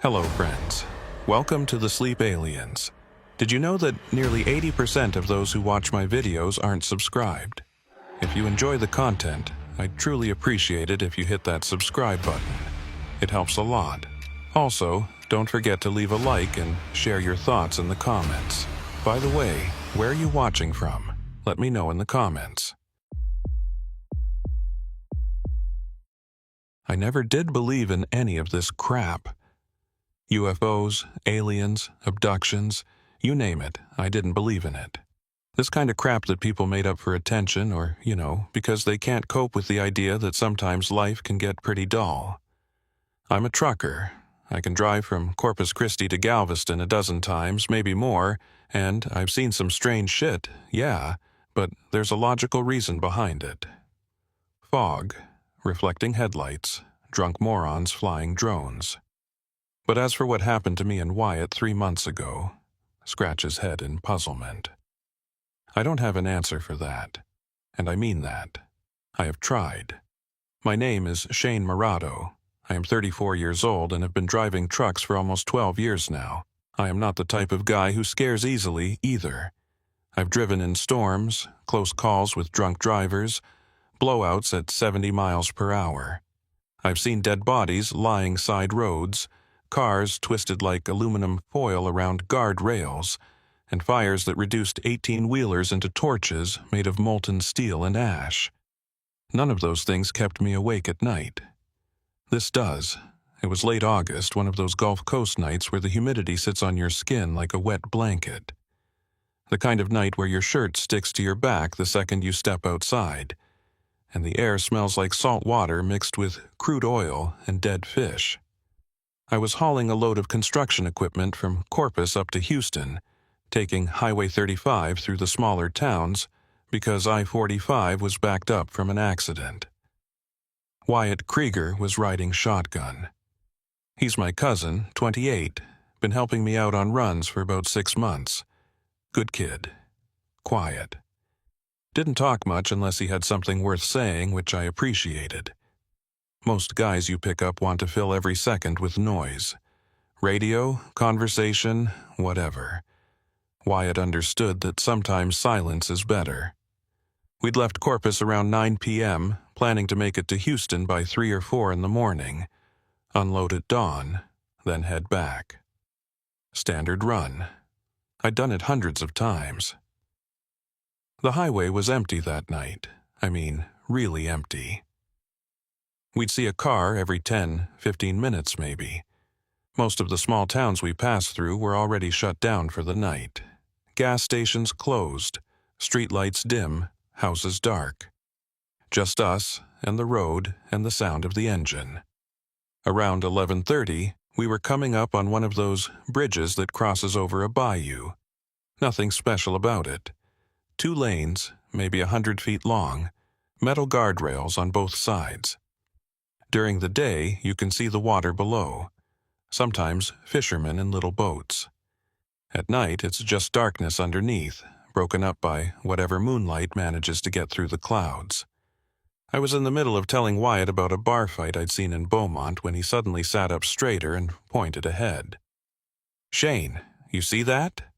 Hello, friends. Welcome to the Sleep Aliens. Did you know that nearly 80% of those who watch my videos aren't subscribed? If you enjoy the content, I'd truly appreciate it if you hit that subscribe button. It helps a lot. Also, don't forget to leave a like and share your thoughts in the comments. By the way, where are you watching from? Let me know in the comments. I never did believe in any of this crap. UFOs, aliens, abductions, you name it, I didn't believe in it. This kind of crap that people made up for attention or, because they can't cope with the idea that sometimes life can get pretty dull. I'm a trucker. I can drive from Corpus Christi to Galveston a dozen times, maybe more, and I've seen some strange shit, yeah, but there's a logical reason behind it. Fog, reflecting headlights, drunk morons flying drones. But as for what happened to me and Wyatt 3 months ago, scratch his head in puzzlement. I don't have an answer for that, and I mean that. I have tried. My name is Shane Murado. I am 34 years old and have been driving trucks for almost 12 years now. I am not the type of guy who scares easily, either. I've driven in storms, close calls with drunk drivers, blowouts at 70 miles per hour. I've seen dead bodies lying side roads, cars twisted like aluminum foil around guardrails, and fires that reduced 18-wheelers into torches made of molten steel and ash. None of those things kept me awake at night. This does. It was late August, one of those Gulf Coast nights where the humidity sits on your skin like a wet blanket. The kind of night where your shirt sticks to your back the second you step outside, and the air smells like salt water mixed with crude oil and dead fish. I was hauling a load of construction equipment from Corpus up to Houston, taking Highway 35 through the smaller towns because I-45 was backed up from an accident. Wyatt Krieger was riding shotgun. He's my cousin, 28, been helping me out on runs for about 6 months. Good kid. Quiet. Didn't talk much unless he had something worth saying, which I appreciated. Most guys you pick up want to fill every second with noise. Radio, conversation, whatever. Wyatt understood that sometimes silence is better. We'd left Corpus around 9 p.m., planning to make it to Houston by 3 or 4 in the morning, unload at dawn, then head back. Standard run. I'd done it hundreds of times. The highway was empty that night. I mean, really empty. We'd see a car every 10, 15 minutes maybe. Most of the small towns we passed through were already shut down for the night. Gas stations closed, streetlights dim, houses dark. Just us and the road and the sound of the engine. Around 11:30, we were coming up on one of those bridges that crosses over a bayou. Nothing special about it. 2 lanes, maybe 100 feet long, metal guardrails on both sides. During the day, you can see the water below. Sometimes fishermen in little boats. At night, it's just darkness underneath, broken up by whatever moonlight manages to get through the clouds. I was in the middle of telling Wyatt about a bar fight I'd seen in Beaumont when he suddenly sat up straighter and pointed ahead. "Shane, you see that?"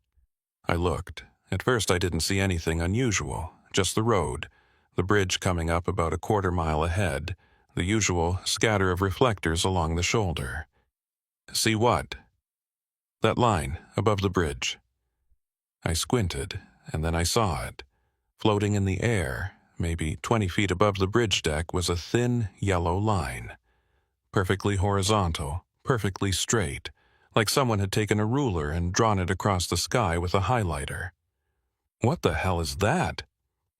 I looked. At first I didn't see anything unusual, just the road, the bridge coming up about a quarter mile ahead, the usual scatter of reflectors along the shoulder. "See what?" "That line, above the bridge." I squinted, and then I saw it. Floating in the air, maybe 20 feet above the bridge deck, was a thin, yellow line. Perfectly horizontal, perfectly straight, like someone had taken a ruler and drawn it across the sky with a highlighter. "What the hell is that?"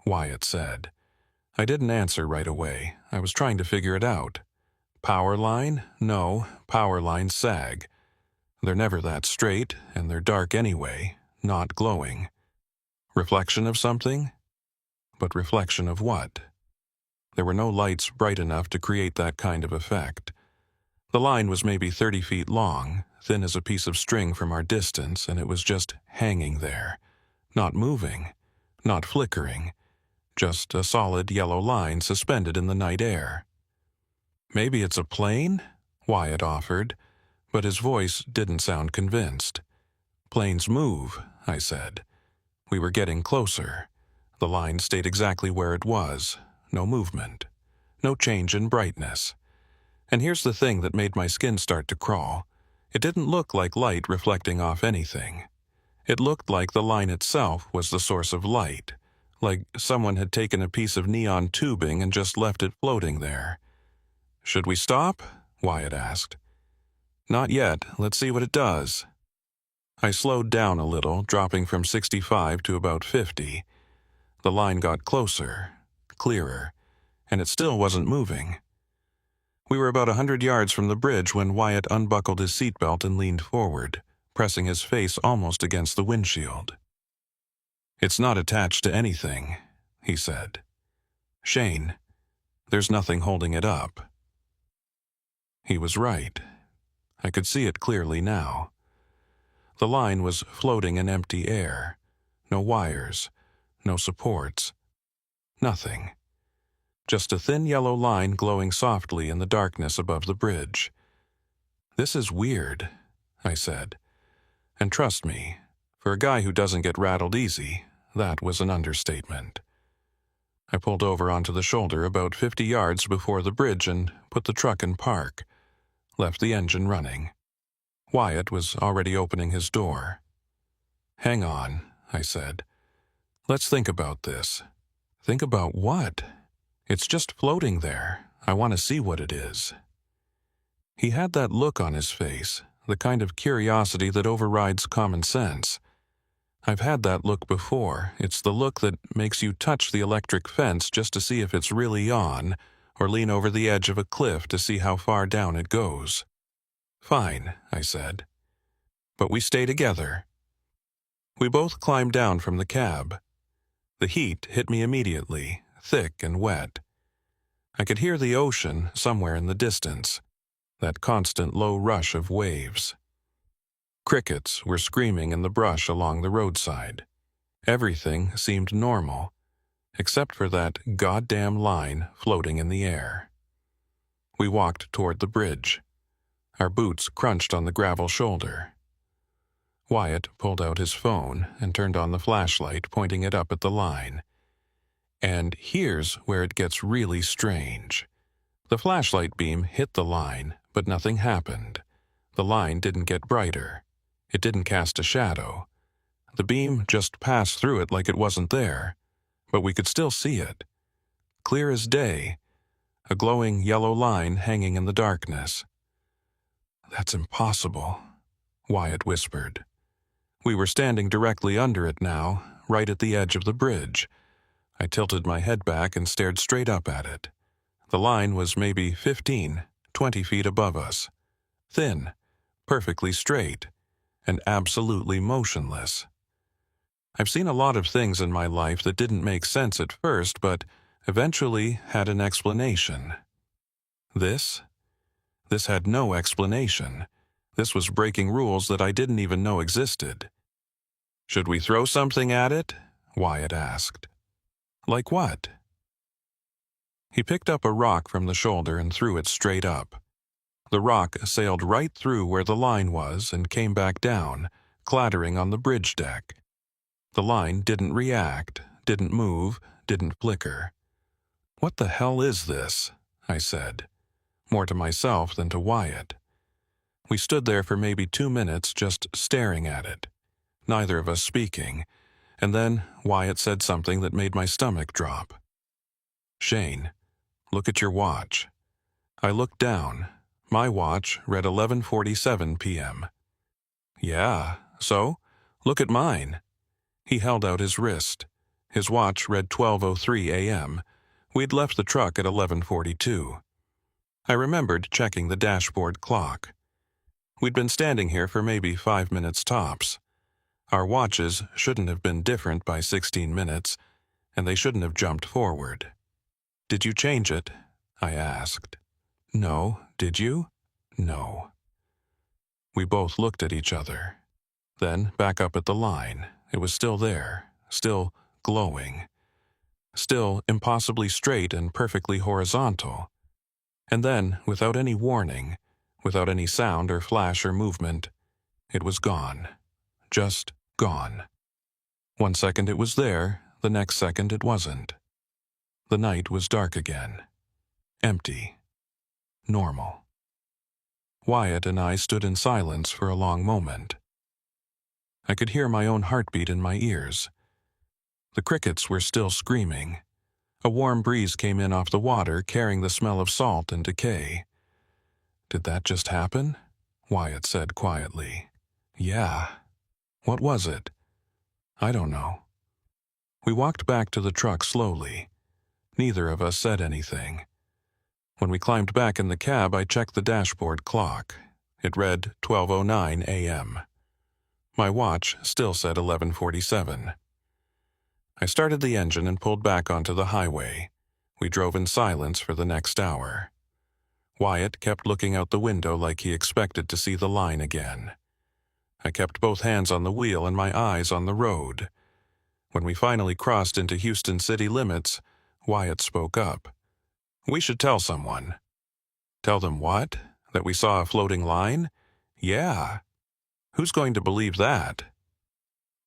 Wyatt said. I didn't answer right away. I was trying to figure it out. Power line? No, power lines sag. They're never that straight, and they're dark anyway, not glowing. Reflection of something? But reflection of what? There were no lights bright enough to create that kind of effect. The line was maybe 30 feet long, thin as a piece of string from our distance, and it was just hanging there. Not moving, not flickering. Just a solid yellow line suspended in the night air. "Maybe it's a plane?" Wyatt offered, but his voice didn't sound convinced. "Planes move," I said. We were getting closer. The line stayed exactly where it was. No movement. No change in brightness. And here's the thing that made my skin start to crawl. It didn't look like light reflecting off anything. It looked like the line itself was the source of light, like someone had taken a piece of neon tubing and just left it floating there. "Should we stop?" Wyatt asked. "Not yet. Let's see what it does." I slowed down a little, dropping from 65 to about 50. The line got closer, clearer, and it still wasn't moving. We were about 100 yards from the bridge when Wyatt unbuckled his seatbelt and leaned forward, pressing his face almost against the windshield. "It's not attached to anything," he said. "Shane, there's nothing holding it up." He was right. I could see it clearly now. The line was floating in empty air. No wires, no supports. Nothing. Just a thin yellow line glowing softly in the darkness above the bridge. "This is weird," I said. And trust me, for a guy who doesn't get rattled easy, that was an understatement. I pulled over onto the shoulder about 50 yards before the bridge and put the truck in park, left the engine running. Wyatt was already opening his door. "Hang on," I said. "Let's think about this." "Think about what?" "It's just floating there. I want to see what it is." He had that look on his face, the kind of curiosity that overrides common sense. I've had that look before. It's the look that makes you touch the electric fence just to see if it's really on, or lean over the edge of a cliff to see how far down it goes. "Fine," I said. But we stay together. We both climbed down from the cab. The heat hit me immediately, thick and wet. I could hear the ocean somewhere in the distance, that constant low rush of waves. Crickets were screaming in the brush along the roadside. Everything seemed normal, except for that goddamn line floating in the air. We walked toward the bridge. Our boots crunched on the gravel shoulder. Wyatt pulled out his phone and turned on the flashlight, pointing it up at the line. And here's where it gets really strange. The flashlight beam hit the line, but nothing happened. The line didn't get brighter. It didn't cast a shadow. The beam just passed through it like it wasn't there, but we could still see it. Clear as day, a glowing yellow line hanging in the darkness. "That's impossible," Wyatt whispered. We were standing directly under it now, right at the edge of the bridge. I tilted my head back and stared straight up at it. The line was maybe 15, 20 feet above us. Thin, perfectly straight, and absolutely motionless. I've seen a lot of things in my life that didn't make sense at first, but eventually had an explanation. This had no explanation. This was breaking rules that I didn't even know existed. "Should we throw something at it?" Wyatt asked. "Like what?" He picked up a rock from the shoulder and threw it straight up. The rock sailed right through where the line was and came back down, clattering on the bridge deck. The line didn't react, didn't move, didn't flicker. "What the hell is this?" I said, more to myself than to Wyatt. We stood there for maybe 2 minutes just staring at it, neither of us speaking, and then Wyatt said something that made my stomach drop. "Shane, look at your watch." I looked down. My watch read 11:47 p.m. "Yeah, so? Look at mine." He held out his wrist. His watch read 12:03 a.m. We'd left the truck at 11:42. I remembered checking the dashboard clock. We'd been standing here for maybe 5 minutes tops. Our watches shouldn't have been different by 16 minutes, and they shouldn't have jumped forward. "Did you change it?" I asked. "No. Did you?" "No." We both looked at each other. Then back up at the line. It was still there, still glowing, still impossibly straight and perfectly horizontal. And then, without any warning, Without any sound or flash or movement, it was gone. Just gone. One second it was there, the next second it wasn't. The night was dark again. Empty. Normal. Wyatt and I stood in silence for a long moment. I could hear my own heartbeat in my ears. The crickets were still screaming. A warm breeze came in off the water, carrying the smell of salt and decay. "Did that just happen?" Wyatt said quietly. "Yeah." "What was it?" "I don't know." We walked back to the truck slowly. Neither of us said anything. When we climbed back in the cab, I checked the dashboard clock. It read 12:09 a.m. My watch still said 11:47. I started the engine and pulled back onto the highway. We drove in silence for the next hour. Wyatt kept looking out the window like he expected to see the line again. I kept both hands on the wheel and my eyes on the road. When we finally crossed into Houston city limits, Wyatt spoke up. "We should tell someone." "Tell them what? That we saw a floating line?" "Yeah." "Who's going to believe that?"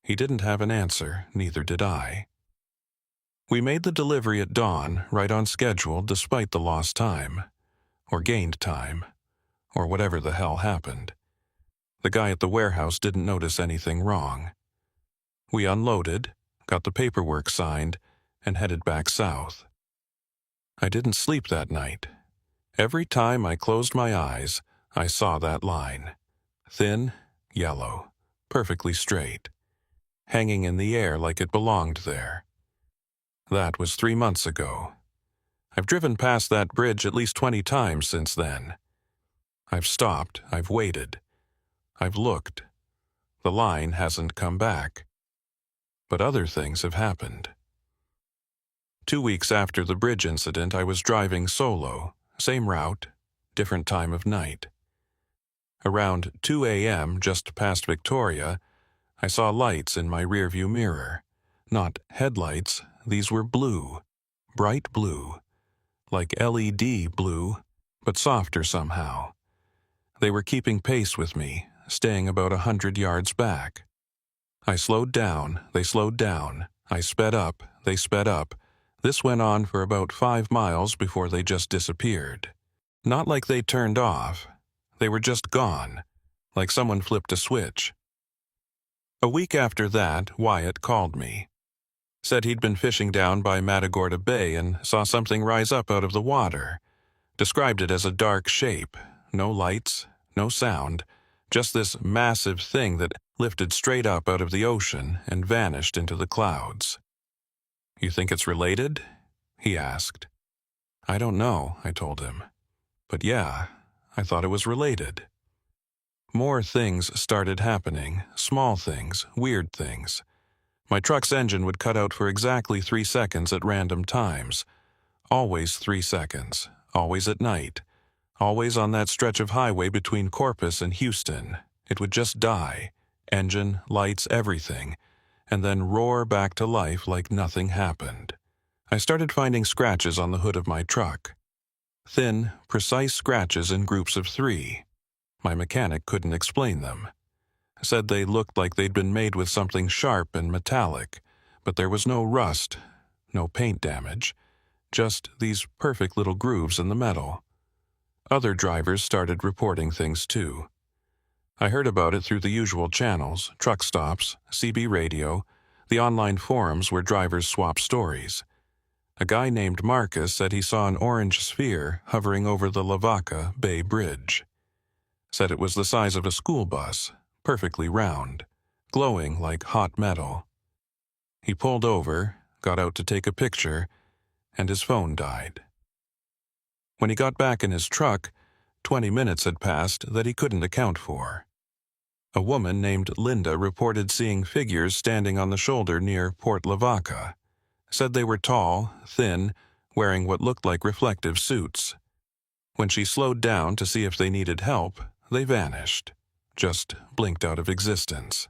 He didn't have an answer, neither did I. We made the delivery at dawn, right on schedule despite the lost time. Or gained time. Or whatever the hell happened. The guy at the warehouse didn't notice anything wrong. We unloaded, got the paperwork signed, and headed back south. I didn't sleep that night. Every time I closed my eyes, I saw that line. Thin, yellow, perfectly straight. Hanging in the air like it belonged there. That was 3 months ago. I've driven past that bridge at least 20 times since then. I've stopped, I've waited. I've looked. The line hasn't come back. But other things have happened. 2 weeks after the bridge incident, I was driving solo, same route, different time of night. Around 2 a.m., just past Victoria, I saw lights in my rearview mirror. Not headlights, these were blue, bright blue, like LED blue, but softer somehow. They were keeping pace with me, staying about 100 yards back. I slowed down, they slowed down. I sped up, they sped up. This went on for about 5 miles before they just disappeared. Not like they turned off. They were just gone, like someone flipped a switch. A week after that, Wyatt called me. Said he'd been fishing down by Matagorda Bay and saw something rise up out of the water. Described it as a dark shape. No lights, no sound. Just this massive thing that lifted straight up out of the ocean and vanished into the clouds. "You think it's related?" he asked. "I don't know," I told him. "But yeah, I thought it was related." More things started happening, small things, weird things. My truck's engine would cut out for exactly 3 seconds at random times. Always 3 seconds, always at night. Always on that stretch of highway between Corpus and Houston. It would just die, engine, lights, everything, and then roar back to life like nothing happened. I started finding scratches on the hood of my truck. Thin, precise scratches in groups of 3. My mechanic couldn't explain them. Said they looked like they'd been made with something sharp and metallic, but there was no rust, no paint damage, just these perfect little grooves in the metal. Other drivers started reporting things too. I heard about it through the usual channels, truck stops, CB radio, the online forums where drivers swap stories. A guy named Marcus said he saw an orange sphere hovering over the Lavaca Bay Bridge. Said it was the size of a school bus, perfectly round, glowing like hot metal. He pulled over, got out to take a picture, and his phone died. When he got back in his truck, 20 minutes had passed that he couldn't account for. A woman named Linda reported seeing figures standing on the shoulder near Port Lavaca. Said they were tall, thin, wearing what looked like reflective suits. When she slowed down to see if they needed help, they vanished, just blinked out of existence.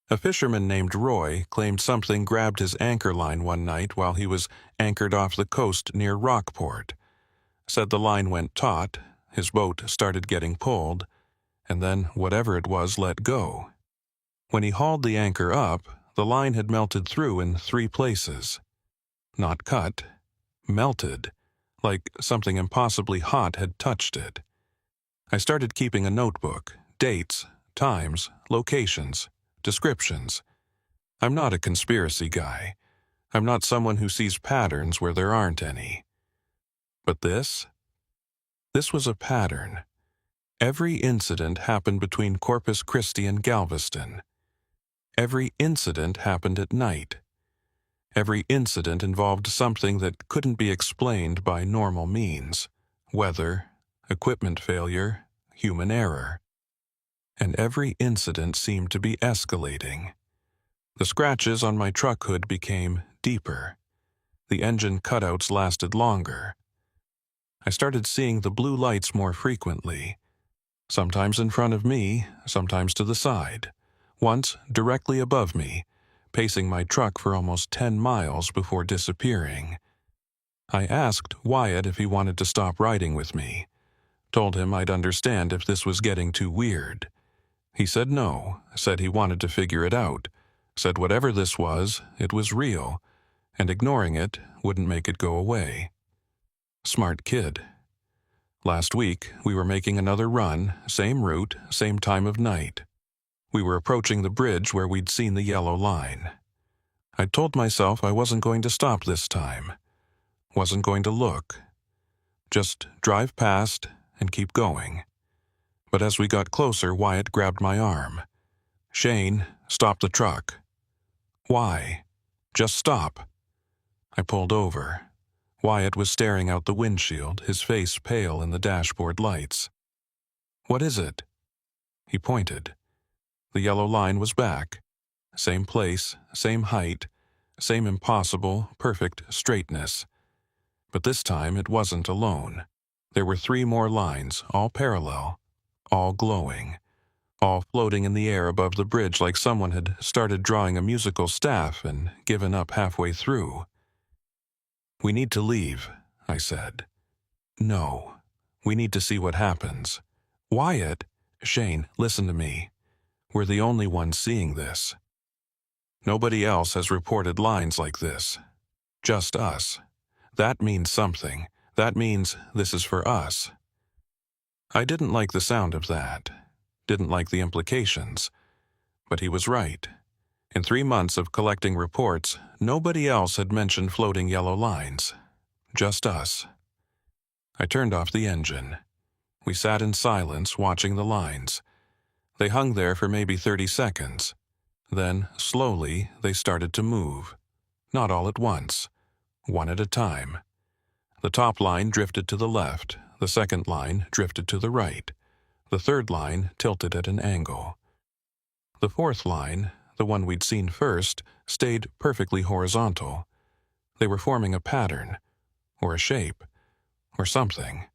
A fisherman named Roy claimed something grabbed his anchor line one night while he was anchored off the coast near Rockport. Said the line went taut, his boat started getting pulled, and then whatever it was let go. When he hauled the anchor up, the line had melted through in 3 places. Not cut, melted, like something impossibly hot had touched it. I started keeping a notebook, dates, times, locations, descriptions. I'm not a conspiracy guy. I'm not someone who sees patterns where there aren't any. But this was a pattern. Every incident happened between Corpus Christi and Galveston. Every incident happened at night. Every incident involved something that couldn't be explained by normal means: weather, equipment failure, human error. And every incident seemed to be escalating. The scratches on my truck hood became deeper. The engine cutouts lasted longer. I started seeing the blue lights more frequently, sometimes in front of me, sometimes to the side, once directly above me, pacing my truck for almost 10 miles before disappearing. I asked Wyatt if he wanted to stop riding with me, told him I'd understand if this was getting too weird. He said no, said he wanted to figure it out, said whatever this was, it was real, and ignoring it wouldn't make it go away. Smart kid. Last week, we were making another run, same route, same time of night. We were approaching the bridge where we'd seen the yellow line. I'd told myself I wasn't going to stop this time, wasn't going to look. Just drive past and keep going. But as we got closer, Wyatt grabbed my arm. "Shane, stop the truck." "Why?" "Just stop." I pulled over. Wyatt was staring out the windshield, his face pale in the dashboard lights. "What is it?" He pointed. The yellow line was back. Same place, same height, same impossible, perfect straightness. But this time it wasn't alone. There were 3 more lines, all parallel, all glowing, all floating in the air above the bridge like someone had started drawing a musical staff and given up halfway through. "We need to leave," I said. "No. We need to see what happens." "Wyatt!" "Shane, listen to me. We're the only ones seeing this. Nobody else has reported lines like this. Just us. That means something. That means this is for us." I didn't like the sound of that. Didn't like the implications. But he was right. In 3 months of collecting reports, nobody else had mentioned floating yellow lines. Just us. I turned off the engine. We sat in silence, watching the lines. They hung there for maybe 30 seconds. Then, slowly, they started to move. Not all at once. One at a time. The top line drifted to the left. The second line drifted to the right. The third line tilted at an angle. The fourth line, the one we'd seen first, stayed perfectly horizontal. They were forming a pattern, or a shape, or something.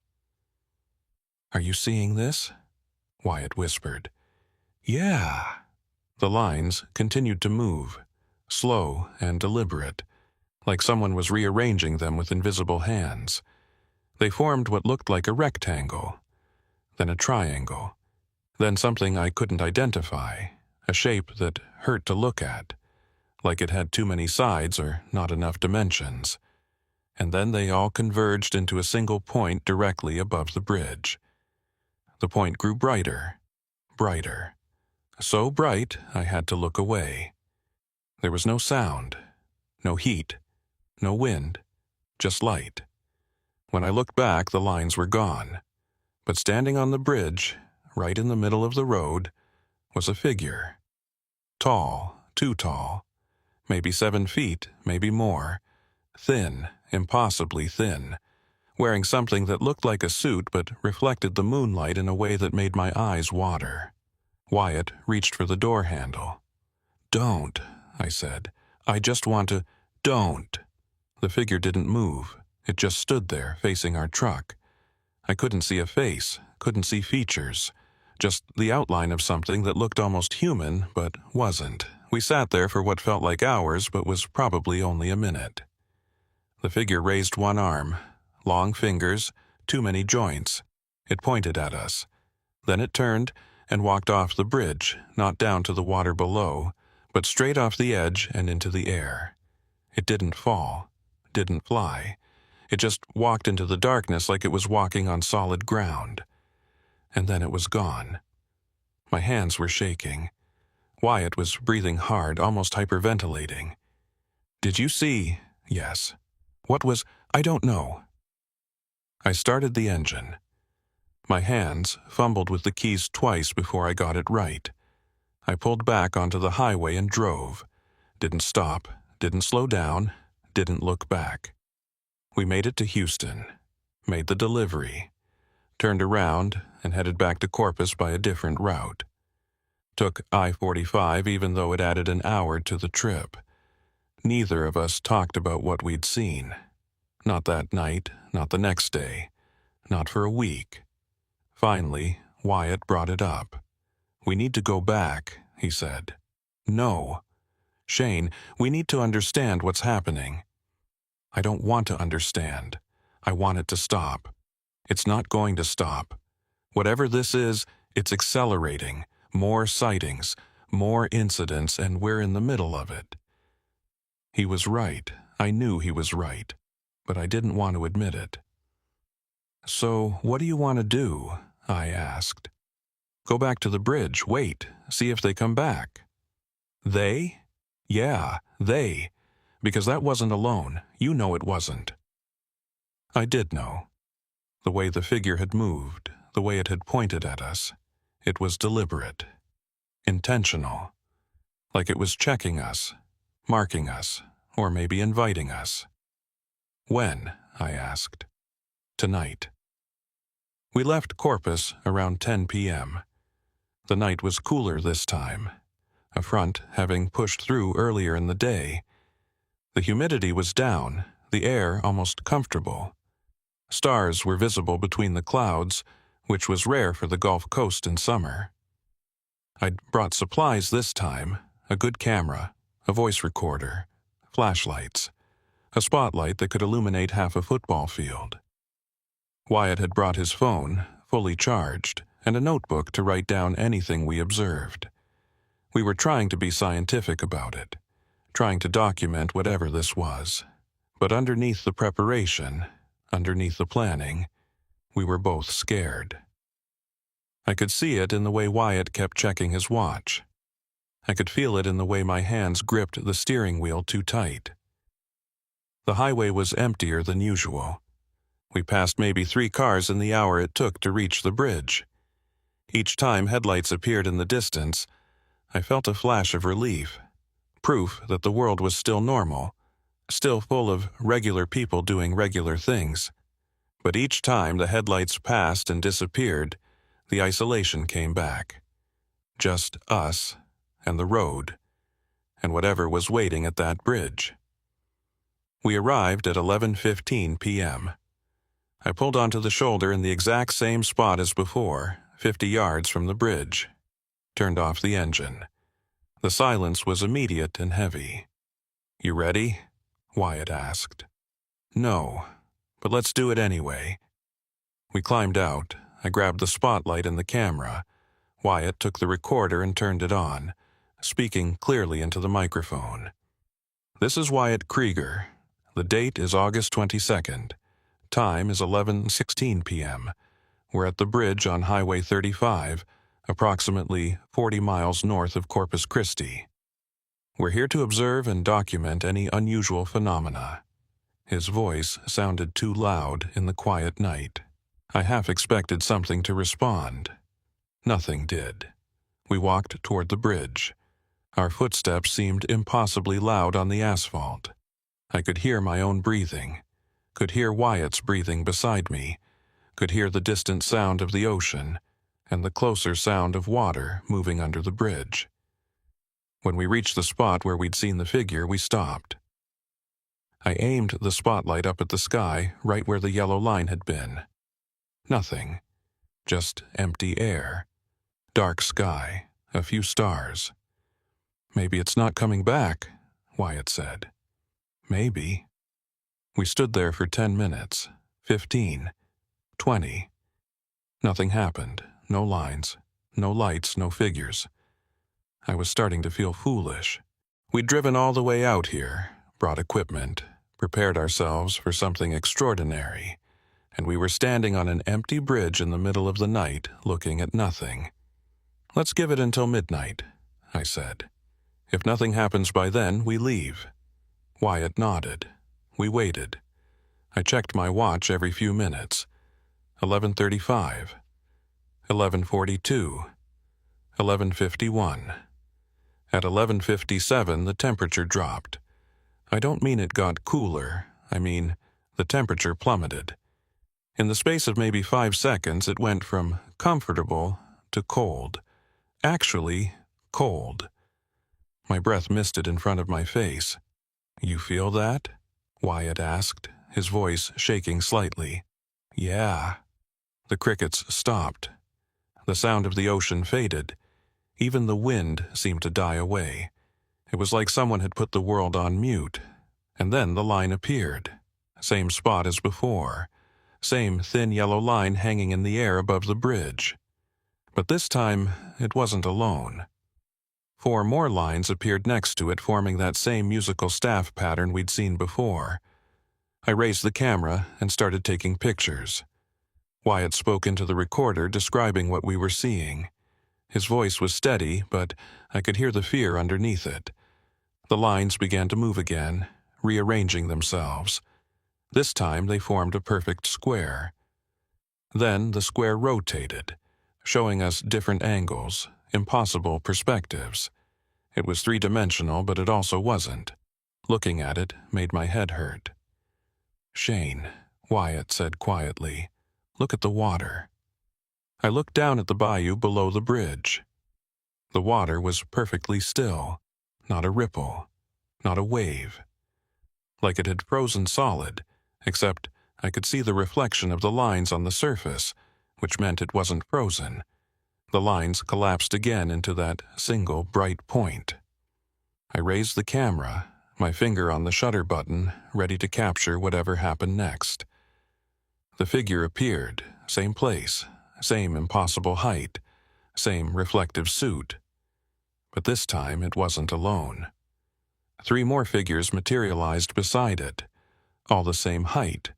"Are you seeing this?" Wyatt whispered. "Yeah." The lines continued to move, slow and deliberate, like someone was rearranging them with invisible hands. They formed what looked like a rectangle, then a triangle, then something I couldn't identify, a shape that hurt to look at, like it had too many sides or not enough dimensions. And then they all converged into a single point directly above the bridge. The point grew brighter, brighter. So bright I had to look away. There was no sound, no heat, no wind, just light. When I looked back, the lines were gone. But standing on the bridge, right in the middle of the road, was a figure. Tall, too tall. Maybe 7 feet, maybe more. Thin, impossibly thin. Wearing something that looked like a suit but reflected the moonlight in a way that made my eyes water. Wyatt reached for the door handle. "Don't," I said. "I just want to—" "Don't." The figure didn't move. It just stood there, facing our truck. I couldn't see a face, couldn't see features. Just the outline of something that looked almost human, but wasn't. We sat there for what felt like hours, but was probably only a minute. The figure raised one arm. Long fingers, too many joints. It pointed at us. Then it turned and walked off the bridge, not down to the water below, but straight off the edge and into the air. It didn't fall, didn't fly. It just walked into the darkness like it was walking on solid ground. And then it was gone. My hands were shaking. Wyatt was breathing hard, almost hyperventilating. "Did you see?" "Yes." "What was—" "I don't know." I started the engine. My hands fumbled with the keys twice before I got it right. I pulled back onto the highway and drove. Didn't stop, didn't slow down, didn't look back. We made it to Houston, made the delivery, turned around and headed back to Corpus by a different route. Took I-45 even though it added an hour to the trip. Neither of us talked about what we'd seen. Not that night, not the next day, not for a week. Finally, Wyatt brought it up. "We need to go back," he said. "No. Shane, we need to understand what's happening." "I don't want to understand. I want it to stop. It's not going to stop. Whatever this is, it's accelerating. More sightings, more incidents, and we're in the middle of it." He was right. I knew he was right, but I didn't want to admit it. "So, what do you want to do?" I asked. "Go back to the bridge, wait, see if they come back." "They?" "Yeah, they. Because that wasn't alone. You know it wasn't." I did know. The way the figure had moved, the way it had pointed at us, it was deliberate, intentional, like it was checking us, marking us, or maybe inviting us. "When?" I asked. "Tonight." We left Corpus around 10 p.m. The night was cooler this time, a front having pushed through earlier in the day. The humidity was down, the air almost comfortable. Stars were visible between the clouds, which was rare for the Gulf Coast in summer. I'd brought supplies this time, a good camera, a voice recorder, flashlights, a spotlight that could illuminate half a football field. Wyatt had brought his phone, fully charged, and a notebook to write down anything we observed. We were trying to be scientific about it, trying to document whatever this was. But underneath the preparation, underneath the planning, we were both scared. I could see it in the way Wyatt kept checking his watch. I could feel it in the way my hands gripped the steering wheel too tight. The highway was emptier than usual. We passed maybe 3 cars in the hour it took to reach the bridge. Each time headlights appeared in the distance, I felt a flash of relief, proof that the world was still normal, still full of regular people doing regular things. But each time the headlights passed and disappeared, the isolation came back. Just us and the road, and whatever was waiting at that bridge. We arrived at 11:15 p.m. I pulled onto the shoulder in the exact same spot as before, 50 yards from the bridge. Turned off the engine. The silence was immediate and heavy. "You ready?" Wyatt asked. "No, but let's do it anyway." We climbed out. I grabbed the spotlight and the camera. Wyatt took the recorder and turned it on, speaking clearly into the microphone. "This is Wyatt Krieger. The date is August 22nd. Time is 11:16 p.m. We're at the bridge on Highway 35, approximately 40 miles north of Corpus Christi. We're here to observe and document any unusual phenomena." His voice sounded too loud in the quiet night. I half expected something to respond. Nothing did. We walked toward the bridge. Our footsteps seemed impossibly loud on the asphalt. I could hear my own breathing, could hear Wyatt's breathing beside me, could hear the distant sound of the ocean, and the closer sound of water moving under the bridge. When we reached the spot where we'd seen the figure, we stopped. I aimed the spotlight up at the sky, right where the yellow line had been. Nothing. Just empty air. Dark sky. A few stars. "Maybe it's not coming back," Wyatt said. "Maybe." We stood there for 10 minutes, 15, 20. Nothing happened. No lines. No lights, no figures. I was starting to feel foolish. We'd driven all the way out here, brought equipment, prepared ourselves for something extraordinary, and we were standing on an empty bridge in the middle of the night, looking at nothing. "Let's give it until midnight," I said. "If nothing happens by then, we leave." Wyatt nodded. We waited. I checked my watch every few minutes. 11:35. 11:42. 11:51. At 11:57, the temperature dropped. I don't mean it got cooler. I mean, the temperature plummeted. In the space of maybe 5 seconds, it went from comfortable to cold. Actually, cold. My breath misted in front of my face. "You feel that?" Wyatt asked, his voice shaking slightly. "Yeah." The crickets stopped. The sound of the ocean faded. Even the wind seemed to die away. It was like someone had put the world on mute. And then the line appeared. Same spot as before. Same thin yellow line hanging in the air above the bridge. But this time, it wasn't alone. 4 more lines appeared next to it, forming that same musical staff pattern we'd seen before. I raised the camera and started taking pictures. Wyatt spoke into the recorder, describing what we were seeing. His voice was steady, but I could hear the fear underneath it. The lines began to move again, rearranging themselves. This time they formed a perfect square. Then the square rotated, showing us different angles, impossible perspectives. It was 3-dimensional, but it also wasn't. Looking at it made my head hurt. "Shane," Wyatt said quietly, "look at the water." I looked down at the bayou below the bridge. The water was perfectly still, not a ripple, not a wave. Like it had frozen solid, except I could see the reflection of the lines on the surface, which meant it wasn't frozen. The lines collapsed again into that single bright point. I raised the camera, my finger on the shutter button, ready to capture whatever happened next. The figure appeared, same place, same impossible height, same reflective suit. But this time it wasn't alone. 3 more figures materialized beside it, all the same height,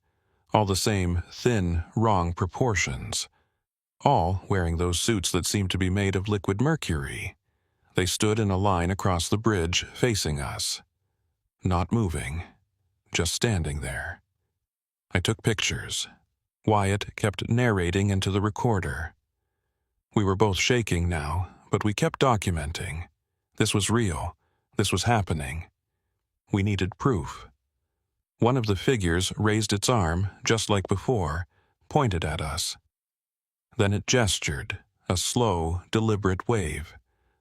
all the same thin, wrong proportions, all wearing those suits that seemed to be made of liquid mercury. They stood in a line across the bridge, facing us. Not moving, just standing there. I took pictures. Wyatt kept narrating into the recorder. We were both shaking now, but we kept documenting. This was real. This was happening. We needed proof. One of the figures raised its arm, just like before, pointed at us. Then it gestured, a slow, deliberate wave,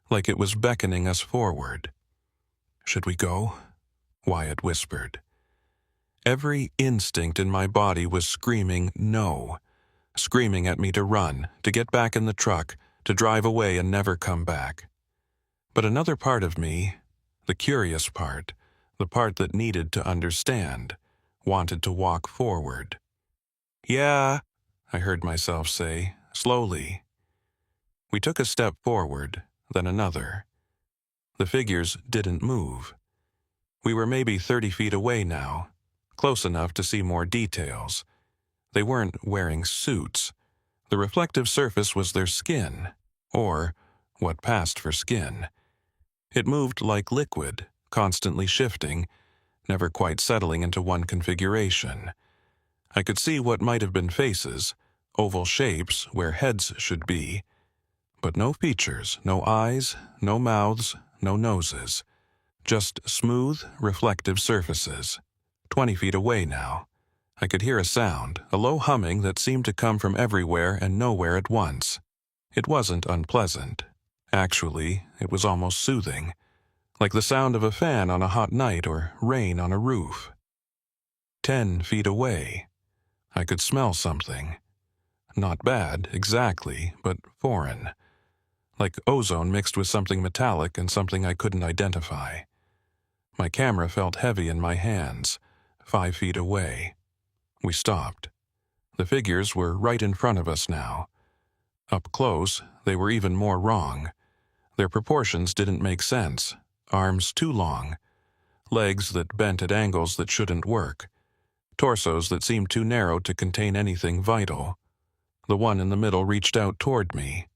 like it was beckoning us forward. "Should we go?" Wyatt whispered. Every instinct in my body was screaming no, screaming at me to run, to get back in the truck, to drive away and never come back. But another part of me, the curious part, the part that needed to understand, wanted to walk forward. "Yeah," I heard myself say, slowly. We took a step forward, then another. The figures didn't move. We were maybe 30 feet away now, close enough to see more details. They weren't wearing suits. The reflective surface was their skin, or what passed for skin. It moved like liquid, constantly shifting, never quite settling into one configuration. I could see what might have been faces, oval shapes where heads should be, but no features, no eyes, no mouths, no noses. Just smooth, reflective surfaces. 20 feet away now. I could hear a sound, a low humming that seemed to come from everywhere and nowhere at once. It wasn't unpleasant. Actually, it was almost soothing, like the sound of a fan on a hot night or rain on a roof. 10 feet away. I could smell something. Not bad, exactly, but foreign. Like ozone mixed with something metallic and something I couldn't identify. My camera felt heavy in my hands, 5 feet away. We stopped. The figures were right in front of us now. Up close, they were even more wrong. Their proportions didn't make sense. Arms too long, legs that bent at angles that shouldn't work, torsos that seemed too narrow to contain anything vital. The one in the middle reached out toward me.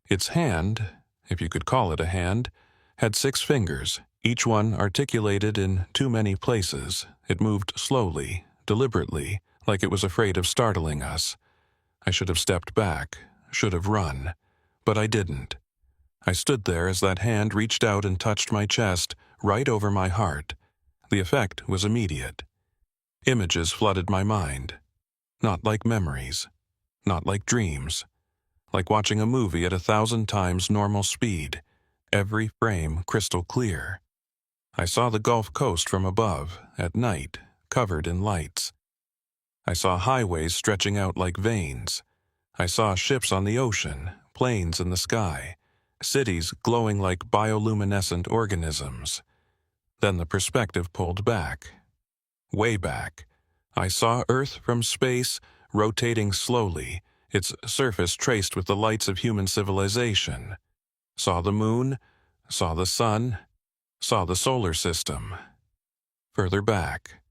Its hand, if you could call it a hand, had 6 fingers, each one articulated in too many places. It moved slowly, deliberately, like it was afraid of startling us. I should have stepped back, should have run, but I didn't. I stood there as that hand reached out and touched my chest, right over my heart. The effect was immediate. Images flooded my mind. Not like memories, not like dreams. Like watching a movie at 1,000 times normal speed, every frame crystal clear. I saw the Gulf Coast from above, at night, covered in lights. I saw highways stretching out like veins. I saw ships on the ocean, planes in the sky, cities glowing like bioluminescent organisms. Then the perspective pulled back. Way back. I saw Earth from space, rotating slowly, its surface traced with the lights of human civilization. Saw the moon, saw the sun, saw the solar system. Further back.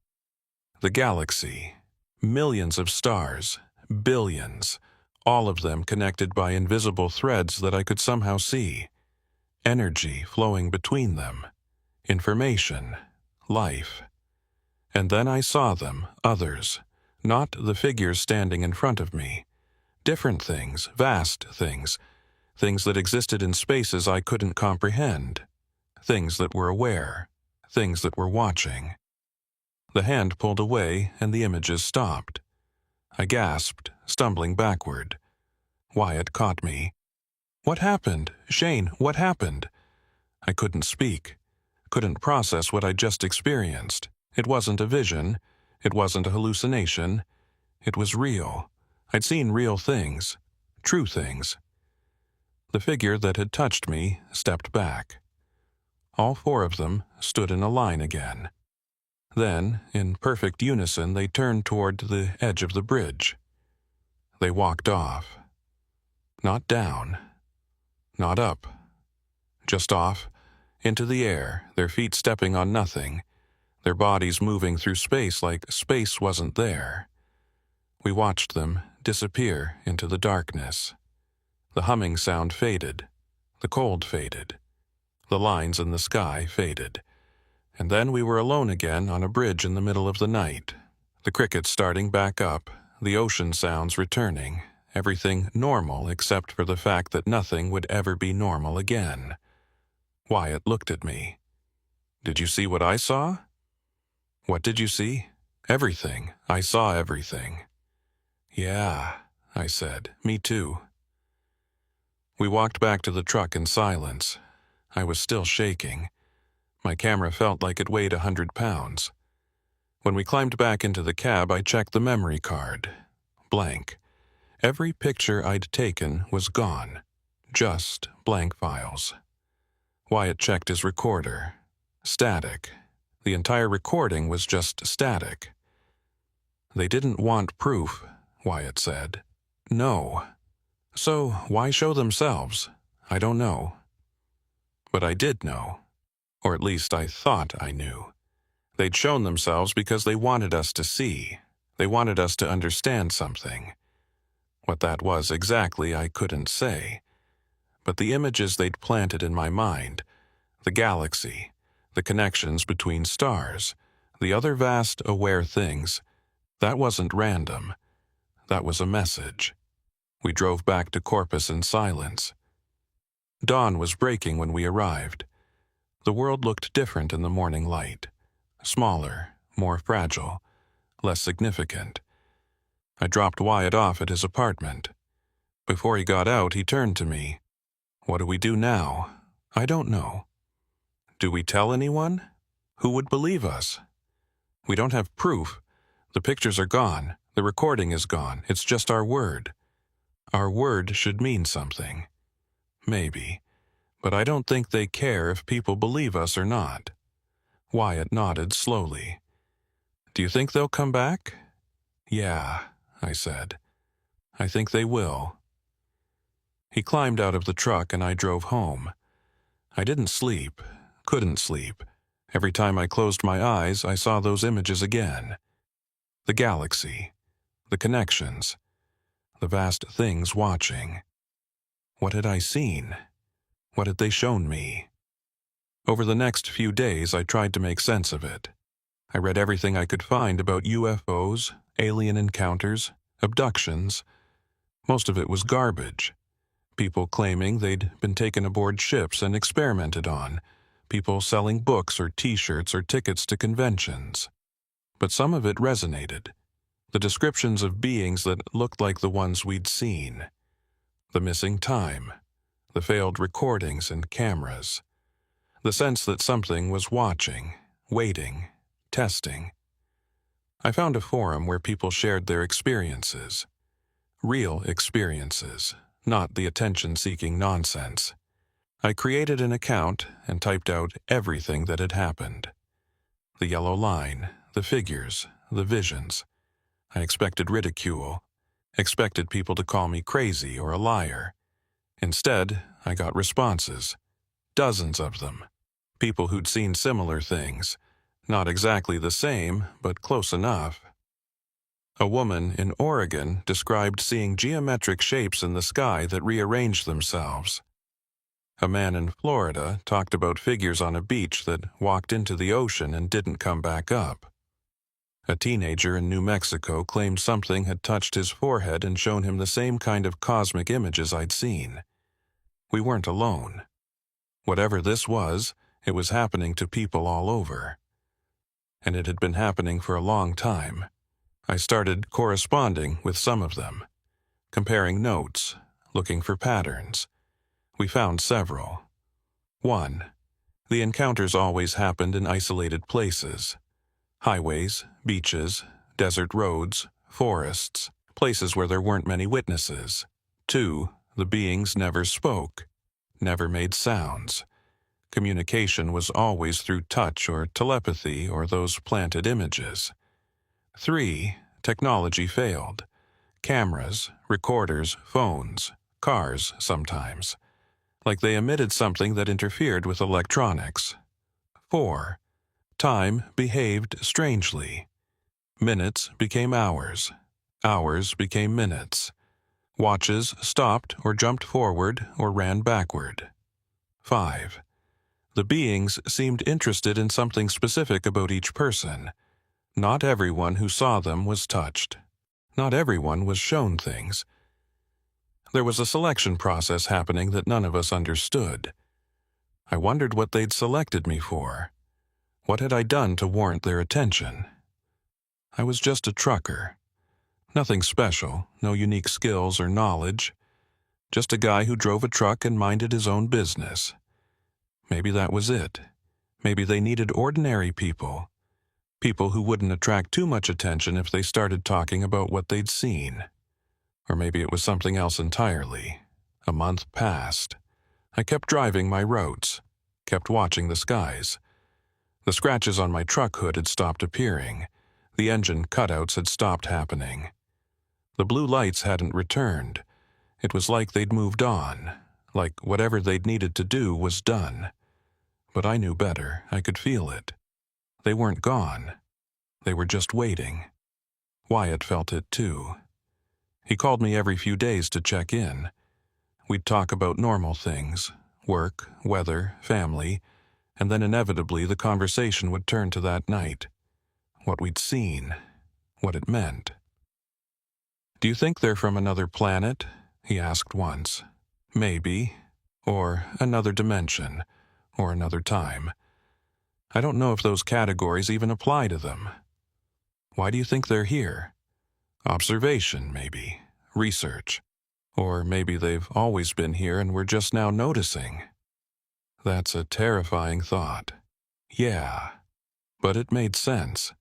The galaxy. Millions of stars, billions, all of them connected by invisible threads that I could somehow see. Energy flowing between them. Information. Life. And then I saw them, others, not the figures standing in front of me. Different things, vast things, things that existed in spaces I couldn't comprehend, things that were aware, things that were watching. The hand pulled away and the images stopped. I gasped, stumbling backward. Wyatt caught me. "What happened? Shane, what happened?" I couldn't speak, couldn't process what I'd just experienced. It wasn't a vision, it wasn't a hallucination, it was real. I'd seen real things, true things. The figure that had touched me stepped back. All 4 of them stood in a line again. Then, in perfect unison, they turned toward the edge of the bridge. They walked off. Not down, not up, just off, into the air, their feet stepping on nothing, their bodies moving through space like space wasn't there. We watched them disappear into the darkness. The humming sound faded, the cold faded, the lines in the sky faded, and then we were alone again on a bridge in the middle of the night, the crickets starting back up, the ocean sounds returning, everything normal except for the fact that nothing would ever be normal again. Wyatt looked at me. "Did you see what I saw?" "What did you see?" "Everything. I saw everything." "Yeah," I said. "Me too." We walked back to the truck in silence. I was still shaking. My camera felt like it weighed 100 pounds. When we climbed back into the cab, I checked the memory card. Blank. Every picture I'd taken was gone. Just blank files. Wyatt checked his recorder. Static. The entire recording was just static. "They didn't want proof," Wyatt said. "No. So why show themselves? I don't know." But I did know. Or at least I thought I knew. They'd shown themselves because they wanted us to see. They wanted us to understand something. What that was exactly, I couldn't say. But the images they'd planted in my mind, the galaxy, the connections between stars, the other vast, aware things, that wasn't random. That was a message. We drove back to Corpus in silence. Dawn was breaking when we arrived. The world looked different in the morning light. Smaller, more fragile, less significant. I dropped Wyatt off at his apartment. Before he got out, he turned to me. "What do we do now?" "I don't know." "Do we tell anyone? Who would believe us?" "We don't have proof. The pictures are gone. The recording is gone. It's just our word. Our word should mean something. Maybe. But I don't think they care if people believe us or not." Wyatt nodded slowly. "Do you think they'll come back?" "Yeah," I said. "I think they will." He climbed out of the truck and I drove home. I didn't sleep, couldn't sleep. Every time I closed my eyes, I saw those images again. The galaxy, the connections, the vast things watching. What had I seen? What had they shown me? Over the next few days, I tried to make sense of it. I read everything I could find about UFOs, alien encounters, abductions. Most of it was garbage. People claiming they'd been taken aboard ships and experimented on. People selling books or T-shirts or tickets to conventions. But some of it resonated. The descriptions of beings that looked like the ones we'd seen. The missing time. The failed recordings and cameras. The sense that something was watching, waiting, testing. I found a forum where people shared their experiences. Real experiences, not the attention-seeking nonsense. I created an account and typed out everything that had happened. The yellow line, the figures, the visions. I expected ridicule, expected people to call me crazy or a liar. Instead, I got responses. Dozens of them. People who'd seen similar things. Not exactly the same, but close enough. A woman in Oregon described seeing geometric shapes in the sky that rearranged themselves. A man in Florida talked about figures on a beach that walked into the ocean and didn't come back up. A teenager in New Mexico claimed something had touched his forehead and shown him the same kind of cosmic images I'd seen. We weren't alone. Whatever this was, it was happening to people all over. And it had been happening for a long time. I started corresponding with some of them, comparing notes, looking for patterns. We found several. 1. The encounters always happened in isolated places. Highways, beaches, desert roads, forests, places where there weren't many witnesses. 2. The beings never spoke, never made sounds. Communication was always through touch or telepathy or those planted images. 3. Technology failed. Cameras, recorders, phones, cars sometimes. Like they emitted something that interfered with electronics. 4. Time behaved strangely. Minutes became hours. Hours became minutes. Watches stopped or jumped forward or ran backward. 5. The beings seemed interested in something specific about each person. Not everyone who saw them was touched. Not everyone was shown things. There was a selection process happening that none of us understood. I wondered what they'd selected me for. What had I done to warrant their attention? I was just a trucker. Nothing special, no unique skills or knowledge. Just a guy who drove a truck and minded his own business. Maybe that was it. Maybe they needed ordinary people. People who wouldn't attract too much attention if they started talking about what they'd seen. Or maybe it was something else entirely. A month passed. I kept driving my routes, kept watching the skies. The scratches on my truck hood had stopped appearing. The engine cutouts had stopped happening. The blue lights hadn't returned. It was like they'd moved on, like whatever they'd needed to do was done. But I knew better. I could feel it. They weren't gone. They were just waiting. Wyatt felt it too. He called me every few days to check in. We'd talk about normal things, work, weather, family, and then inevitably the conversation would turn to that night. What we'd seen, what it meant. "Do you think they're from another planet?" he asked once. "Maybe. Or another dimension. Or another time. I don't know if those categories even apply to them. Why do you think they're here? Observation, maybe. Research. Or maybe they've always been here and we're just now noticing." That's a terrifying thought. Yeah. But it made sense.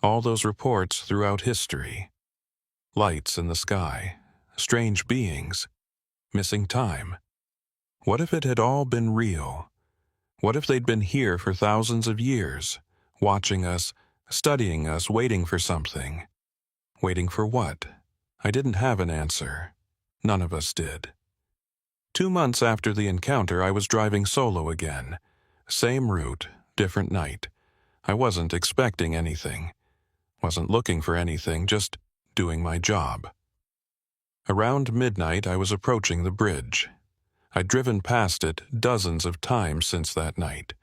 All those reports throughout history. Lights in the sky. Strange beings. Missing time. What if it had all been real? What if they'd been here for thousands of years, watching us, studying us, waiting for something? Waiting for what? I didn't have an answer. None of us did. 2 months after the encounter, I was driving solo again. Same route, different night. I wasn't expecting anything. Wasn't looking for anything, just doing my job. Around midnight, I was approaching the bridge. I'd driven past it dozens of times since that night.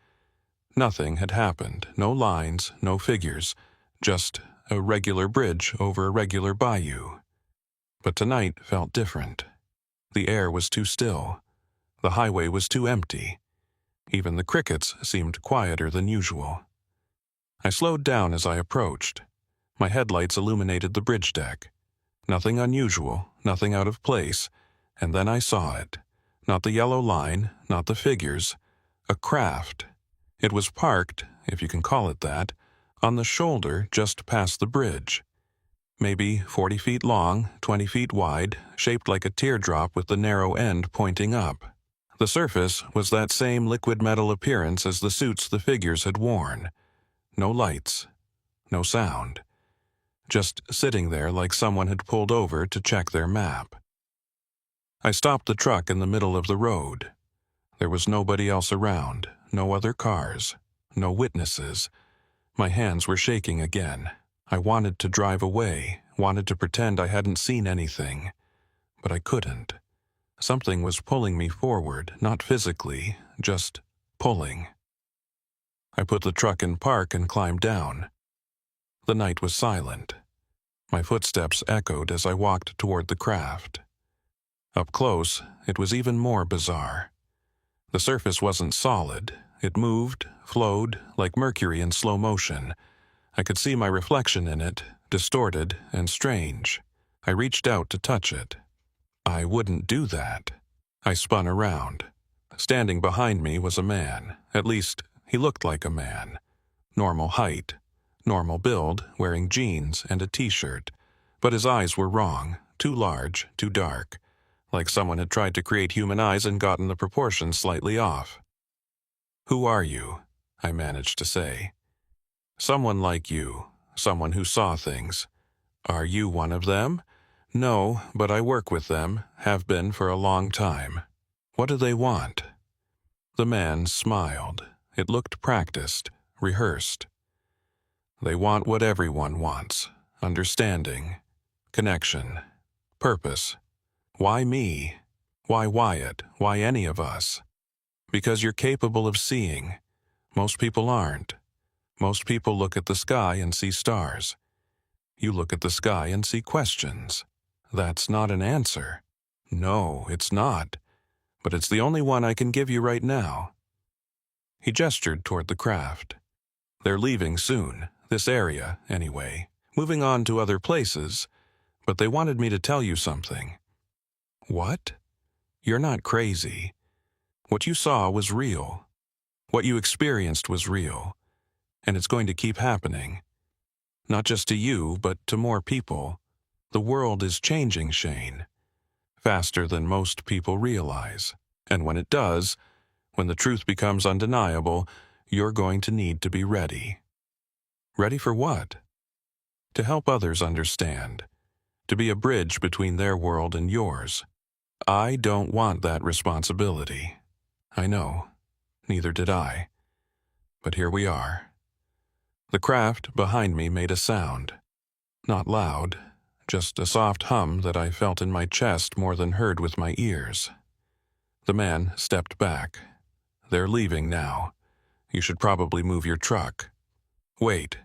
Nothing had happened, no lines, no figures, just a regular bridge over a regular bayou. But tonight felt different. The air was too still. The highway was too empty. Even the crickets seemed quieter than usual. I slowed down as I approached. My headlights illuminated the bridge deck. Nothing unusual, nothing out of place, and then I saw it. Not the yellow line, not the figures. A craft. It was parked, if you can call it that, on the shoulder just past the bridge. Maybe 40 feet long, 20 feet wide, shaped like a teardrop with the narrow end pointing up. The surface was that same liquid metal appearance as the suits the figures had worn. No lights, no sound. Just sitting there like someone had pulled over to check their map. I stopped the truck in the middle of the road. There was nobody else around, no other cars, no witnesses. My hands were shaking again. I wanted to drive away, wanted to pretend I hadn't seen anything, but I couldn't. Something was pulling me forward, not physically, just pulling. I put the truck in park and climbed down. The night was silent. My footsteps echoed as I walked toward the craft. Up close, it was even more bizarre. The surface wasn't solid. It moved, flowed, like mercury in slow motion. I could see my reflection in it, distorted and strange. I reached out to touch it. I wouldn't do that. I spun around. Standing behind me was a man. At least, he looked like a man. Normal height, normal build, wearing jeans and a t-shirt. But his eyes were wrong, too large, too dark. Like someone had tried to create human eyes and gotten the proportions slightly off. "Who are you?" I managed to say. "Someone like you, someone who saw things. Are you one of them?" "No, but I work with them, have been for a long time." "What do they want?" The man smiled. It looked practiced, rehearsed. "They want what everyone wants. Understanding, connection, purpose. Why me? Why Wyatt? Why any of us? Because you're capable of seeing. Most people aren't. Most people look at the sky and see stars. You look at the sky and see questions. That's not an answer. No, it's not. But it's the only one I can give you right now." He gestured toward the craft. "They're leaving soon, this area, anyway, moving on to other places, but they wanted me to tell you something." "What?" "You're not crazy. What you saw was real. What you experienced was real. And it's going to keep happening. Not just to you, but to more people. The world is changing, Shane. Faster than most people realize. And when it does, when the truth becomes undeniable, you're going to need to be ready." "Ready for what?" "To help others understand. To be a bridge between their world and yours. I don't want that responsibility. I know. Neither did I. But here we are." The craft behind me made a sound. Not loud, just a soft hum that I felt in my chest more than heard with my ears. The man stepped back. "They're leaving now. You should probably move your truck." "Wait."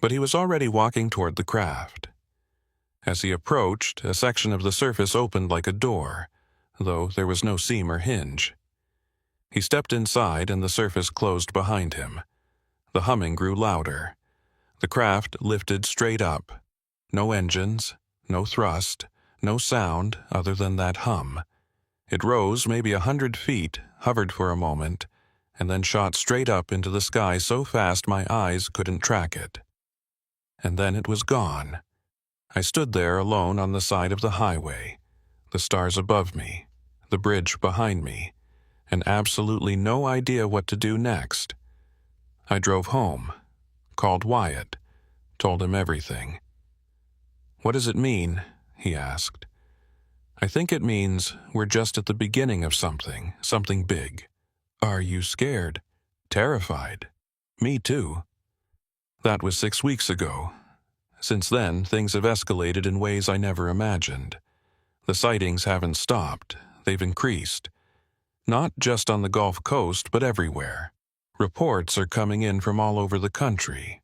But he was already walking toward the craft. As he approached, a section of the surface opened like a door, though there was no seam or hinge. He stepped inside and the surface closed behind him. The humming grew louder. The craft lifted straight up. No engines, no thrust, no sound other than that hum. It rose maybe 100 feet, hovered for a moment, and then shot straight up into the sky so fast my eyes couldn't track it. And then it was gone. I stood there alone on the side of the highway, the stars above me, the bridge behind me, and absolutely no idea what to do next. I drove home, called Wyatt, told him everything. "What does it mean?" he asked. I think it means we're just at the beginning of something big. Are you scared? Terrified? Me too. That was 6 weeks ago. Since then, things have escalated in ways I never imagined. The sightings haven't stopped, they've increased. Not just on the Gulf Coast, but everywhere. Reports are coming in from all over the country,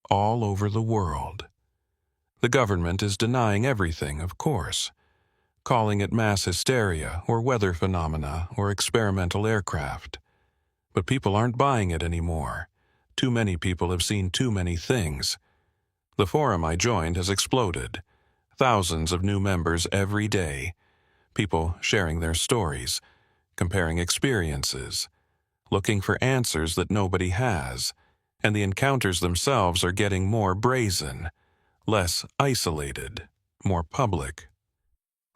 all over the world. The government is denying everything, of course, calling it mass hysteria or weather phenomena or experimental aircraft. But people aren't buying it anymore. Too many people have seen too many things. The forum I joined has exploded. Thousands of new members every day. People sharing their stories, comparing experiences, looking for answers that nobody has, and the encounters themselves are getting more brazen, less isolated, more public.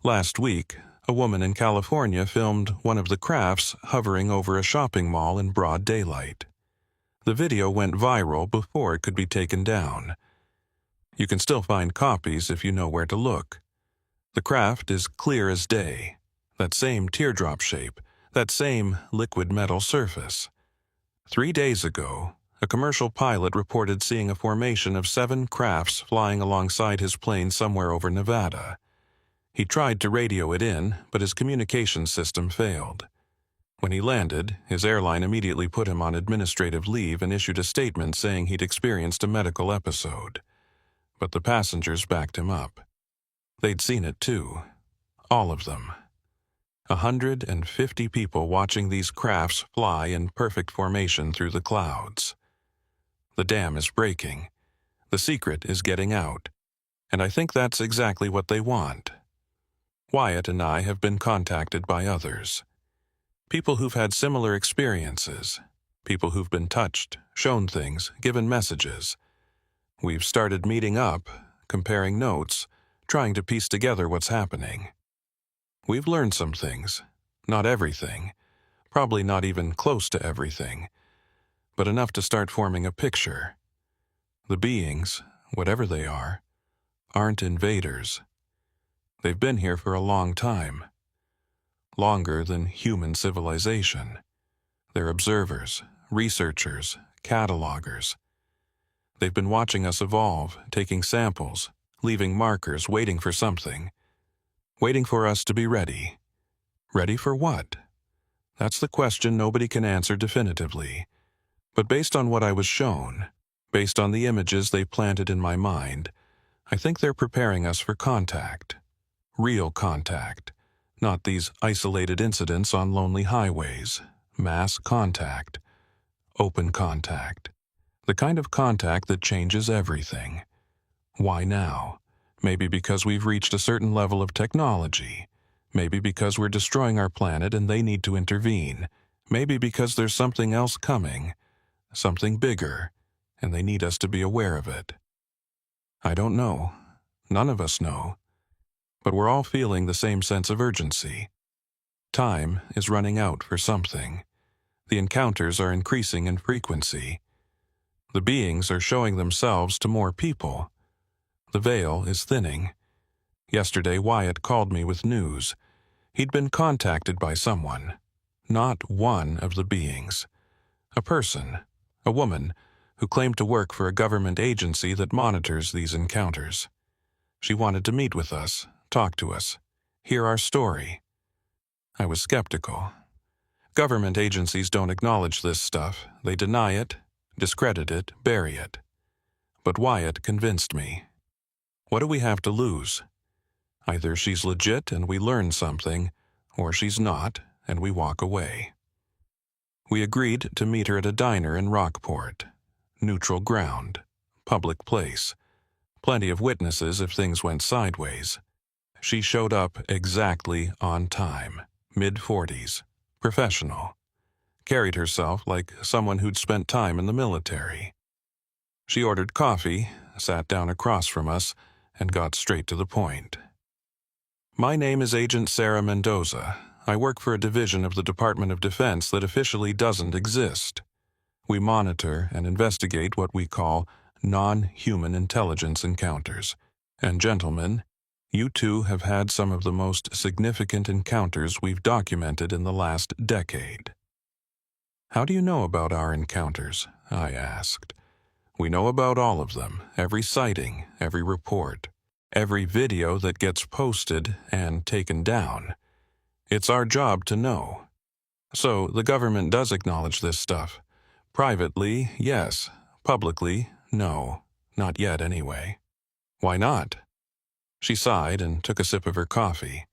Last week, a woman in California filmed one of the crafts hovering over a shopping mall in broad daylight. The video went viral before it could be taken down. You can still find copies if you know where to look. The craft is clear as day, that same teardrop shape, that same liquid metal surface. 3 days ago, a commercial pilot reported seeing a formation of 7 crafts flying alongside his plane somewhere over Nevada. He tried to radio it in, but his communication system failed. When he landed, his airline immediately put him on administrative leave and issued a statement saying he'd experienced a medical episode. But the passengers backed him up. They'd seen it too. All of them. 150 people watching these crafts fly in perfect formation through the clouds. The dam is breaking. The secret is getting out. And I think that's exactly what they want. Wyatt and I have been contacted by others. People who've had similar experiences. People who've been touched, shown things, given messages. We've started meeting up, comparing notes, trying to piece together what's happening. We've learned some things. Not everything. Probably not even close to everything. But enough to start forming a picture. The beings, whatever they are, aren't invaders. They've been here for a long time. Longer than human civilization. They're observers, researchers, catalogers. They've been watching us evolve, taking samples, leaving markers, waiting for something. Waiting for us to be ready. Ready for what? That's the question nobody can answer definitively. But based on what I was shown, based on the images they planted in my mind, I think they're preparing us for contact. Real contact. Not these isolated incidents on lonely highways. Mass contact. Open contact. The kind of contact that changes everything. Why now? Maybe because we've reached a certain level of technology. Maybe because we're destroying our planet and they need to intervene. Maybe because there's something else coming. Something bigger, and they need us to be aware of it. I don't know. None of us know. But we're all feeling the same sense of urgency. Time is running out for something. The encounters are increasing in frequency. The beings are showing themselves to more people. The veil is thinning. Yesterday, Wyatt called me with news. He'd been contacted by someone. Not one of the beings. A person, a woman, who claimed to work for a government agency that monitors these encounters. She wanted to meet with us, talk to us, hear our story. I was skeptical. Government agencies don't acknowledge this stuff. They deny it, discredit it, bury it. But Wyatt convinced me. What do we have to lose? Either she's legit and we learn something, or she's not and we walk away. We agreed to meet her at a diner in Rockport. Neutral ground. Public place. Plenty of witnesses if things went sideways. She showed up exactly on time. Mid-40s. Professional. Carried herself like someone who'd spent time in the military. She ordered coffee, sat down across from us, and got straight to the point. My name is Agent Sarah Mendoza. I work for a division of the Department of Defense that officially doesn't exist. We monitor and investigate what we call non-human intelligence encounters. And gentlemen, You two have had some of the most significant encounters we've documented in the last decade." "How do you know about our encounters?" I asked. "We know about all of them, every sighting, every report, every video that gets posted and taken down. It's our job to know. So the government does acknowledge this stuff. Privately, yes. Publicly, no. Not yet, anyway." "Why not?" She sighed and took a sip of her coffee.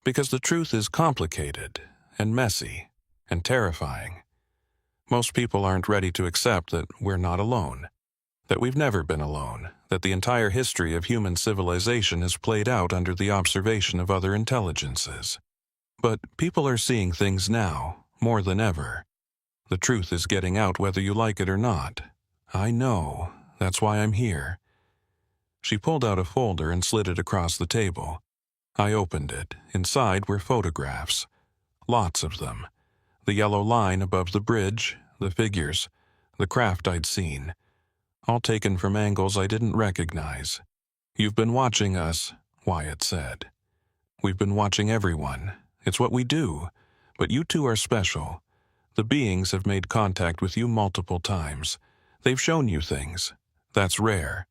"Because the truth is complicated and messy and terrifying. Most people aren't ready to accept that we're not alone, that we've never been alone, that the entire history of human civilization is played out under the observation of other intelligences. But people are seeing things now, more than ever. The truth is getting out whether you like it or not. I know. That's why I'm here." She pulled out a folder and slid it across the table. I opened it. Inside were photographs. Lots of them. The yellow line above the bridge, the figures, the craft I'd seen. All taken from angles I didn't recognize. "You've been watching us," Wyatt said. "We've been watching everyone. It's what we do. But you two are special. The beings have made contact with you multiple times. They've shown you things. That's rare.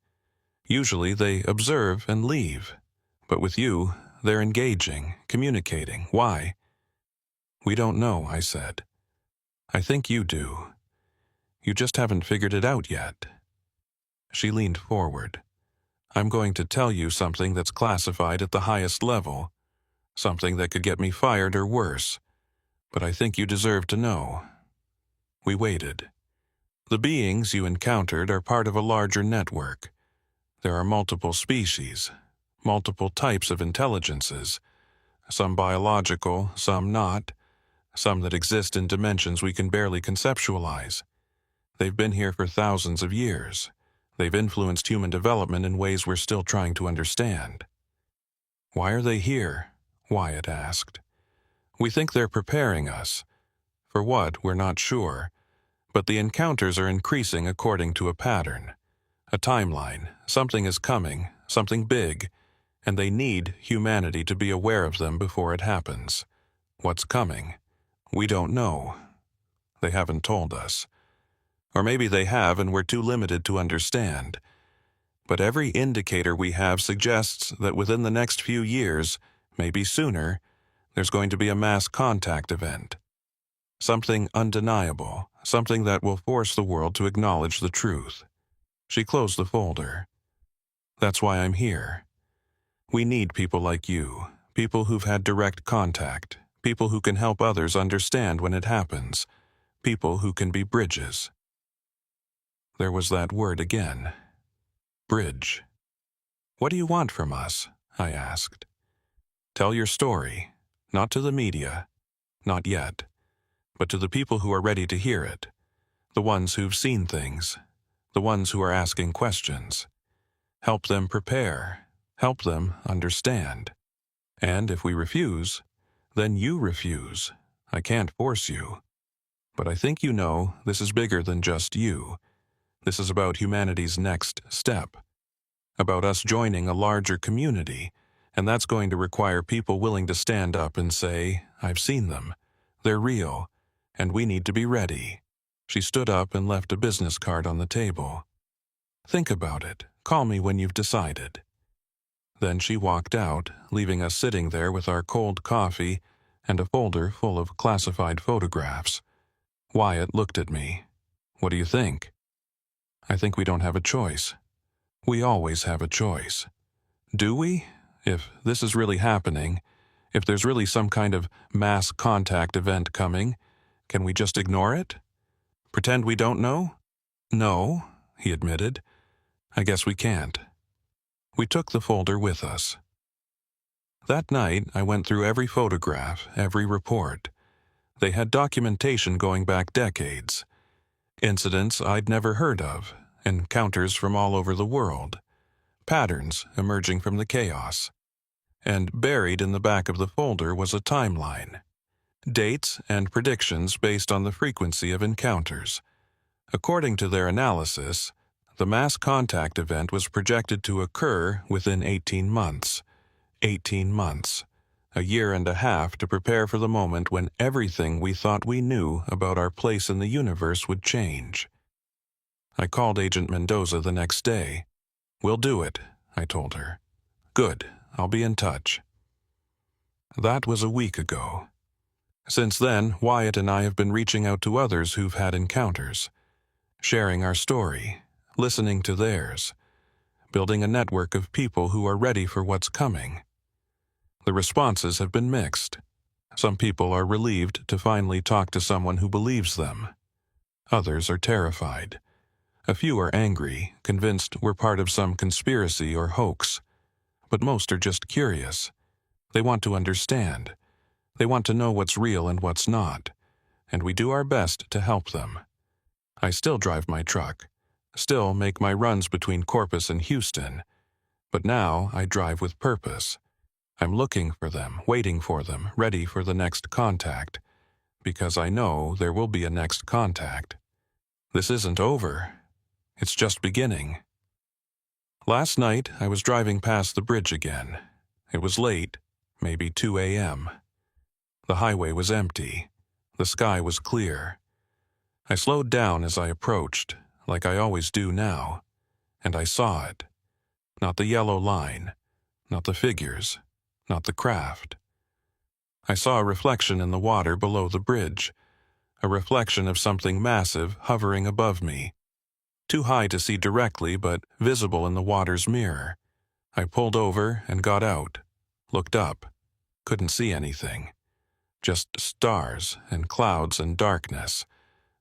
Usually they observe and leave. But with you, they're engaging, communicating. Why?" "We don't know," I said. "I think you do. You just haven't figured it out yet." She leaned forward. "I'm going to tell you something that's classified at the highest level, something that could get me fired or worse, but I think you deserve to know." We waited. "The beings you encountered are part of a larger network. There are multiple species, multiple types of intelligences, some biological, some not, some that exist in dimensions we can barely conceptualize. They've been here for thousands of years. They've influenced human development in ways we're still trying to understand." "Why are they here?" Wyatt asked. "We think they're preparing us. For what, we're not sure, but the encounters are increasing according to a pattern, a timeline. Something is coming, something big, and they need humanity to be aware of them before it happens. What's coming? We don't know. They haven't told us. Or maybe they have and we're too limited to understand. But every indicator we have suggests that within the next few years, maybe sooner, there's going to be a mass contact event. Something undeniable, something that will force the world to acknowledge the truth." She closed the folder. "That's why I'm here. We need people like you, people who've had direct contact, people who can help others understand when it happens, people who can be bridges." There was that word again. Bridge. "What do you want from us?" I asked. "Tell your story, not to the media, not yet, but to the people who are ready to hear it, the ones who've seen things, the ones who are asking questions. Help them prepare, help them understand. And if we refuse, then you refuse. I can't force you. But I think you know this is bigger than just you. This is about humanity's next step, about us joining a larger community, and that's going to require people willing to stand up and say, 'I've seen them. They're real, and we need to be ready.'" She stood up and left a business card on the table. "Think about it. Call me when you've decided." Then she walked out, leaving us sitting there with our cold coffee and a folder full of classified photographs. Wyatt looked at me. "What do you think?" "I think we don't have a choice. We always have a choice." "Do we? If this is really happening, if there's really some kind of mass contact event coming, can we just ignore it? Pretend we don't know?" "No," he admitted. "I guess we can't." We took the folder with us. That night, I went through every photograph, every report. They had documentation going back decades. Incidents I'd never heard of, encounters from all over the world, patterns emerging from the chaos. And buried in the back of the folder was a timeline. Dates and predictions based on the frequency of encounters. According to their analysis, the mass contact event was projected to occur within 18 months. 18 months, a year and a half to prepare for the moment when everything we thought we knew about our place in the universe would change. I called Agent Mendoza the next day. "We'll do it," I told her. "Good, I'll be in touch." That was a week ago. Since then, Wyatt and I have been reaching out to others who've had encounters, sharing our story, listening to theirs, building a network of people who are ready for what's coming. The responses have been mixed. Some people are relieved to finally talk to someone who believes them. Others are terrified. A few are angry, convinced we're part of some conspiracy or hoax. But most are just curious. They want to understand. They want to know what's real and what's not. And we do our best to help them. I still drive my truck, still make my runs between Corpus and Houston. But now I drive with purpose. I'm looking for them, waiting for them, ready for the next contact. Because I know there will be a next contact. This isn't over. It's just beginning. Last night, I was driving past the bridge again. It was late, maybe 2 a.m. The highway was empty. The sky was clear. I slowed down as I approached, like I always do now, and I saw it. Not the yellow line, not the figures, not the craft. I saw a reflection in the water below the bridge, a reflection of something massive hovering above me. Too high to see directly, but visible in the water's mirror. I pulled over and got out, looked up, couldn't see anything. Just stars and clouds and darkness.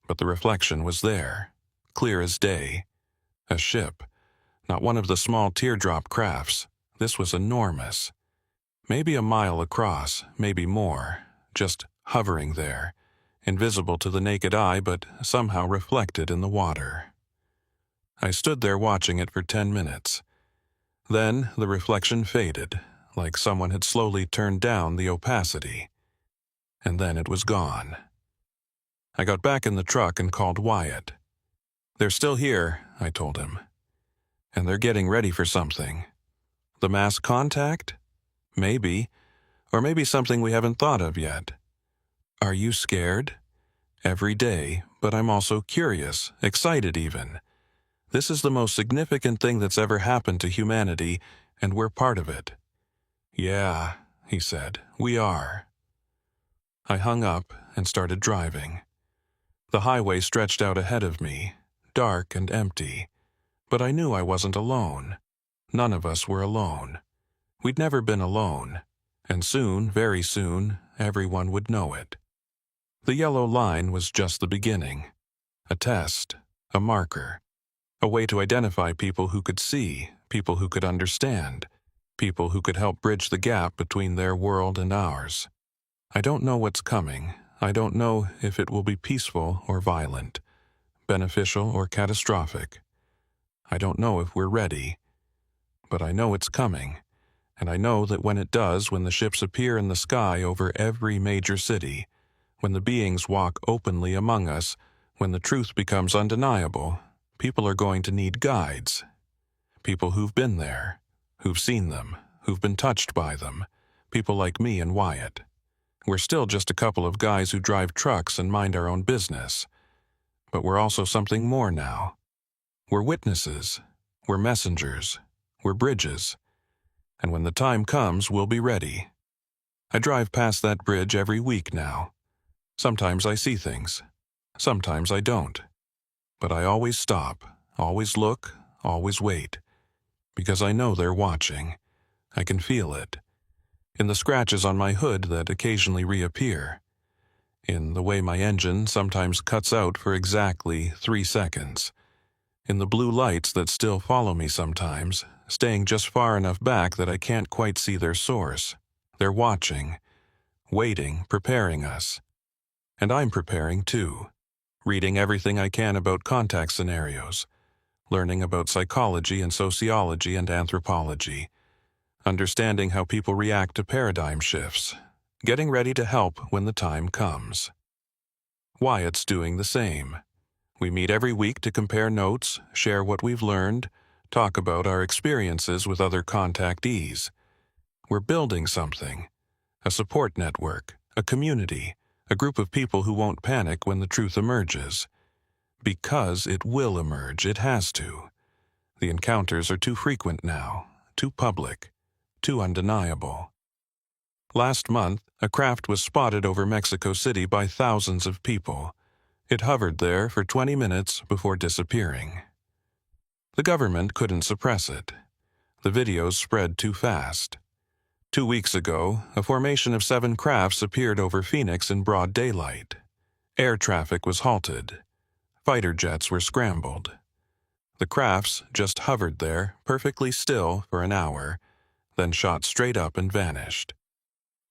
But the reflection was there, clear as day. A ship, not one of the small teardrop crafts. This was enormous. Maybe a mile across, maybe more, just hovering there, invisible to the naked eye but somehow reflected in the water. I stood there watching it for 10 minutes. Then the reflection faded, like someone had slowly turned down the opacity. And then it was gone. I got back in the truck and called Wyatt. "They're still here," I told him. "And they're getting ready for something. The mass contact? Maybe. Or maybe something we haven't thought of yet. Are you scared?" "Every day, but I'm also curious, excited even. This is the most significant thing that's ever happened to humanity, and we're part of it." "Yeah," he said, "we are." I hung up and started driving. The highway stretched out ahead of me, dark and empty. But I knew I wasn't alone. None of us were alone. We'd never been alone. And soon, very soon, everyone would know it. The yellow line was just the beginning. A test, a marker. A way to identify people who could see, people who could understand, people who could help bridge the gap between their world and ours. I don't know what's coming. I don't know if it will be peaceful or violent, beneficial or catastrophic. I don't know if we're ready. But I know it's coming, and I know that when it does, when the ships appear in the sky over every major city, when the beings walk openly among us, when the truth becomes undeniable, people are going to need guides. People who've been there, who've seen them, who've been touched by them, people like me and Wyatt. We're still just a couple of guys who drive trucks and mind our own business. But we're also something more now. We're witnesses, we're messengers, we're bridges. And when the time comes, we'll be ready. I drive past that bridge every week now. Sometimes I see things. Sometimes I don't. But I always stop, always look, always wait. Because I know they're watching. I can feel it. In the scratches on my hood that occasionally reappear. In the way my engine sometimes cuts out for exactly 3 seconds. In the blue lights that still follow me sometimes, staying just far enough back that I can't quite see their source. They're watching, waiting, preparing us. And I'm preparing too. Reading everything I can about contact scenarios. Learning about psychology and sociology and anthropology. Understanding how people react to paradigm shifts. Getting ready to help when the time comes. Wyatt's doing the same. We meet every week to compare notes, share what we've learned, talk about our experiences with other contactees. We're building something. A support network, a community, a group of people who won't panic when the truth emerges. Because it will emerge, it has to. The encounters are too frequent now, too public, too undeniable. Last month, a craft was spotted over Mexico City by thousands of people. It hovered there for 20 minutes before disappearing. The government couldn't suppress it. The videos spread too fast. 2 weeks ago, a formation of 7 crafts appeared over Phoenix in broad daylight. Air traffic was halted. Fighter jets were scrambled. The crafts just hovered there, perfectly still, for an hour, then shot straight up and vanished.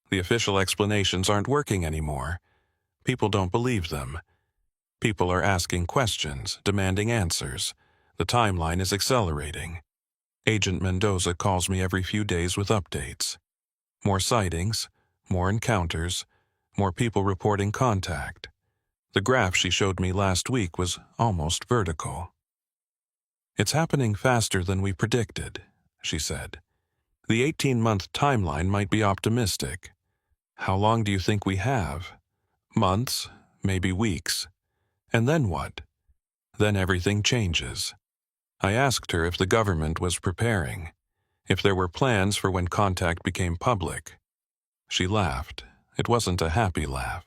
The official explanations aren't working anymore. People don't believe them. People are asking questions, demanding answers. The timeline is accelerating. Agent Mendoza calls me every few days with updates. More sightings, more encounters, more people reporting contact. The graph she showed me last week was almost vertical. "It's happening faster than we predicted," she said. "The 18-month timeline might be optimistic. How long do you think we have? Months, maybe weeks. And then what? Then everything changes." I asked her if the government was preparing, if there were plans for when contact became public. She laughed. It wasn't a happy laugh.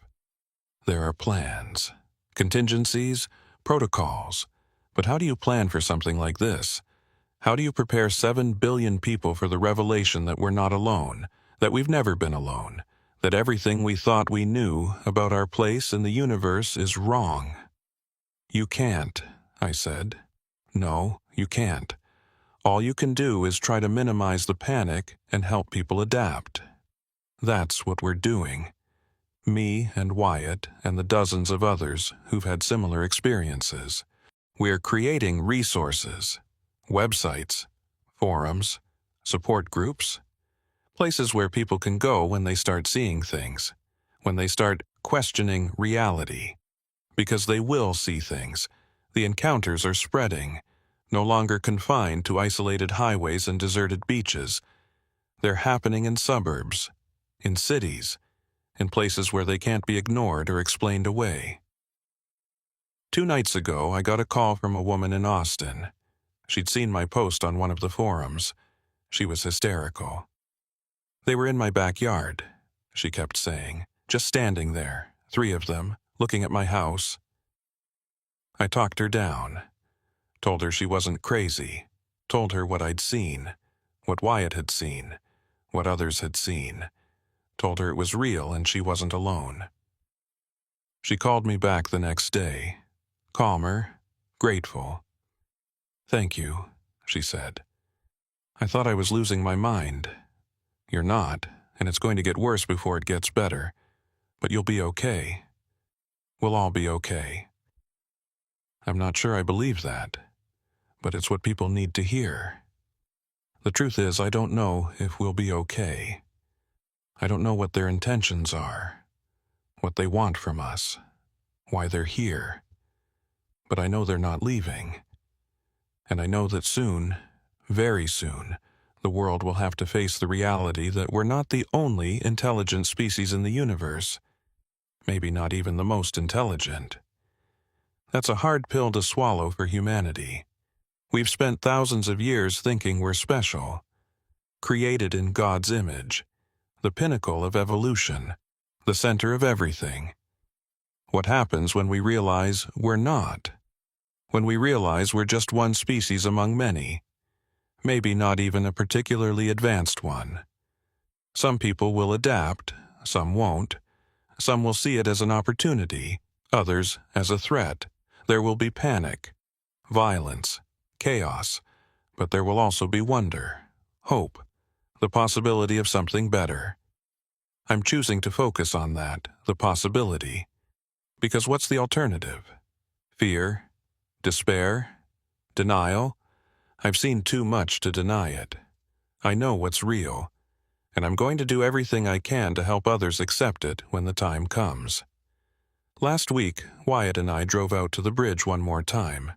There are plans, contingencies, protocols. But how do you plan for something like this? How do you prepare 7 billion people for the revelation that we're not alone, that we've never been alone, that everything we thought we knew about our place in the universe is wrong? "You can't," I said. "No, you can't. All you can do is try to minimize the panic and help people adapt. That's what we're doing. Me and Wyatt and the dozens of others who've had similar experiences. We're creating resources, websites, forums, support groups, places where people can go when they start seeing things, when they start questioning reality. Because they will see things. The encounters are spreading, no longer confined to isolated highways and deserted beaches. They're happening in suburbs, in cities, in places where they can't be ignored or explained away. 2 nights ago, I got a call from a woman in Austin. She'd seen my post on one of the forums. She was hysterical. "They were in my backyard," she kept saying, "just standing there, 3 of them, looking at my house." I talked her down, told her she wasn't crazy, told her what I'd seen, what Wyatt had seen, what others had seen, told her it was real and she wasn't alone. She called me back the next day, calmer, grateful. "Thank you," she said. "I thought I was losing my mind. You're not, and it's going to get worse before it gets better. But you'll be okay. We'll all be okay." I'm not sure I believe that, but it's what people need to hear. The truth is, I don't know if we'll be okay. I don't know what their intentions are, what they want from us, why they're here. But I know they're not leaving. And I know that soon, very soon, the world will have to face the reality that we're not the only intelligent species in the universe, maybe not even the most intelligent. That's a hard pill to swallow for humanity. We've spent thousands of years thinking we're special, created in God's image, the pinnacle of evolution, the center of everything. What happens when we realize we're not? When we realize we're just one species among many, maybe not even a particularly advanced one. Some people will adapt, some won't. Some will see it as an opportunity, others as a threat. There will be panic, violence, chaos, but there will also be wonder, hope, the possibility of something better. I'm choosing to focus on that, the possibility, because what's the alternative? Fear? Despair? Denial? I've seen too much to deny it. I know what's real, and I'm going to do everything I can to help others accept it when the time comes. Last week, Wyatt and I drove out to the bridge one more time.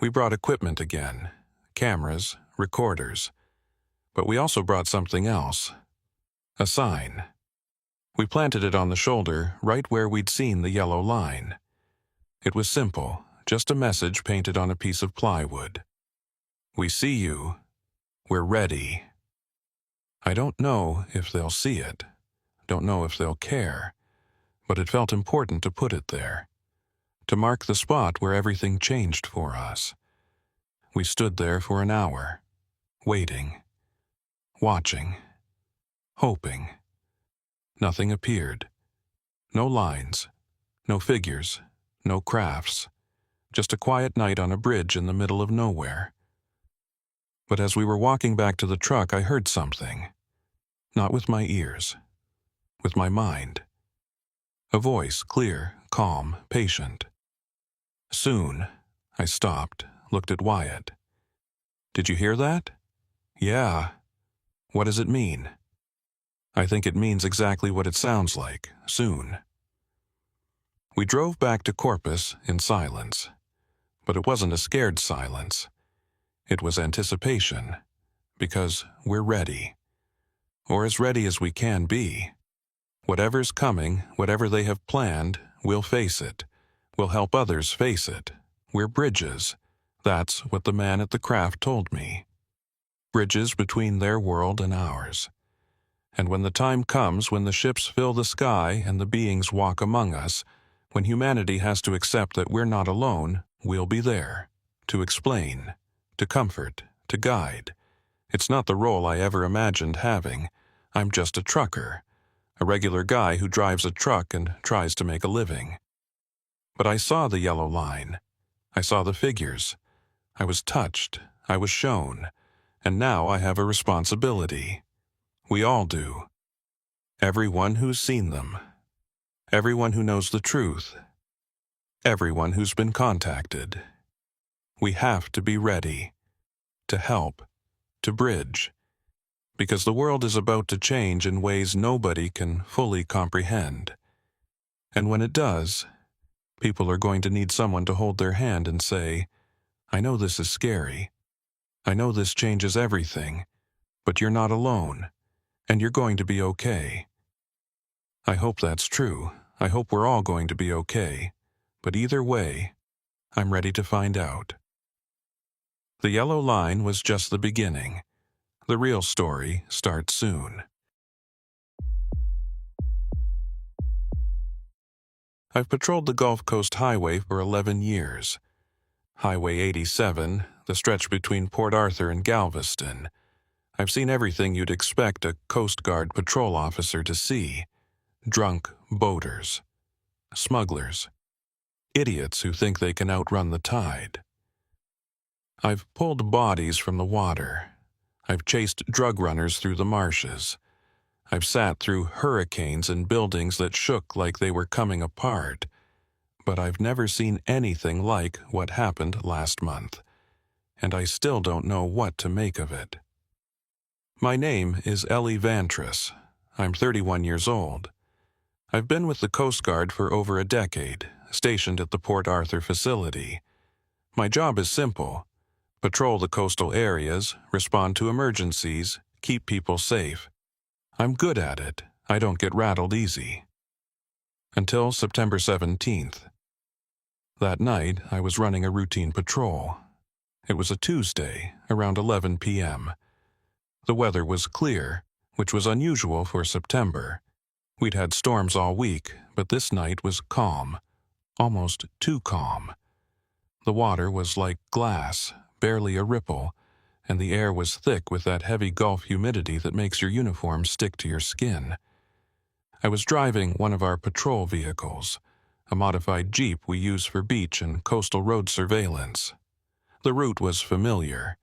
We brought equipment again, cameras, recorders. But we also brought something else. A sign. We planted it on the shoulder, right where we'd seen the yellow line. It was simple, just a message painted on a piece of plywood. We see you. We're ready. I don't know if they'll see it. Don't know if they'll care. But it felt important to put it there. To mark the spot where everything changed for us. We stood there for an hour. Waiting. Watching. Hoping. Nothing appeared. No lines. No figures. No crafts. Just a quiet night on a bridge in the middle of nowhere. But as we were walking back to the truck, I heard something. Not with my ears. With my mind. A voice, clear, calm, patient. Soon, I stopped, looked at Wyatt. Did you hear that? Yeah. What does it mean? I think it means exactly what it sounds like, soon. We drove back to Corpus in silence. But it wasn't a scared silence. It was anticipation, because we're ready. Or as ready as we can be. Whatever's coming, whatever they have planned, we'll face it. We'll help others face it. We're bridges. That's what the man at the craft told me. Bridges between their world and ours. And when the time comes when the ships fill the sky and the beings walk among us, when humanity has to accept that we're not alone, we'll be there. To explain. To comfort. To guide. It's not the role I ever imagined having. I'm just a trucker. A regular guy who drives a truck and tries to make a living. But I saw the yellow line. I saw the figures. I was touched. I was shown. And now I have a responsibility. We all do. Everyone who's seen them. Everyone who knows the truth. Everyone who's been contacted. We have to be ready. To help. To bridge. Because the world is about to change in ways nobody can fully comprehend. And when it does, people are going to need someone to hold their hand and say, I know this is scary. I know this changes everything, but you're not alone, and you're going to be okay. I hope that's true. I hope we're all going to be okay. But either way, I'm ready to find out. The yellow line was just the beginning. The real story starts soon. I've patrolled the Gulf Coast Highway for 11 years. Highway 87, the stretch between Port Arthur and Galveston. I've seen everything you'd expect a Coast Guard patrol officer to see. Drunk boaters. Smugglers. Idiots who think they can outrun the tide. I've pulled bodies from the water. I've chased drug runners through the marshes. I've sat through hurricanes and buildings that shook like they were coming apart. But I've never seen anything like what happened last month. And I still don't know what to make of it. My name is Ellie Vantris. I'm 31 years old. I've been with the Coast Guard for over a decade, stationed at the Port Arthur facility. My job is simple. Patrol the coastal areas, respond to emergencies, keep people safe. I'm good at it. I don't get rattled easy. Until September 17th. That night, I was running a routine patrol. It was a Tuesday, around 11 p.m. The weather was clear, which was unusual for September. We'd had storms all week, but this night was calm. Almost too calm. The water was like glass, barely a ripple, and the air was thick with that heavy Gulf humidity that makes your uniform stick to your skin. I was driving one of our patrol vehicles, a modified Jeep we use for beach and coastal road surveillance. The route was familiar.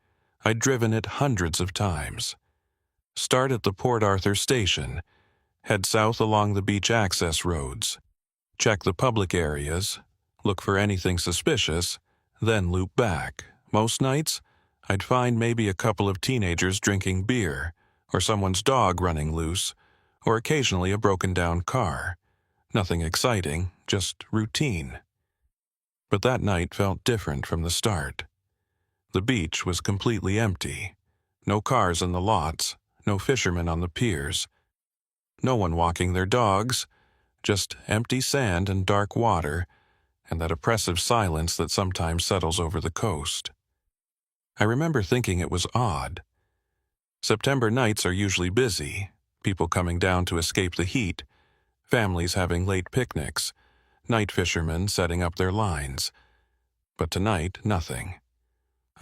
I'd driven it hundreds of times. Start at the Port Arthur station, head south along the beach access roads, check the public areas, look for anything suspicious, then loop back. Most nights, I'd find maybe a couple of teenagers drinking beer, or someone's dog running loose, or occasionally a broken-down car. Nothing exciting, just routine. But that night felt different from the start. The beach was completely empty. No cars in the lots, no fishermen on the piers, no one walking their dogs, just empty sand and dark water, and that oppressive silence that sometimes settles over the coast. I remember thinking it was odd. September nights are usually busy, people coming down to escape the heat, families having late picnics, night fishermen setting up their lines. But tonight, nothing.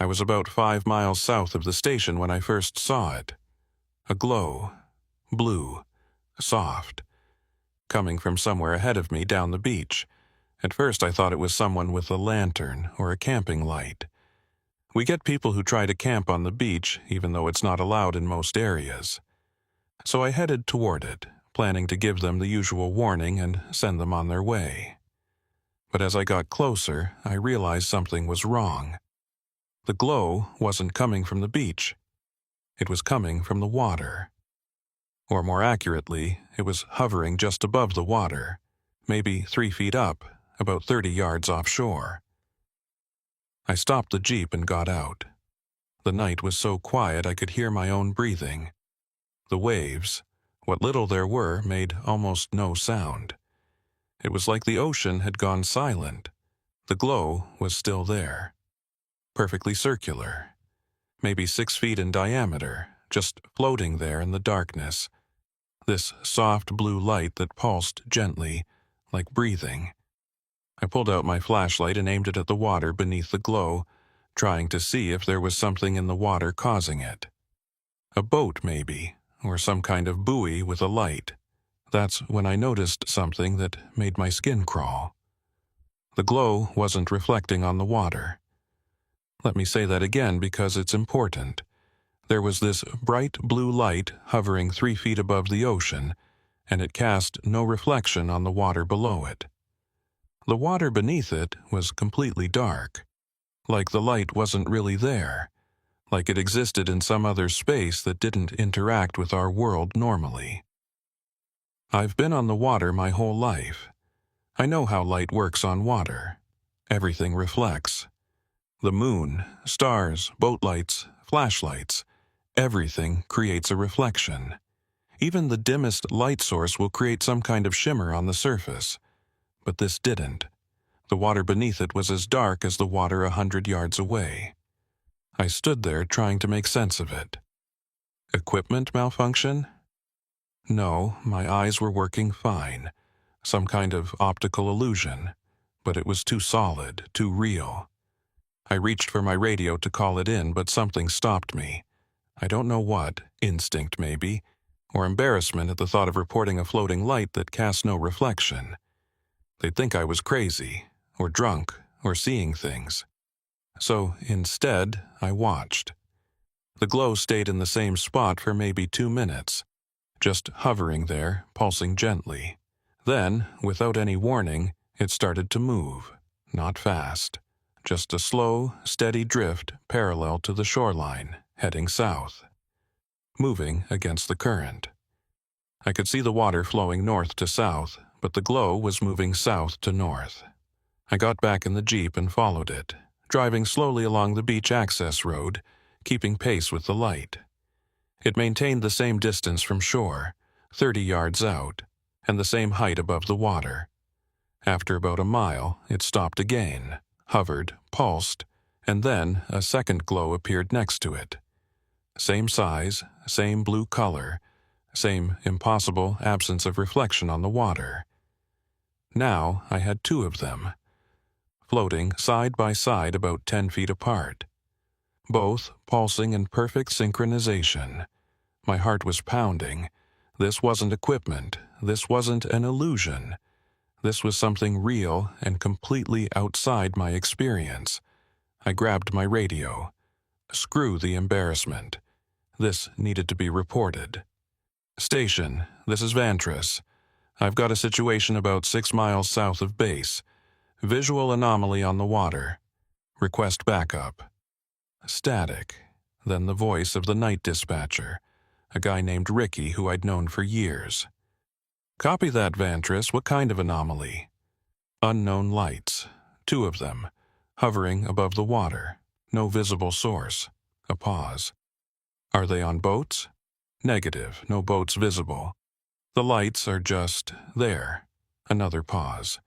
I was about 5 miles south of the station when I first saw it. A glow, blue, soft, coming from somewhere ahead of me down the beach. At first I thought it was someone with a lantern or a camping light. We get people who try to camp on the beach, even though it's not allowed in most areas. So I headed toward it, planning to give them the usual warning and send them on their way. But as I got closer, I realized something was wrong. The glow wasn't coming from the beach. It was coming from the water. Or more accurately, it was hovering just above the water, maybe 3 feet up, about 30 yards offshore. I stopped the Jeep and got out. The night was so quiet I could hear my own breathing. The waves, what little there were, made almost no sound. It was like the ocean had gone silent. The glow was still there. Perfectly circular. Maybe 6 feet in diameter, just floating there in the darkness. This soft blue light that pulsed gently, like breathing. I pulled out my flashlight and aimed it at the water beneath the glow, trying to see if there was something in the water causing it. A boat, maybe, or some kind of buoy with a light. That's when I noticed something that made my skin crawl. The glow wasn't reflecting on the water. Let me say that again because it's important. There was this bright blue light hovering 3 feet above the ocean, and it cast no reflection on the water below it. The water beneath it was completely dark, like the light wasn't really there, like it existed in some other space that didn't interact with our world normally. I've been on the water my whole life. I know how light works on water. Everything reflects. The moon, stars, boat lights, flashlights, everything creates a reflection. Even the dimmest light source will create some kind of shimmer on the surface. But this didn't. The water beneath it was as dark as the water 100 yards away. I stood there trying to make sense of it. Equipment malfunction? No, my eyes were working fine. Some kind of optical illusion. But it was too solid, too real. I reached for my radio to call it in, but something stopped me. I don't know what, instinct maybe, or embarrassment at the thought of reporting a floating light that cast no reflection. They'd think I was crazy, or drunk, or seeing things. So, instead, I watched. The glow stayed in the same spot for maybe 2 minutes, just hovering there, pulsing gently. Then, without any warning, it started to move, not fast. Just a slow, steady drift parallel to the shoreline, heading south. Moving against the current. I could see the water flowing north to south, but the glow was moving south to north. I got back in the Jeep and followed it, driving slowly along the beach access road, keeping pace with the light. It maintained the same distance from shore, 30 yards out, and the same height above the water. After about a mile, it stopped again, hovered, pulsed, and then a second glow appeared next to it. Same size, same blue color, same impossible absence of reflection on the water. Now I had 2 of them, floating side by side about 10 feet apart. Both pulsing in perfect synchronization. My heart was pounding. This wasn't equipment. This wasn't an illusion. This was something real and completely outside my experience. I grabbed my radio. Screw the embarrassment. This needed to be reported. Station, this is Vantris. I've got a situation about 6 miles south of base. Visual anomaly on the water. Request backup. Static. Then the voice of the night dispatcher, a guy named Ricky who I'd known for years. Copy that, Vantris. What kind of anomaly? Unknown lights. 2 of them. Hovering above the water. No visible source. A pause. Are they on boats? Negative, no boats visible. The lights are just there. Another pause.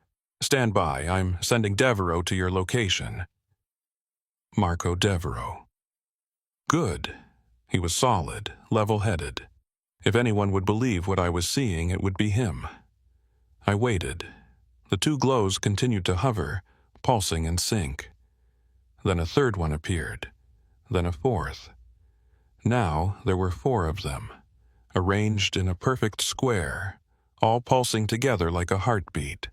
Stand by, I'm sending Devereaux to your location. Marco Devereaux. Good. He was solid, level-headed. If anyone would believe what I was seeing, it would be him. I waited. The two glows continued to hover, pulsing in sync. Then a third one appeared. Then a fourth. Now there were 4 of them, arranged in a perfect square, all pulsing together like a heartbeat.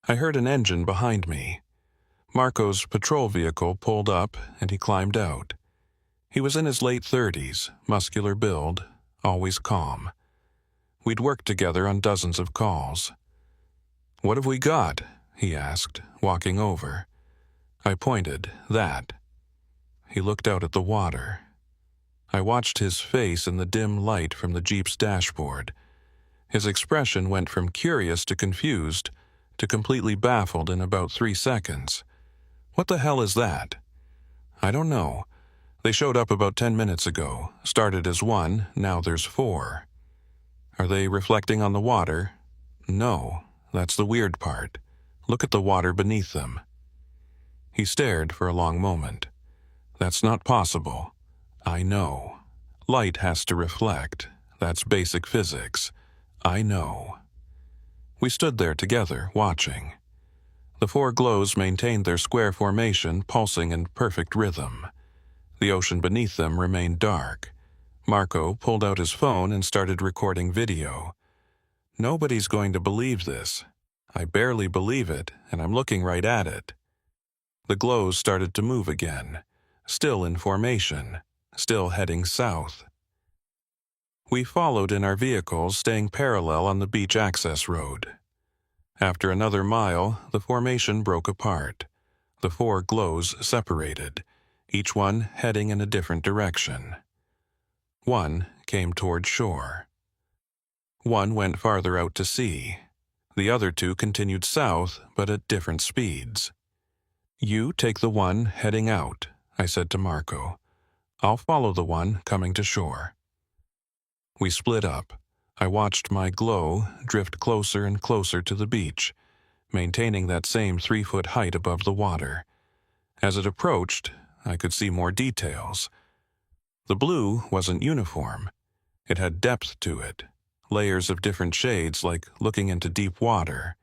I heard an engine behind me. Marco's patrol vehicle pulled up, and he climbed out. He was in his late 30s, muscular build, always calm. We'd worked together on dozens of calls. "What have we got?" he asked, walking over. I pointed, that. He looked out at the water. I watched his face in the dim light from the Jeep's dashboard. His expression went from curious to confused to completely baffled in about 3 seconds. "What the hell is that?" "I don't know. They showed up about 10 minutes ago. Started as 1, now there's 4. "Are they reflecting on the water?" "No. That's the weird part. Look at the water beneath them." He stared for a long moment. "That's not possible." "I know. Light has to reflect. That's basic physics. I know." We stood there together, watching. The 4 glows maintained their square formation, pulsing in perfect rhythm. The ocean beneath them remained dark. Marco pulled out his phone and started recording video. Nobody's going to believe this. I barely believe it, and I'm looking right at it. The glows started to move again, still in formation, still heading south. We followed in our vehicles, staying parallel on the beach access road. After another mile, the formation broke apart. The 4 glows separated, each one heading in a different direction. One came toward shore. One went farther out to sea. The other 2 continued south, but at different speeds. "You take the one heading out," I said to Marco. "I'll follow the one coming to shore." We split up. I watched my glow drift closer and closer to the beach, maintaining that same 3-foot height above the water. As it approached, I could see more details. The blue wasn't uniform. It had depth to it, layers of different shades like looking into deep water.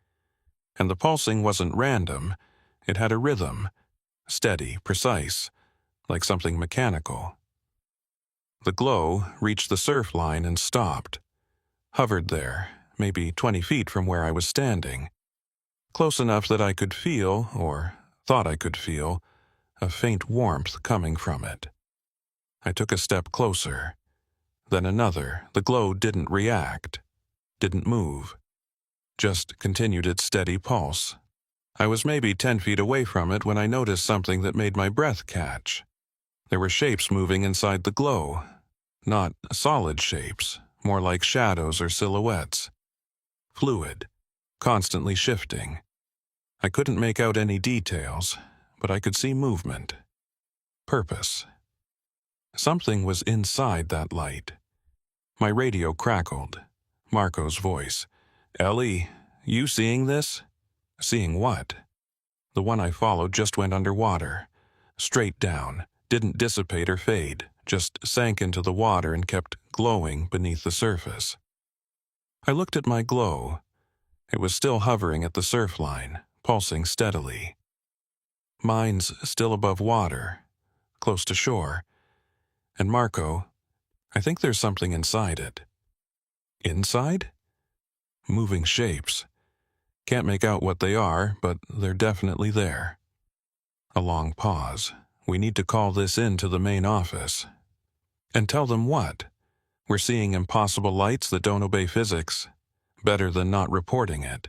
And the pulsing wasn't random. It had a rhythm, steady, precise, like something mechanical. The glow reached the surf line and stopped, hovered there, maybe 20 feet from where I was standing, close enough that I could feel, or thought I could feel, a faint warmth coming from it. I took a step closer, then another. The glow didn't react, didn't move, just continued its steady pulse. I was maybe 10 feet away from it when I noticed something that made my breath catch. There were shapes moving inside the glow. Not solid shapes, more like shadows or silhouettes. Fluid, constantly shifting. I couldn't make out any details, but I could see movement. Purpose. Something was inside that light. My radio crackled. Marco's voice. "Ellie, you seeing this?" "Seeing what?" The one I followed just went underwater. Straight down. Didn't dissipate or fade, just sank into the water and kept glowing beneath the surface. I looked at my glow. It was still hovering at the surf line, pulsing steadily. Mine's still above water, close to shore. And Marco, I think there's something inside it. Inside? Moving shapes. Can't make out what they are, but they're definitely there. A long pause. We need to call this in to the main office. And tell them what? We're seeing impossible lights that don't obey physics. Better than not reporting it.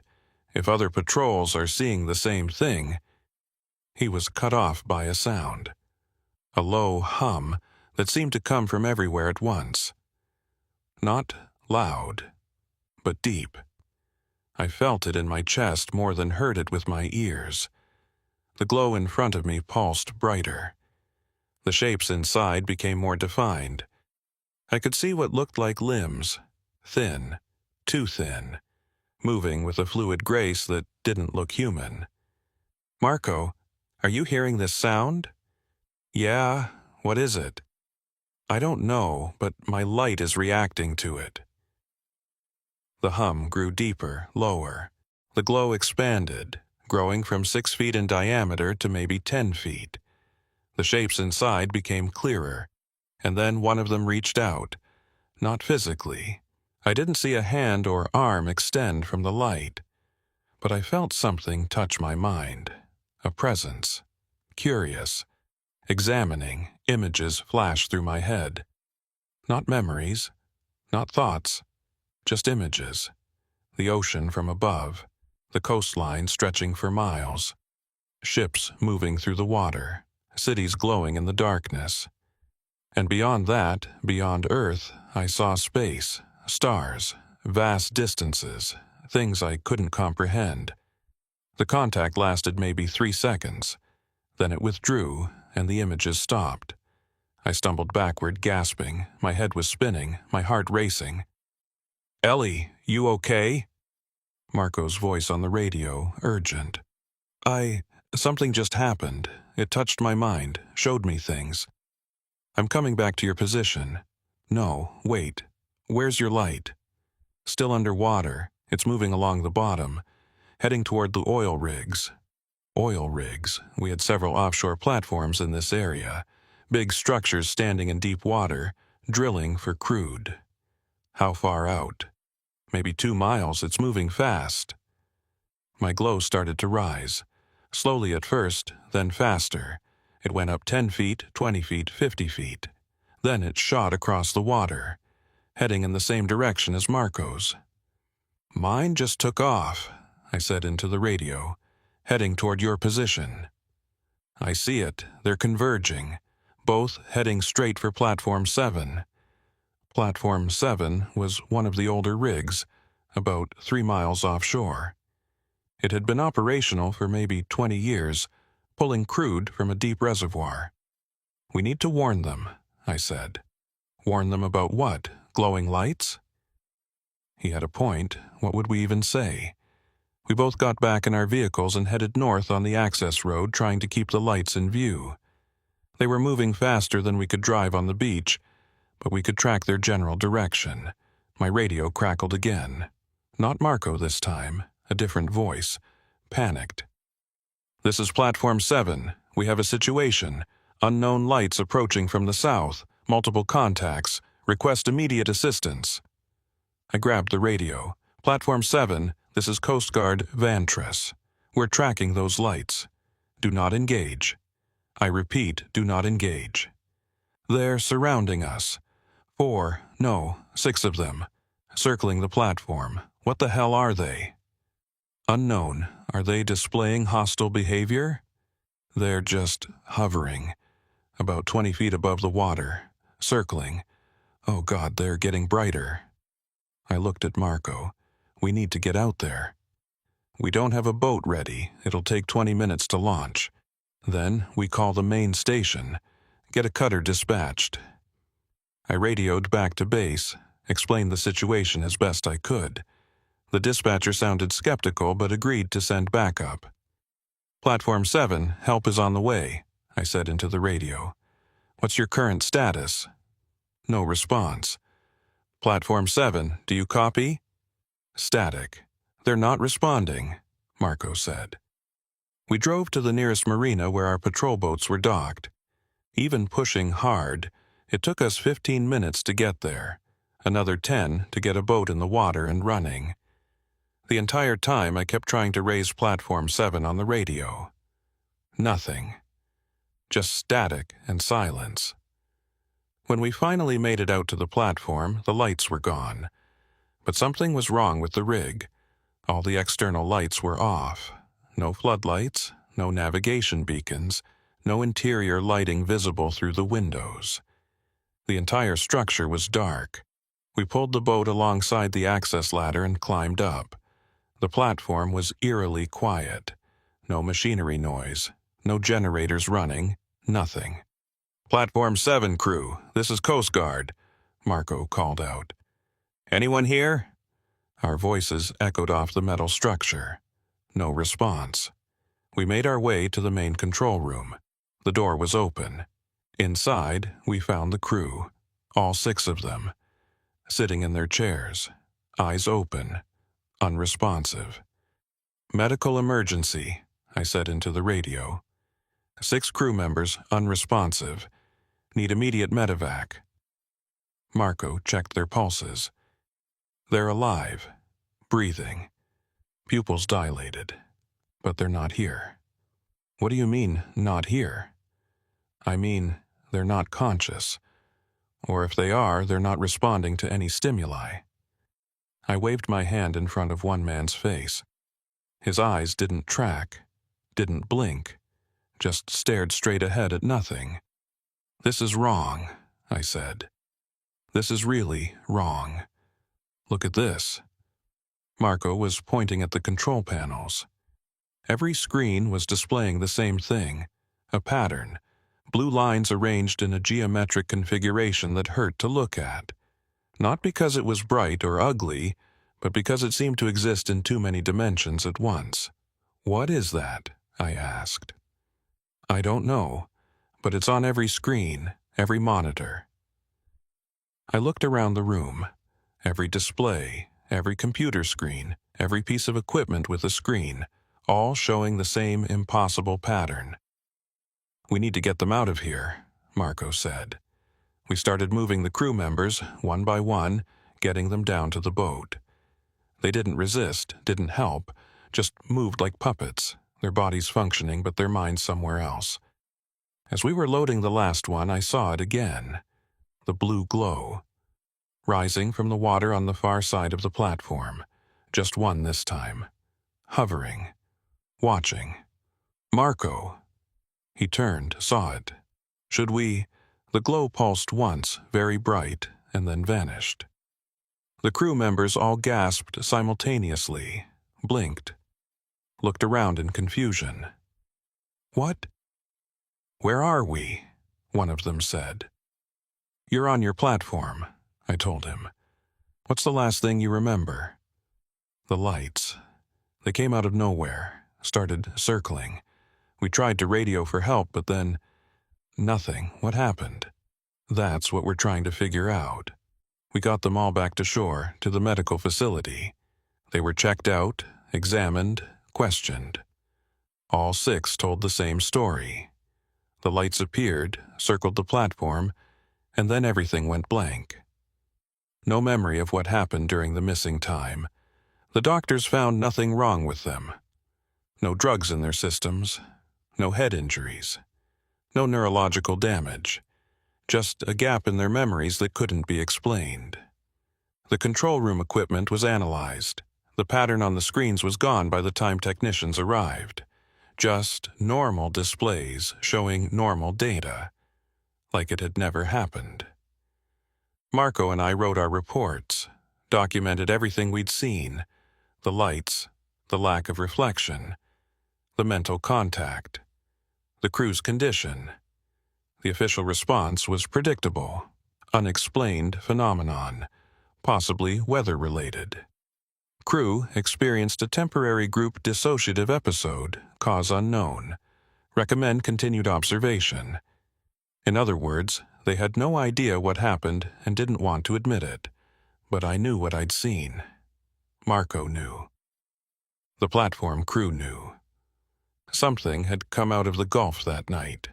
If other patrols are seeing the same thing. He was cut off by a sound. A low hum that seemed to come from everywhere at once. Not loud, but deep. I felt it in my chest more than heard it with my ears. The glow in front of me pulsed brighter. The shapes inside became more defined, I could see what looked like limbs, thin, too thin, moving with a fluid grace that didn't look human. "Marco, are you hearing this sound?" "Yeah, what is it?" "I don't know, but my light is reacting to it." The hum grew deeper, lower. The glow expanded, growing from 6 feet in diameter to maybe 10 feet. The shapes inside became clearer, and then one of them reached out. Not physically. I didn't see a hand or arm extend from the light, but I felt something touch my mind. A presence. Curious. Examining, images flashed through my head. Not memories, not thoughts, just images. The ocean from above, the coastline stretching for miles, ships moving through the water, cities glowing in the darkness. And beyond that, beyond Earth, I saw space, stars, vast distances, things I couldn't comprehend. The contact lasted maybe 3 seconds. Then it withdrew, and the images stopped. I stumbled backward, gasping. My head was spinning, my heart racing. "Ellie, you okay?" Marco's voice on the radio, urgent. Something just happened. It touched my mind, showed me things. "I'm coming back to your position." "No, wait. Where's your light?" "Still underwater. It's moving along the bottom, heading toward the oil rigs." Oil rigs. We had several offshore platforms in this area, big structures standing in deep water, drilling for crude. How far out? Maybe 2 miles. It's moving fast. My glow started to rise. Slowly at first, then faster. It went up 10 feet, 20 feet, 50 feet. Then it shot across the water, heading in the same direction as Marco's. "Mine just took off," I said into the radio, "heading toward your position." "I see it. They're converging, both heading straight for Platform 7. Platform 7 was one of the older rigs, about 3 miles offshore. It had been operational for maybe 20 years, pulling crude from a deep reservoir. "We need to warn them," I said. "Warn them about what? Glowing lights?" He had a point. What would we even say? We both got back in our vehicles and headed north on the access road, trying to keep the lights in view. They were moving faster than we could drive on the beach, but we could track their general direction. My radio crackled again. Not Marco this time, a different voice. Panicked. "This is Platform 7. We have a situation. Unknown lights approaching from the south. Multiple contacts. Request immediate assistance." I grabbed the radio. "Platform 7, this is Coast Guard Vantress. We're tracking those lights. Do not engage. I repeat, do not engage. They're surrounding us. 4, no, 6 of them. Circling the platform. What the hell are they?" "Unknown. Are they displaying hostile behavior?" "They're just hovering, about 20 feet above the water, circling. Oh God, they're getting brighter." I looked at Marco. "We need to get out there." "We don't have a boat ready. It'll take 20 minutes to launch. Then we call the main station, get a cutter dispatched." I radioed back to base, explained the situation as best I could. The dispatcher sounded skeptical but agreed to send backup. "Platform 7, help is on the way," I said into the radio. "What's your current status?" No response. "Platform 7, do you copy?" Static. "They're not responding," Marco said. We drove to the nearest marina where our patrol boats were docked. Even pushing hard, it took us 15 minutes to get there, another 10 to get a boat in the water and running. The entire time I kept trying to raise Platform 7 on the radio. Nothing. Just static and silence. When we finally made it out to the platform, the lights were gone. But something was wrong with the rig. All the external lights were off. No floodlights, no navigation beacons, no interior lighting visible through the windows. The entire structure was dark. We pulled the boat alongside the access ladder and climbed up. The platform was eerily quiet. No machinery noise, no generators running, nothing. "Platform 7 crew, this is Coast Guard. Marco called out. "Anyone here?" Our voices echoed off the metal structure. No response. We made our way to the main control room. The door was open. Inside, we found the crew, all 6 of them, sitting in their chairs, eyes open, unresponsive. "Medical emergency," I said into the radio. 6 crew members unresponsive. Need immediate medevac. Marco checked their pulses. They're alive, breathing, pupils dilated, but they're not here. "What do you mean, not here?" "I mean, they're not conscious. Or if they are, they're not responding to any stimuli." I waved my hand in front of one man's face. His eyes didn't track, didn't blink, just stared straight ahead at nothing. "This is wrong," I said. "This is really wrong. Look at this." Marco was pointing at the control panels. Every screen was displaying the same thing, a pattern, blue lines arranged in a geometric configuration that hurt to look at. Not because it was bright or ugly, but because it seemed to exist in too many dimensions at once. "What is that?" I asked. "I don't know, but it's on every screen, every monitor." I looked around the room. Every display, every computer screen, every piece of equipment with a screen, all showing the same impossible pattern. "We need to get them out of here," Marco said. We started moving the crew members, one by one, getting them down to the boat. They didn't resist, didn't help, just moved like puppets, their bodies functioning but their minds somewhere else. As we were loading the last one, I saw it again. The blue glow. Rising from the water on the far side of the platform. Just one this time. Hovering. Watching. "Marco." He turned, saw it. "Should we—" The glow pulsed once, very bright, and then vanished. The crew members all gasped simultaneously, blinked, looked around in confusion. "What?" "Where are we?" one of them said. "You're on your platform," I told him. "What's the last thing you remember?" The lights. They came out of nowhere, started circling. We tried to radio for help, but then nothing. What happened? That's what we're trying to figure out. We got them all back to shore, to the medical facility. They were checked out, examined, questioned. All 6 told the same story. The lights appeared, circled the platform, and then everything went blank. No memory of what happened during the missing time. The doctors found nothing wrong with them. No drugs in their systems, no head injuries, no neurological damage, just a gap in their memories that couldn't be explained. The control room equipment was analyzed. The pattern on the screens was gone by the time technicians arrived. Just normal displays showing normal data, like it had never happened. Marco and I wrote our reports, documented everything we'd seen, the lights, the lack of reflection, the mental contact, the crew's condition. The official response was predictable, unexplained phenomenon, possibly weather-related. Crew experienced a temporary group dissociative episode, cause unknown. Recommend continued observation. In other words, they had no idea what happened and didn't want to admit it. But I knew what I'd seen. Marco knew. The platform crew knew. Something had come out of the Gulf that night.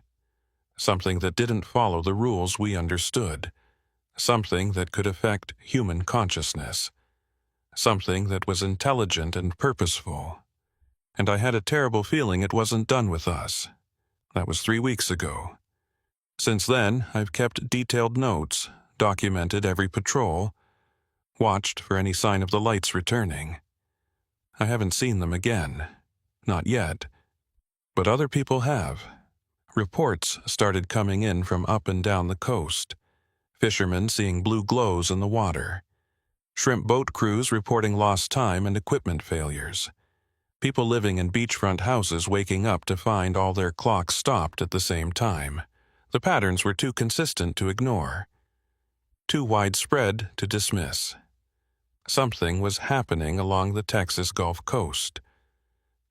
Something that didn't follow the rules we understood. Something that could affect human consciousness. Something that was intelligent and purposeful. And I had a terrible feeling it wasn't done with us. That was 3 weeks ago. Since then, I've kept detailed notes, documented every patrol, watched for any sign of the lights returning. I haven't seen them again. Not yet. But other people have. Reports started coming in from up and down the coast. Fishermen seeing blue glows in the water. Shrimp boat crews reporting lost time and equipment failures. People living in beachfront houses waking up to find all their clocks stopped at the same time. The patterns were too consistent to ignore. too widespread to dismiss. Something was happening along the Texas Gulf Coast.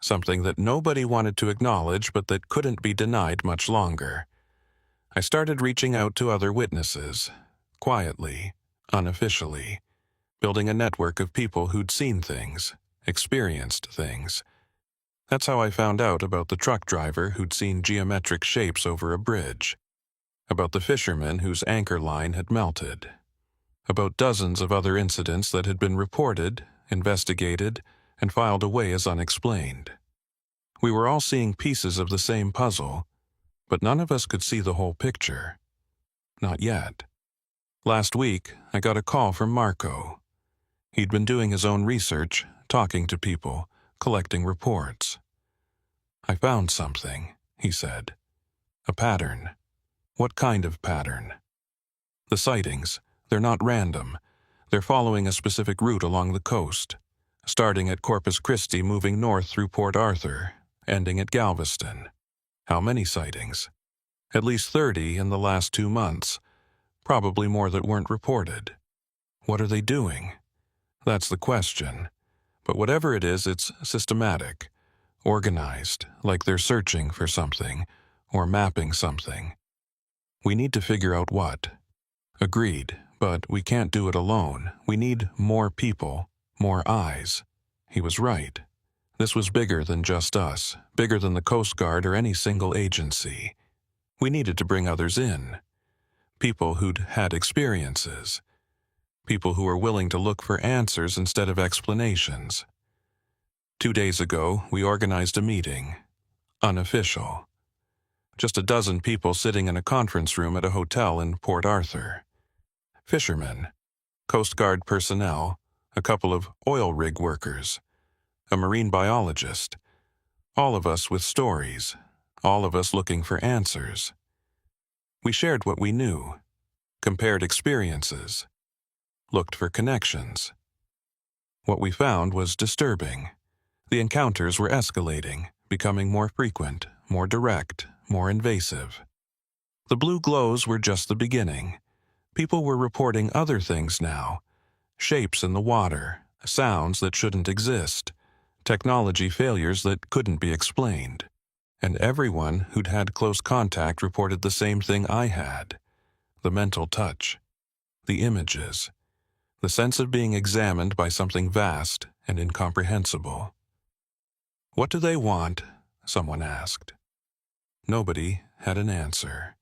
Something that nobody wanted to acknowledge but that couldn't be denied much longer. I started reaching out to other witnesses, quietly, unofficially, building a network of people who'd seen things, experienced things. That's how I found out about the truck driver who'd seen geometric shapes over a bridge, about the fisherman whose anchor line had melted, about dozens of other incidents that had been reported, investigated, and filed away as unexplained. We were all seeing pieces of the same puzzle, but none of us could see the whole picture. Not yet. Last week, I got a call from Marco. He'd been doing his own research, talking to people, collecting reports. "I found something," he said. "A pattern." "What kind of pattern?" "The sightings, they're not random. They're following a specific route along the coast, starting at Corpus Christi, moving north through Port Arthur, ending at Galveston." "How many sightings?" "At least 30 in the last 2 months, probably more that weren't reported." "What are they doing?" "That's the question. But whatever it is, it's systematic, organized, like they're searching for something, or mapping something. We need to figure out what." "Agreed, but we can't do it alone. We need more people, more eyes." He was right. This was bigger than just us, bigger than the Coast Guard or any single agency. We needed to bring others in. People who'd had experiences. People who were willing to look for answers instead of explanations. 2 days ago, we organized a meeting. Unofficial. Just a dozen people sitting in a conference room at a hotel in Port Arthur. Fishermen, Coast Guard personnel, a couple of oil rig workers, a marine biologist, all of us with stories, all of us looking for answers. We shared what we knew, compared experiences, looked for connections. What we found was disturbing. The encounters were escalating, becoming more frequent, more direct, more invasive. The blue glows were just the beginning. People were reporting other things now. Shapes in the water, sounds that shouldn't exist, technology failures that couldn't be explained. And everyone who'd had close contact reported the same thing I had. The mental touch. The images. The sense of being examined by something vast and incomprehensible. "What do they want?" someone asked. Nobody had an answer.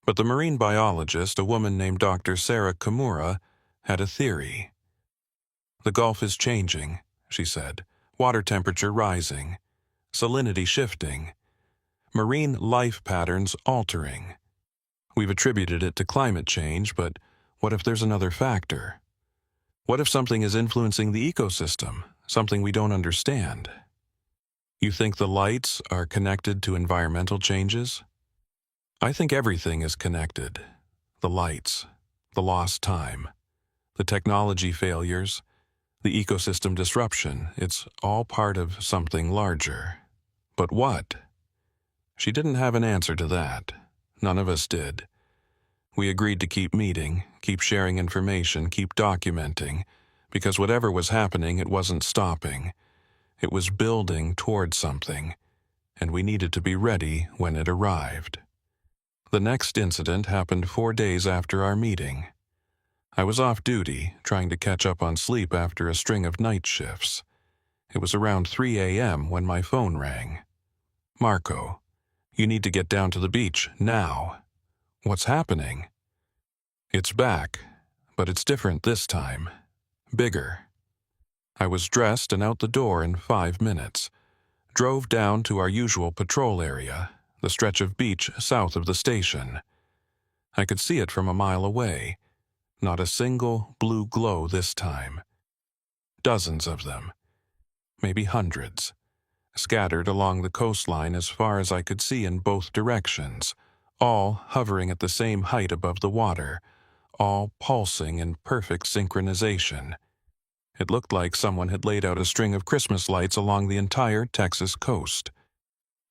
But the marine biologist, a woman named Dr. Sarah Kimura, had a theory. "The Gulf is changing," she said. "Water temperature rising. Salinity shifting. Marine life patterns altering. We've attributed it to climate change, but what if there's another factor? What if something is influencing the ecosystem, something we don't understand?" "You think the lights are connected to environmental changes?" "I think everything is connected. The lights, the lost time, the technology failures, the ecosystem disruption. It's all part of something larger. But what?" She didn't have an answer to that. None of us did. We agreed to keep meeting, keep sharing information, keep documenting, because whatever was happening, it wasn't stopping. It was building toward something, and we needed to be ready when it arrived. The next incident happened 4 days after our meeting. I was off duty, trying to catch up on sleep after a string of night shifts. It was around 3 a.m. when my phone rang. "Marco, you need to get down to the beach, now." "What's happening?" "It's back, but it's different this time. Bigger." I was dressed and out the door in 5 minutes. Drove down to our usual patrol area, the stretch of beach south of the station. I could see it from a mile away. Not a single blue glow this time. Dozens of them. Maybe hundreds. Scattered along the coastline as far as I could see in both directions, all hovering at the same height above the water, all pulsing in perfect synchronization. It looked like someone had laid out a string of Christmas lights along the entire Texas coast.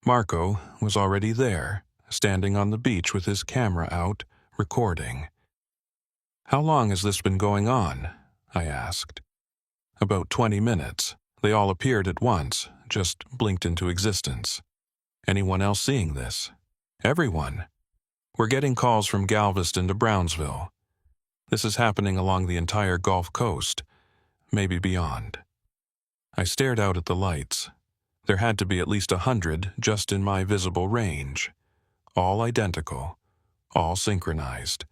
Marco was already there, standing on the beach with his camera out, recording. "How long has this been going on?" I asked. "About 20 minutes. They all appeared at once, just blinked into existence." "Anyone else seeing this?" "Everyone. We're getting calls from Galveston to Brownsville. This is happening along the entire Gulf Coast, maybe beyond." I stared out at the lights. There had to be at least 100 just in my visible range. All identical, all synchronized,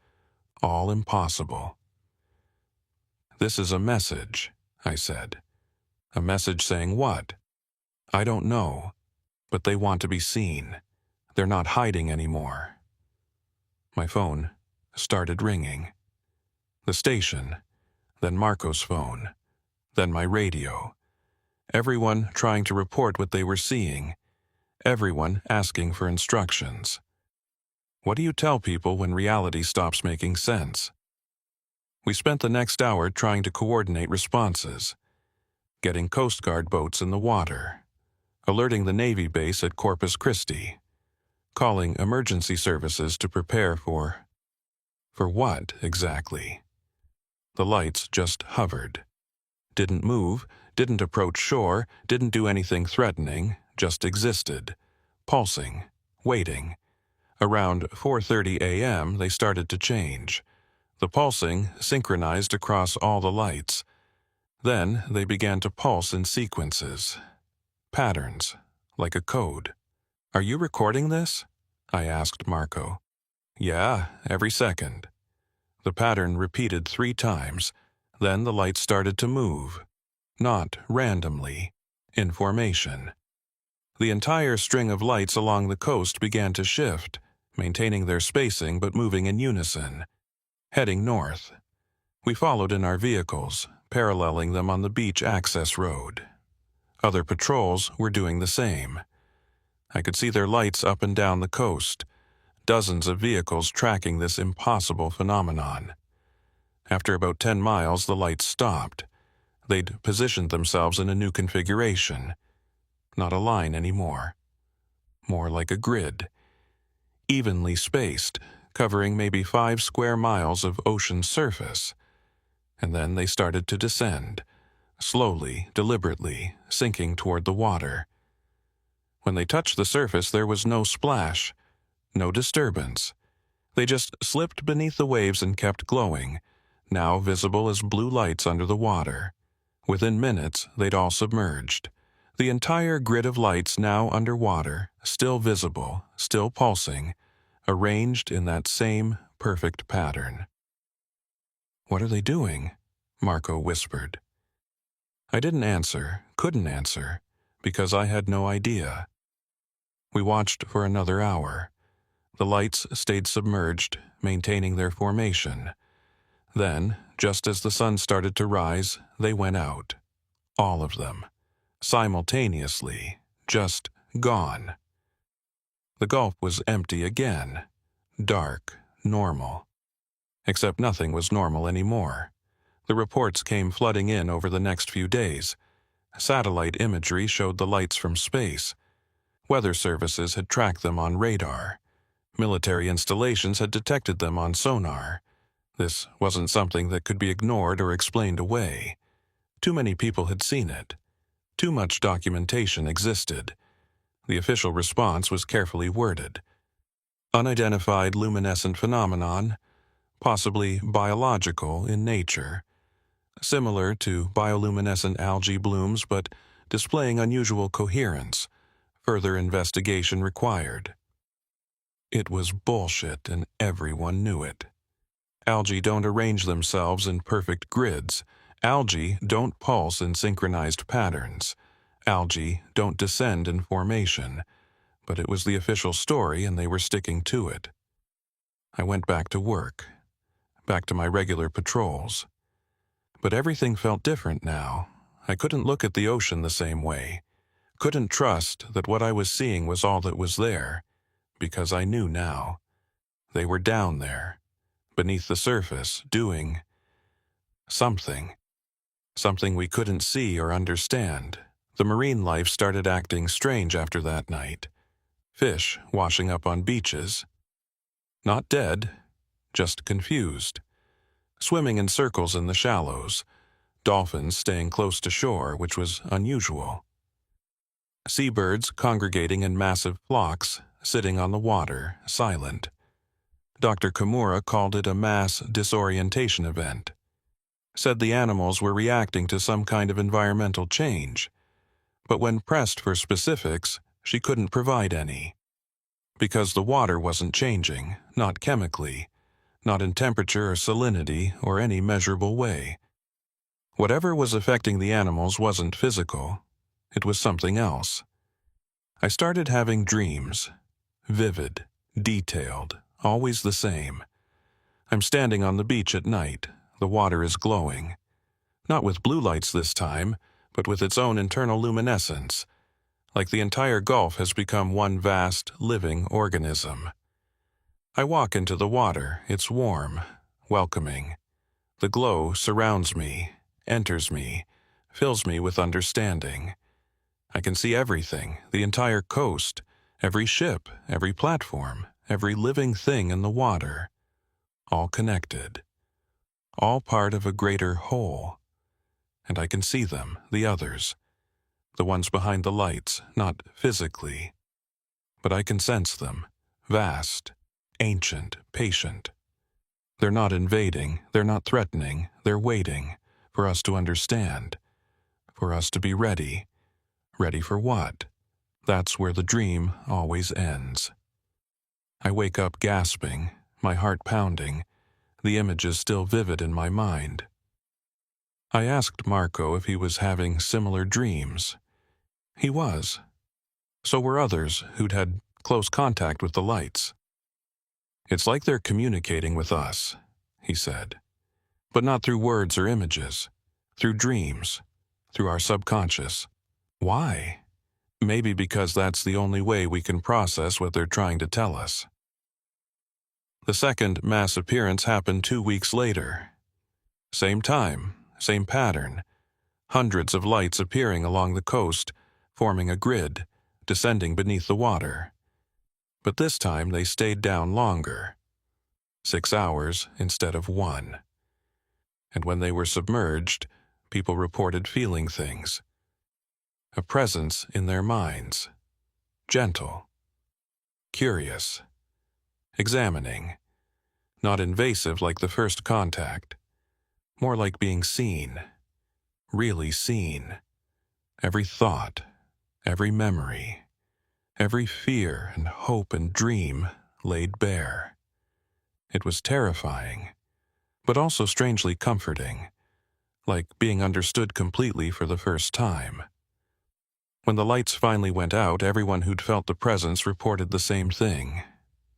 all impossible. "This is a message," I said. "A message saying what?" "I don't know, but they want to be seen. They're not hiding anymore." My phone started ringing. The station, then Marco's phone, then my radio. Everyone trying to report what they were seeing. Everyone asking for instructions. What do you tell people when reality stops making sense? We spent the next hour trying to coordinate responses, getting Coast Guard boats in the water, alerting the Navy base at Corpus Christi, calling emergency services to prepare for what, exactly? The lights just hovered. Didn't move, didn't approach shore, didn't do anything threatening, just existed, pulsing, waiting. Around 4:30 a.m., they started to change. The pulsing synchronized across all the lights. Then they began to pulse in sequences. Patterns, like a code. "Are you recording this?" I asked Marco. "Yeah, every second." The pattern repeated 3 times. Then the lights started to move. Not randomly, in formation. The entire string of lights along the coast began to shift, maintaining their spacing but moving in unison, heading north. We followed in our vehicles, paralleling them on the beach access road. Other patrols were doing the same. I could see their lights up and down the coast, dozens of vehicles tracking this impossible phenomenon. After about 10 miles, the lights stopped. They'd positioned themselves in a new configuration. Not a line anymore. More like a grid. Evenly spaced, covering maybe 5 square miles of ocean surface. And then they started to descend, slowly, deliberately, sinking toward the water. When they touched the surface, there was no splash, no disturbance. They just slipped beneath the waves and kept glowing, now visible as blue lights under the water. Within minutes, they'd all submerged. The entire grid of lights now underwater, still visible, still pulsing, arranged in that same perfect pattern. "What are they doing?" Marco whispered. I didn't answer, couldn't answer, because I had no idea. We watched for another hour. The lights stayed submerged, maintaining their formation. Then, just as the sun started to rise, they went out. All of them. Simultaneously. Just gone. The Gulf was empty again. Dark. Normal. Except nothing was normal anymore. The reports came flooding in over the next few days. Satellite imagery showed the lights from space. Weather services had tracked them on radar. Military installations had detected them on sonar. This wasn't something that could be ignored or explained away. Too many people had seen it. Too much documentation existed. The official response was carefully worded. Unidentified luminescent phenomenon, possibly biological in nature. Similar to bioluminescent algae blooms, but displaying unusual coherence. Further investigation required. It was bullshit, and everyone knew it. Algae don't arrange themselves in perfect grids. Algae don't pulse in synchronized patterns. Algae don't descend in formation. But it was the official story, and they were sticking to it. I went back to work. Back to my regular patrols. But everything felt different now. I couldn't look at the ocean the same way. Couldn't trust that what I was seeing was all that was there, because I knew now. They were down there, beneath the surface, doing something. Something we couldn't see or understand. The marine life started acting strange after that night. Fish washing up on beaches. Not dead, just confused. swimming in circles in the shallows, dolphins staying close to shore, which was unusual. Seabirds congregating in massive flocks, sitting on the water, silent. Dr. Kimura called it a mass disorientation event. Said the animals were reacting to some kind of environmental change, but when pressed for specifics, she couldn't provide any. Because the water wasn't changing, not chemically, not in temperature or salinity or any measurable way. Whatever was affecting the animals wasn't physical, it was something else. I started having dreams, vivid, detailed, always the same. I'm standing on the beach at night, the water is glowing. Not with blue lights this time, but with its own internal luminescence, like the entire Gulf has become one vast, living organism. I walk into the water, it's warm, welcoming. The glow surrounds me, enters me, fills me with understanding. I can see everything, the entire coast, every ship, every platform, every living thing in the water. All connected. All part of a greater whole. And I can see them, the others. The ones behind the lights, not physically. But I can sense them, vast, ancient, patient. They're not invading, they're not threatening, they're waiting for us to understand, for us to be ready. Ready for what? That's where the dream always ends. I wake up gasping, my heart pounding, the images still vivid in my mind. I asked Marco if he was having similar dreams. He was. So were others who'd had close contact with the lights. It's like they're communicating with us, he said. But not through words or images, through dreams, through our subconscious. Why? Maybe because that's the only way we can process what they're trying to tell us. The second mass appearance happened 2 weeks later. Same time, same pattern. Hundreds of lights appearing along the coast, forming a grid, descending beneath the water. But this time they stayed down longer. 6 hours instead of 1. And when they were submerged, people reported feeling things. A presence in their minds. Gentle. Curious. Examining. Not invasive like the first contact. More like being seen. Really seen. Every thought, every memory, every fear and hope and dream laid bare. It was terrifying, but also strangely comforting, like being understood completely for the first time. When the lights finally went out, everyone who'd felt the presence reported the same thing.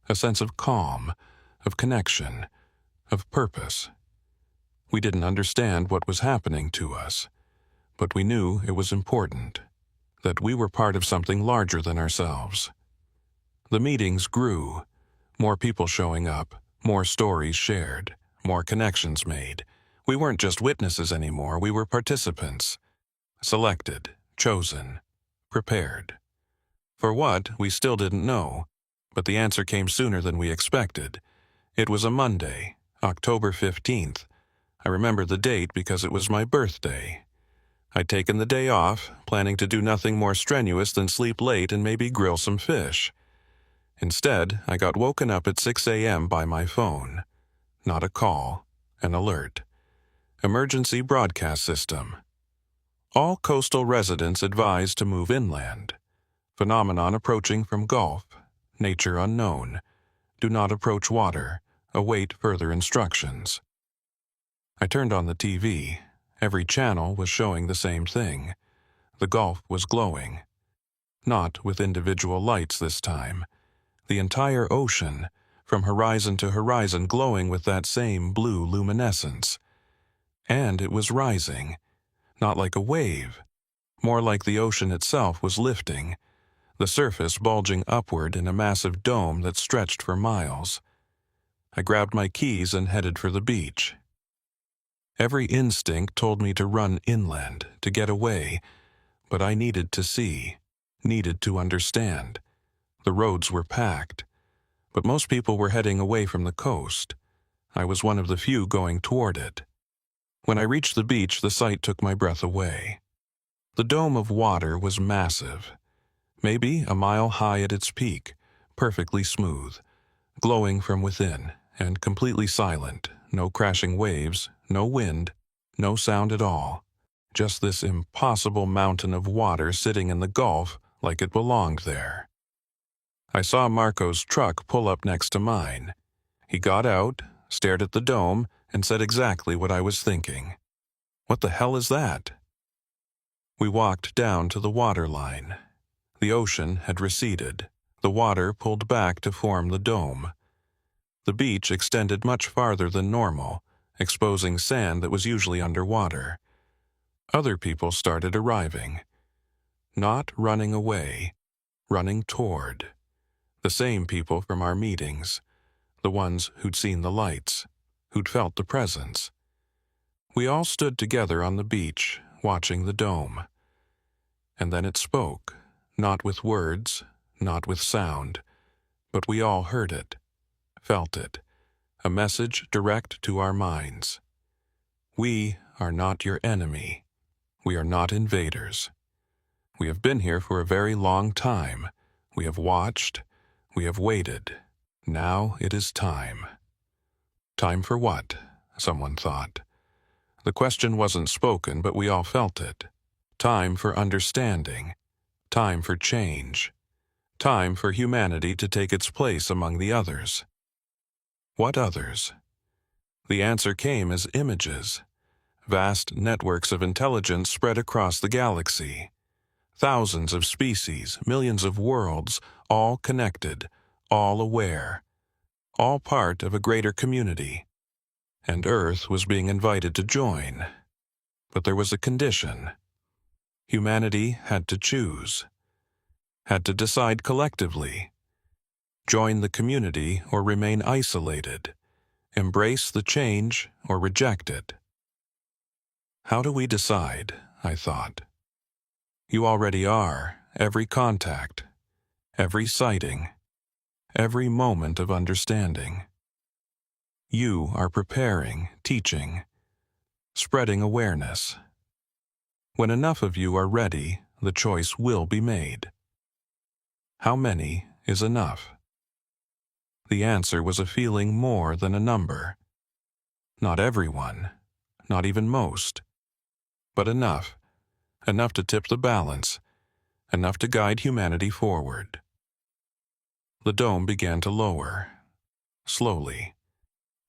A sense of calm, of connection, of purpose. We didn't understand what was happening to us, but we knew it was important, that we were part of something larger than ourselves. The meetings grew, more people showing up, more stories shared, more connections made. We weren't just witnesses anymore, we were participants. Selected, chosen, prepared. For what, we still didn't know, but the answer came sooner than we expected. It was a Monday, October 15th. I remember the date because it was my birthday. I'd taken the day off, planning to do nothing more strenuous than sleep late and maybe grill some fish. Instead, I got woken up at 6 a.m. by my phone. Not a call, an alert. Emergency broadcast system. All coastal residents advised to move inland. Phenomenon approaching from Gulf. Nature unknown. Do not approach water. Await further instructions. I turned on the TV. Every channel was showing the same thing. The Gulf was glowing. Not with individual lights this time. The entire ocean, from horizon to horizon, glowing with that same blue luminescence. And it was rising. Not like a wave. More like the ocean itself was lifting. The surface bulging upward in a massive dome that stretched for miles. I grabbed my keys and headed for the beach. Every instinct told me to run inland, to get away, but I needed to see, needed to understand. The roads were packed, but most people were heading away from the coast. I was one of the few going toward it. When I reached the beach, the sight took my breath away. The dome of water was massive, maybe a mile high at its peak, perfectly smooth, glowing from within, and completely silent. No crashing waves, no wind, no sound at all. Just this impossible mountain of water sitting in the Gulf like it belonged there. I saw Marco's truck pull up next to mine. He got out, stared at the dome, and said exactly what I was thinking. "What the hell is that?" We walked down to the water line. The ocean had receded. The water pulled back to form the dome. The beach extended much farther than normal, exposing sand that was usually underwater. Other people started arriving. Not running away, running toward. The same people from our meetings, the ones who'd seen the lights, who'd felt the presence. We all stood together on the beach, watching the dome. And then it spoke, not with words, not with sound, but we all heard it, felt it, a message direct to our minds. We are not your enemy. We are not invaders. We have been here for a very long time. We have watched. We have waited. Now it is time. Time for what? Someone thought. The question wasn't spoken, but we all felt it. Time for understanding. Time for change. Time for humanity to take its place among the others. What others? The answer came as images. Vast networks of intelligence spread across the galaxy. Thousands of species, millions of worlds, all connected, all aware, all part of a greater community. And Earth was being invited to join. But there was a condition. Humanity had to choose, had to decide collectively. Join the community or remain isolated, embrace the change or reject it. How do we decide? I thought. You already are, every contact, every sighting, every moment of understanding. You are preparing, teaching, spreading awareness. When enough of you are ready, the choice will be made. How many is enough? The answer was a feeling more than a number. Not everyone, not even most, but enough. Enough to tip the balance, enough to guide humanity forward. The dome began to lower, slowly,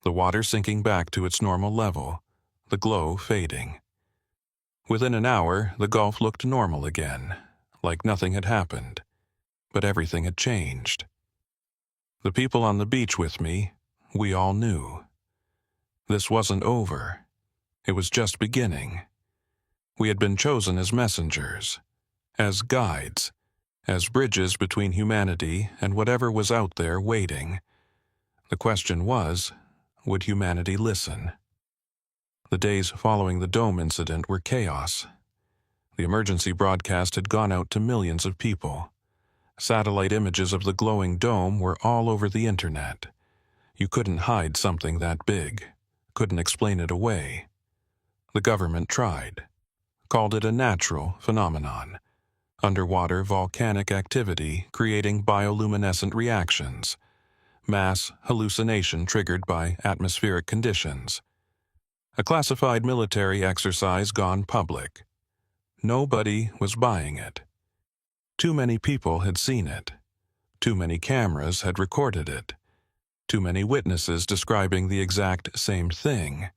the water sinking back to its normal level, the glow fading. Within an hour, the Gulf looked normal again, like nothing had happened, but everything had changed. The people on the beach with me, we all knew. This wasn't over. It was just beginning. We had been chosen as messengers, as guides, as bridges between humanity and whatever was out there waiting. The question was, would humanity listen? The days following the dome incident were chaos. The emergency broadcast had gone out to millions of people. Satellite images of the glowing dome were all over the internet. You couldn't hide something that big, couldn't explain it away. The government tried. Called it a natural phenomenon, underwater volcanic activity creating bioluminescent reactions, mass hallucination triggered by atmospheric conditions. A classified military exercise gone public. Nobody was buying it. Too many people had seen it. Too many cameras had recorded it. Too many witnesses describing the exact same thing.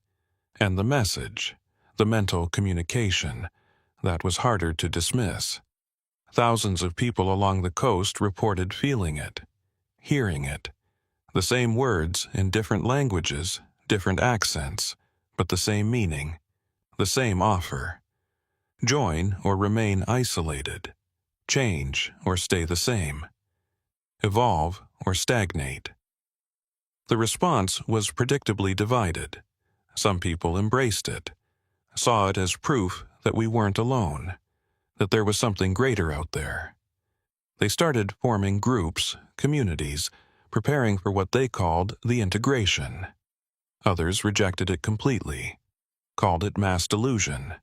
And the message, the mental communication, that was harder to dismiss. Thousands of people along the coast reported feeling it, hearing it. The same words in different languages, different accents, but the same meaning, the same offer. Join or remain isolated. Change or stay the same. Evolve or stagnate. The response was predictably divided. Some people embraced it, saw it as proof that we weren't alone, that there was something greater out there. They started forming groups, communities, preparing for what they called the integration. Others rejected it completely, called it mass delusion,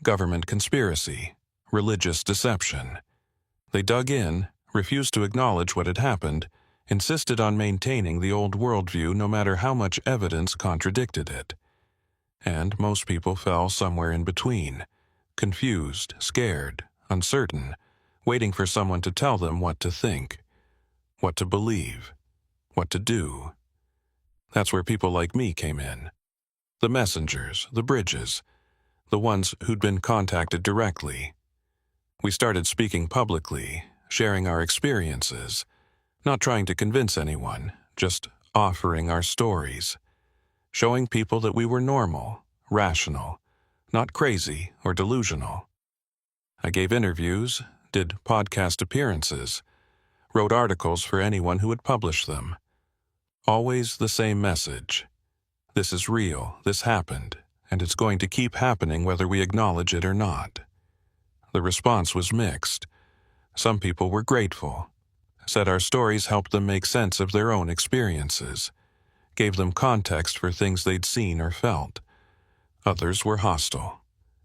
government conspiracy, religious deception. They dug in, refused to acknowledge what had happened, insisted on maintaining the old worldview no matter how much evidence contradicted it. And most people fell somewhere in between, confused, scared, uncertain, waiting for someone to tell them what to think, what to believe, what to do. That's where people like me came in. The messengers, the bridges, the ones who'd been contacted directly. We started speaking publicly, sharing our experiences, not trying to convince anyone, just offering our stories, showing people that we were normal, rational, not crazy or delusional. I gave interviews, did podcast appearances, wrote articles for anyone who would publish them. Always the same message. This is real, this happened, and it's going to keep happening whether we acknowledge it or not. The response was mixed. Some people were grateful, said our stories helped them make sense of their own experiences, gave them context for things they'd seen or felt. Others were hostile,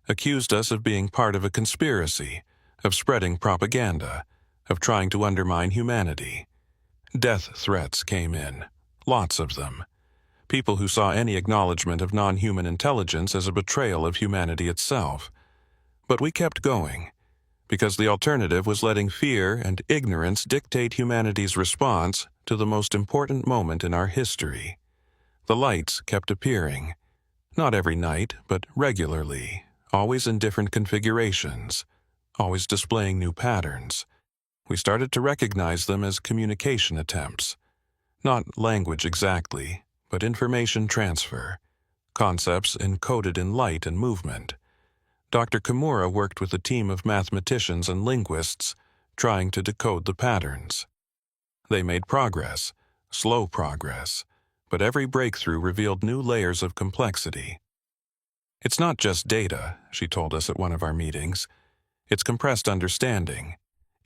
accused us of being part of a conspiracy, of spreading propaganda, of trying to undermine humanity. Death threats came in, lots of them. People who saw any acknowledgement of non-human intelligence as a betrayal of humanity itself. But we kept going, because the alternative was letting fear and ignorance dictate humanity's response to the most important moment in our history. The lights kept appearing, not every night, but regularly, always in different configurations, always displaying new patterns. We started to recognize them as communication attempts. Not language exactly, but information transfer, concepts encoded in light and movement. Dr. Kimura worked with a team of mathematicians and linguists trying to decode the patterns. They made progress, slow progress, but every breakthrough revealed new layers of complexity. It's not just data, she told us at one of our meetings. It's compressed understanding.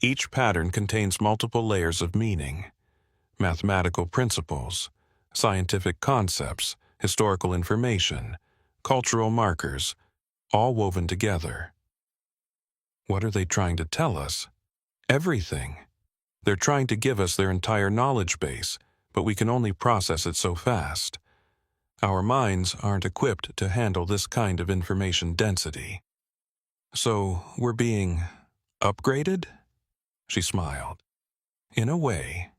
Each pattern contains multiple layers of meaning, mathematical principles, scientific concepts, historical information, cultural markers, all woven together. What are they trying to tell us? Everything. They're trying to give us their entire knowledge base, but we can only process it so fast. Our minds aren't equipped to handle this kind of information density. So we're being upgraded? She smiled. In a way.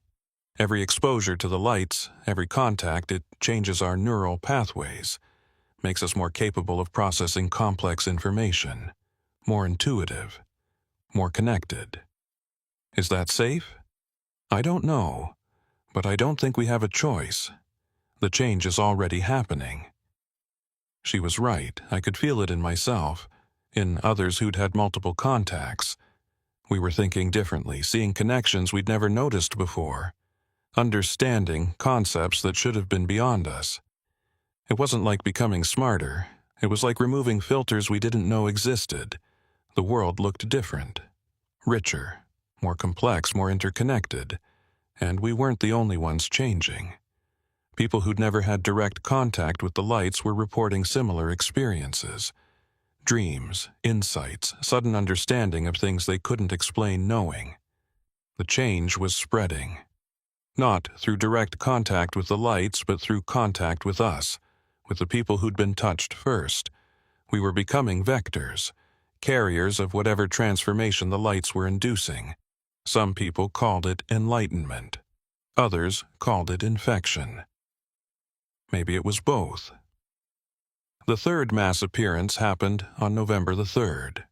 Every exposure to the lights, every contact, it changes our neural pathways, makes us more capable of processing complex information, more intuitive, more connected. Is that safe? I don't know, but I don't think we have a choice. The change is already happening. She was right. I could feel it in myself, in others who'd had multiple contacts. We were thinking differently, seeing connections we'd never noticed before, understanding concepts that should have been beyond us. It wasn't like becoming smarter. It was like removing filters we didn't know existed. The world looked different, richer, more complex, more interconnected, and we weren't the only ones changing. People who'd never had direct contact with the lights were reporting similar experiences. Dreams, insights, sudden understanding of things they couldn't explain knowing. The change was spreading. Not through direct contact with the lights, but through contact with us, with the people who'd been touched first. We were becoming vectors, carriers of whatever transformation the lights were inducing. Some people called it enlightenment. Others called it infection. Maybe it was both. The third mass appearance happened on November the 3rd.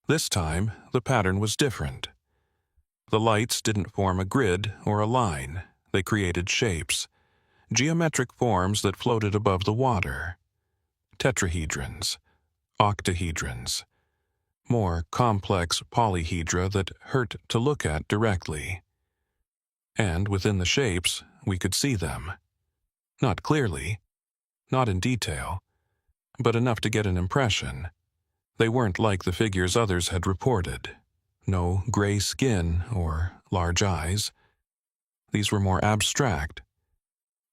This time, the pattern was different. The lights didn't form a grid or a line. They created shapes, geometric forms that floated above the water. Tetrahedrons, octahedrons, more complex polyhedra that hurt to look at directly. And within the shapes, we could see them. Not clearly, not in detail, but enough to get an impression. They weren't like the figures others had reported. No gray skin or large eyes. These were more abstract.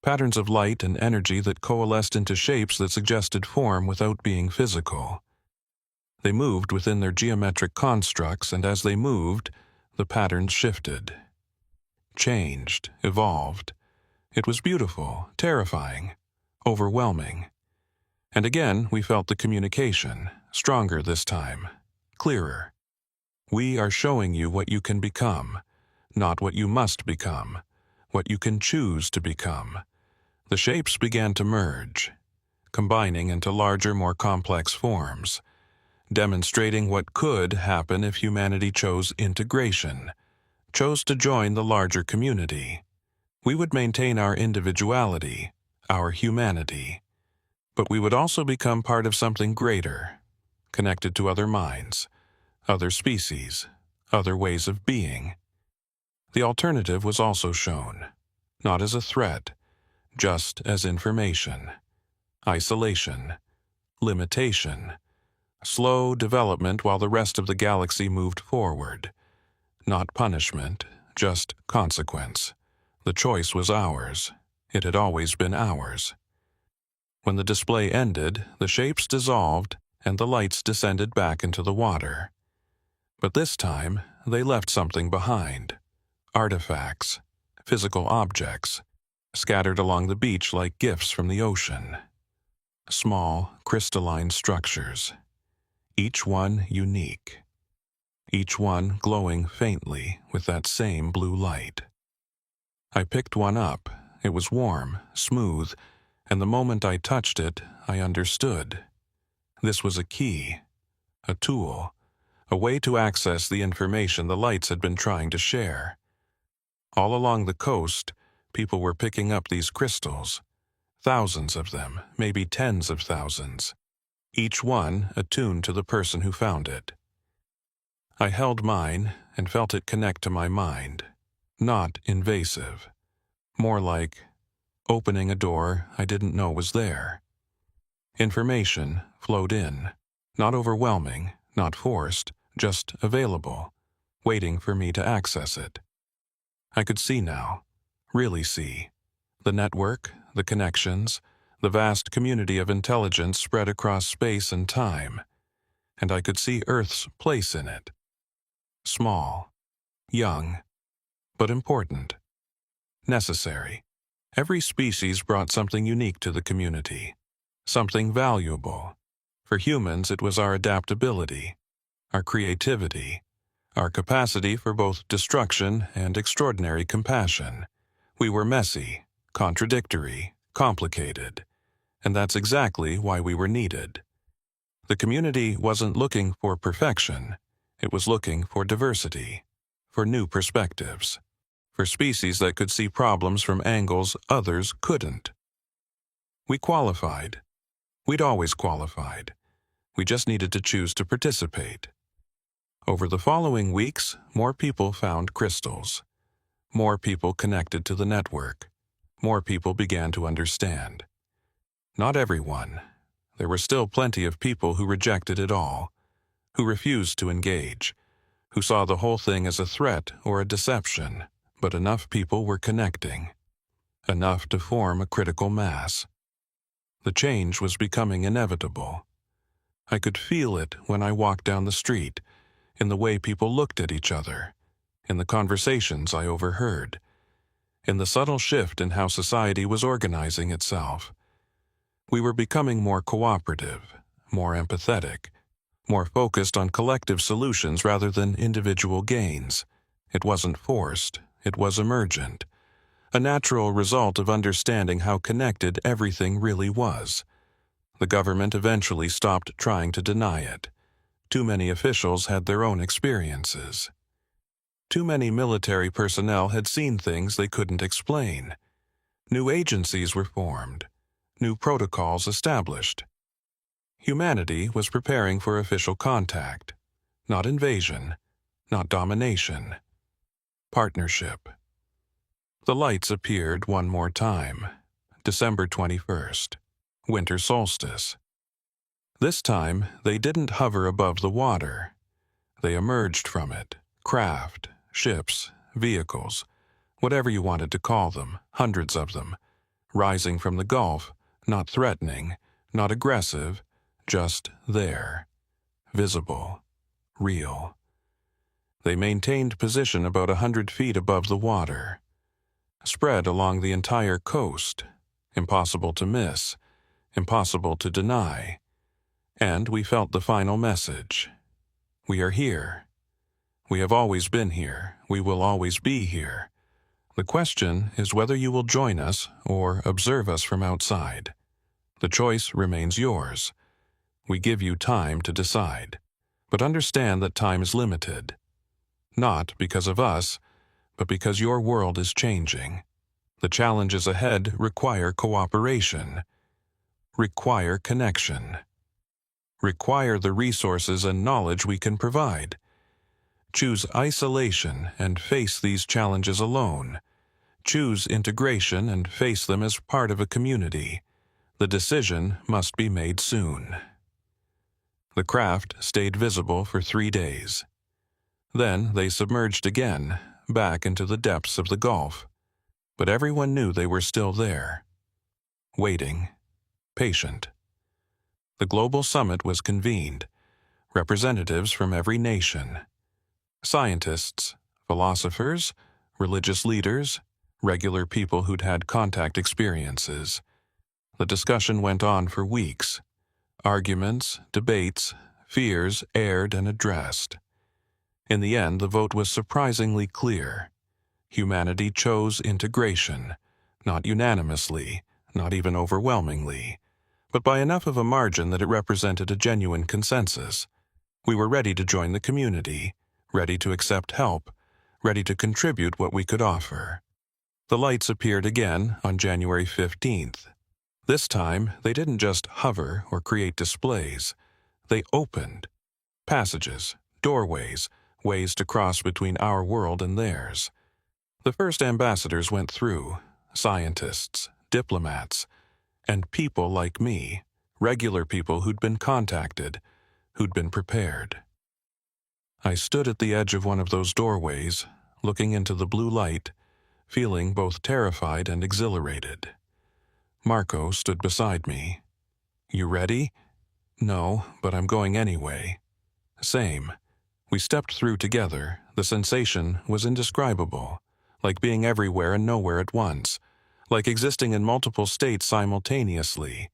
Patterns of light and energy that coalesced into shapes that suggested form without being physical. They moved within their geometric constructs, and as they moved, the patterns shifted. Changed, evolved. It was beautiful, terrifying, overwhelming. And again, we felt the communication, stronger this time, clearer. We are showing you what you can become, not what you must become, what you can choose to become. The shapes began to merge, combining into larger, more complex forms, demonstrating what could happen if humanity chose integration, chose to join the larger community. We would maintain our individuality, our humanity, but we would also become part of something greater, connected to other minds, other species, other ways of being. The alternative was also shown, not as a threat, just as information. Isolation, limitation, slow development while the rest of the galaxy moved forward. Not punishment, just consequence. The choice was ours. It had always been ours. When the display ended, the shapes dissolved and the lights descended back into the water. But this time, they left something behind. Artifacts, physical objects, scattered along the beach like gifts from the ocean. Small, crystalline structures, each one unique, each one glowing faintly with that same blue light. I picked one up. It was warm, smooth, and the moment I touched it, I understood. This was a key, a tool, a way to access the information the lights had been trying to share. All along the coast, people were picking up these crystals, thousands of them, maybe tens of thousands, each one attuned to the person who found it. I held mine and felt it connect to my mind, not invasive, more like opening a door I didn't know was there. Information flowed in, not overwhelming, not forced, just available, waiting for me to access it. I could see now, really see, the network, the connections, the vast community of intelligence spread across space and time, and I could see Earth's place in it. Small, young, but important, necessary. Every species brought something unique to the community, something valuable. For humans, it was our adaptability, our creativity, our capacity for both destruction and extraordinary compassion. We were messy, contradictory, complicated, and that's exactly why we were needed. The community wasn't looking for perfection. It was looking for diversity, for new perspectives, for species that could see problems from angles others couldn't. We qualified. We'd always qualified. We just needed to choose to participate. Over the following weeks, more people found crystals. More people connected to the network. More people began to understand. Not everyone. There were still plenty of people who rejected it all, who refused to engage, who saw the whole thing as a threat or a deception, but enough people were connecting. Enough to form a critical mass. The change was becoming inevitable. I could feel it when I walked down the street, in the way people looked at each other, in the conversations I overheard, in the subtle shift in how society was organizing itself. We were becoming more cooperative, more empathetic, more focused on collective solutions rather than individual gains. It wasn't forced, it was emergent, a natural result of understanding how connected everything really was. The government eventually stopped trying to deny it. Too many officials had their own experiences. Too many military personnel had seen things they couldn't explain. New agencies were formed, new protocols established. Humanity was preparing for official contact, not invasion, not domination. Partnership. The lights appeared one more time, December 21st, winter solstice. This time, they didn't hover above the water. They emerged from it, craft, ships, vehicles, whatever you wanted to call them, hundreds of them, rising from the Gulf, not threatening, not aggressive, just there, visible, real. They maintained position about 100 feet above the water, spread along the entire coast, impossible to miss, impossible to deny. And we felt the final message. We are here. We have always been here. We will always be here. The question is whether you will join us or observe us from outside. The choice remains yours. We give you time to decide. But understand that time is limited. Not because of us, but because your world is changing. The challenges ahead require cooperation, require connection, require the resources and knowledge we can provide. Choose isolation and face these challenges alone. Choose integration and face them as part of a community. The decision must be made soon. The craft stayed visible for 3 days. Then they submerged again, back into the depths of the Gulf. But everyone knew they were still there, waiting, patient. The global summit was convened, representatives from every nation, scientists, philosophers, religious leaders, regular people who'd had contact experiences. The discussion went on for weeks. Arguments, debates, fears aired and addressed. In the end, the vote was surprisingly clear. Humanity chose integration, not unanimously, not even overwhelmingly, but by enough of a margin that it represented a genuine consensus. We were ready to join the community, ready to accept help, ready to contribute what we could offer. The lights appeared again on January 15th. This time, they didn't just hover or create displays. They opened. Passages, doorways, ways to cross between our world and theirs. The first ambassadors went through, scientists, diplomats, and people like me, regular people who'd been contacted, who'd been prepared. I stood at the edge of one of those doorways, looking into the blue light, feeling both terrified and exhilarated. Marco stood beside me. "You ready?" "No, but I'm going anyway." "Same." We stepped through together. The sensation was indescribable, like being everywhere and nowhere at once, like existing in multiple states simultaneously.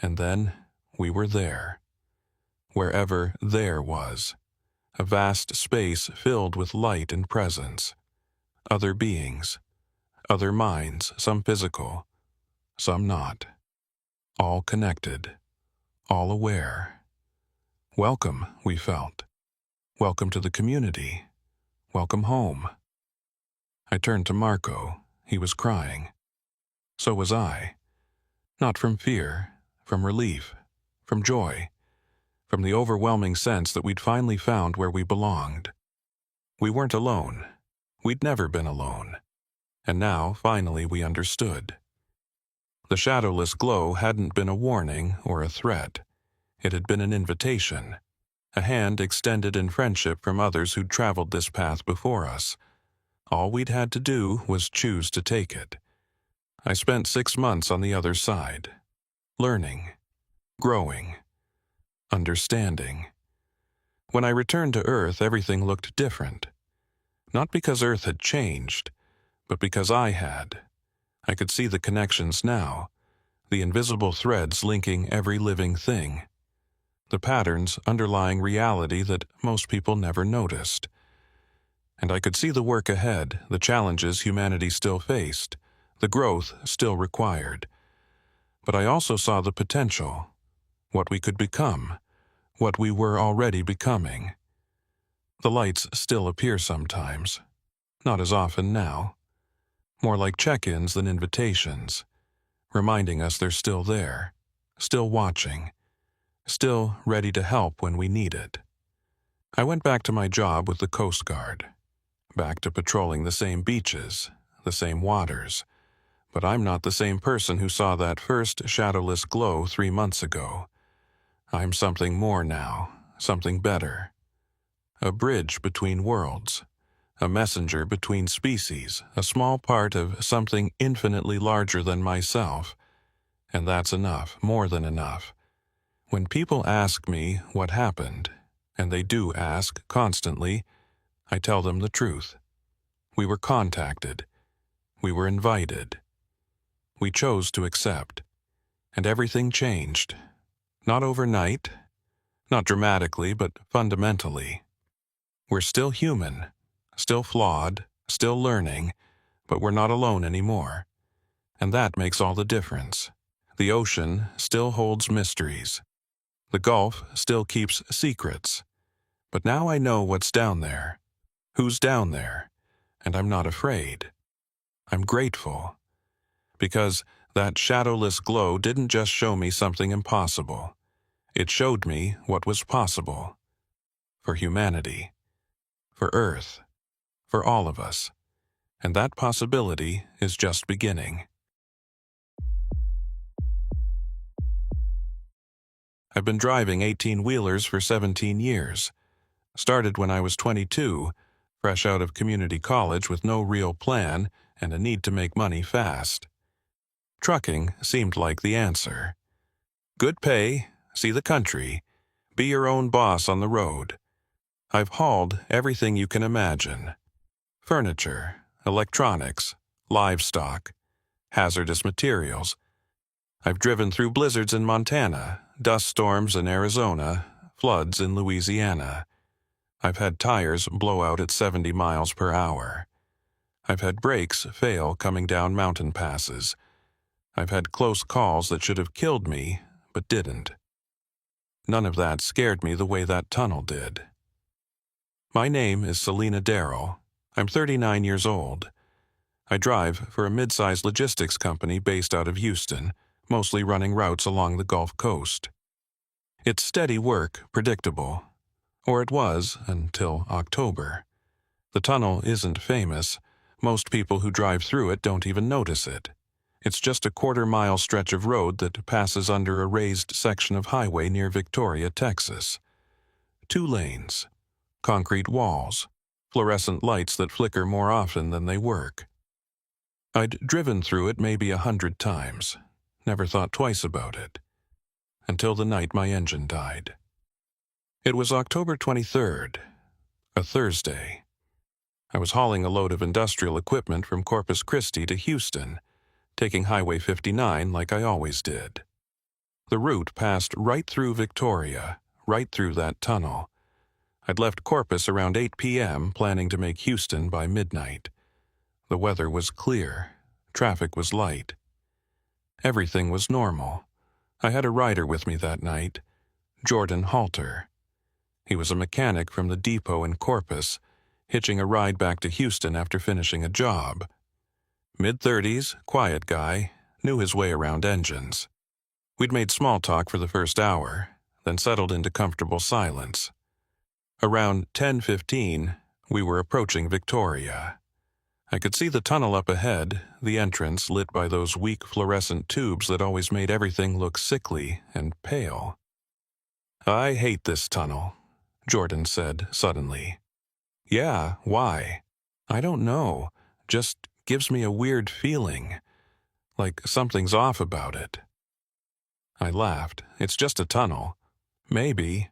And then we were there. Wherever there was. A vast space filled with light and presence. Other beings. Other minds, some physical, some not. All connected. All aware. Welcome, we felt. Welcome to the community. Welcome home. I turned to Marco. He was crying. So was I. Not from fear, from relief, from joy, from the overwhelming sense that we'd finally found where we belonged. We weren't alone. We'd never been alone. And now, finally, we understood. The shadowless glow hadn't been a warning or a threat. It had been an invitation, a hand extended in friendship from others who'd traveled this path before us. All we'd had to do was choose to take it. I spent 6 months on the other side, learning, growing, understanding. When I returned to Earth, everything looked different. Not because Earth had changed, but because I had. I could see the connections now, the invisible threads linking every living thing, the patterns underlying reality that most people never noticed. And I could see the work ahead, the challenges humanity still faced, the growth still required. But I also saw the potential, what we could become, what we were already becoming. The lights still appear sometimes, not as often now. More like check-ins than invitations, reminding us they're still there, still watching, still ready to help when we need it. I went back to my job with the Coast Guard, back to patrolling the same beaches, the same waters, but I'm not the same person who saw that first shadowless glow 3 months ago. I'm something more now, something better. A bridge between worlds, a messenger between species, a small part of something infinitely larger than myself. And that's enough, more than enough. When people ask me what happened, and they do ask constantly, I tell them the truth. We were contacted. We were invited. We chose to accept. And everything changed. Not overnight, not dramatically, but fundamentally. We're still human, still flawed, still learning, but we're not alone anymore. And that makes all the difference. The ocean still holds mysteries. The Gulf still keeps secrets. But now I know what's down there, who's down there, and I'm not afraid. I'm grateful. Because that shadowless glow didn't just show me something impossible. It showed me what was possible. For humanity. For Earth. For all of us. And that possibility is just beginning. I've been driving 18-wheelers for 17 years. Started when I was 22, fresh out of community college with no real plan and a need to make money fast. Trucking seemed like the answer. Good pay, see the country, be your own boss on the road. I've hauled everything you can imagine. Furniture, electronics, livestock, hazardous materials. I've driven through blizzards in Montana, dust storms in Arizona, floods in Louisiana. I've had tires blow out at 70 miles per hour. I've had brakes fail coming down mountain passes. I've had close calls that should have killed me, but didn't. None of that scared me the way that tunnel did. My name is Selena Darrell. I'm 39 years old. I drive for a mid-sized logistics company based out of Houston, mostly running routes along the Gulf Coast. It's steady work, predictable. Or it was until October. The tunnel isn't famous. Most people who drive through it don't even notice it. It's just a quarter-mile stretch of road that passes under a raised section of highway near Victoria, Texas. 2 lanes, concrete walls, fluorescent lights that flicker more often than they work. I'd driven through it maybe 100 times, never thought twice about it, until the night my engine died. It was October 23rd, a Thursday. I was hauling a load of industrial equipment from Corpus Christi to Houston, taking Highway 59 like I always did. The route passed right through Victoria, right through that tunnel. I'd left Corpus around 8 p.m., planning to make Houston by midnight. The weather was clear. Traffic was light. Everything was normal. I had a rider with me that night, Jordan Halter. He was a mechanic from the depot in Corpus, hitching a ride back to Houston after finishing a job. Mid-30s, quiet guy, knew his way around engines. We'd made small talk for the first hour, then settled into comfortable silence. Around 10:15, we were approaching Victoria. I could see the tunnel up ahead, the entrance lit by those weak fluorescent tubes that always made everything look sickly and pale. "I hate this tunnel," Jordan said suddenly. "Yeah, why?" "I don't know. Just gives me a weird feeling. Like something's off about it." I laughed. "It's just a tunnel." "Maybe.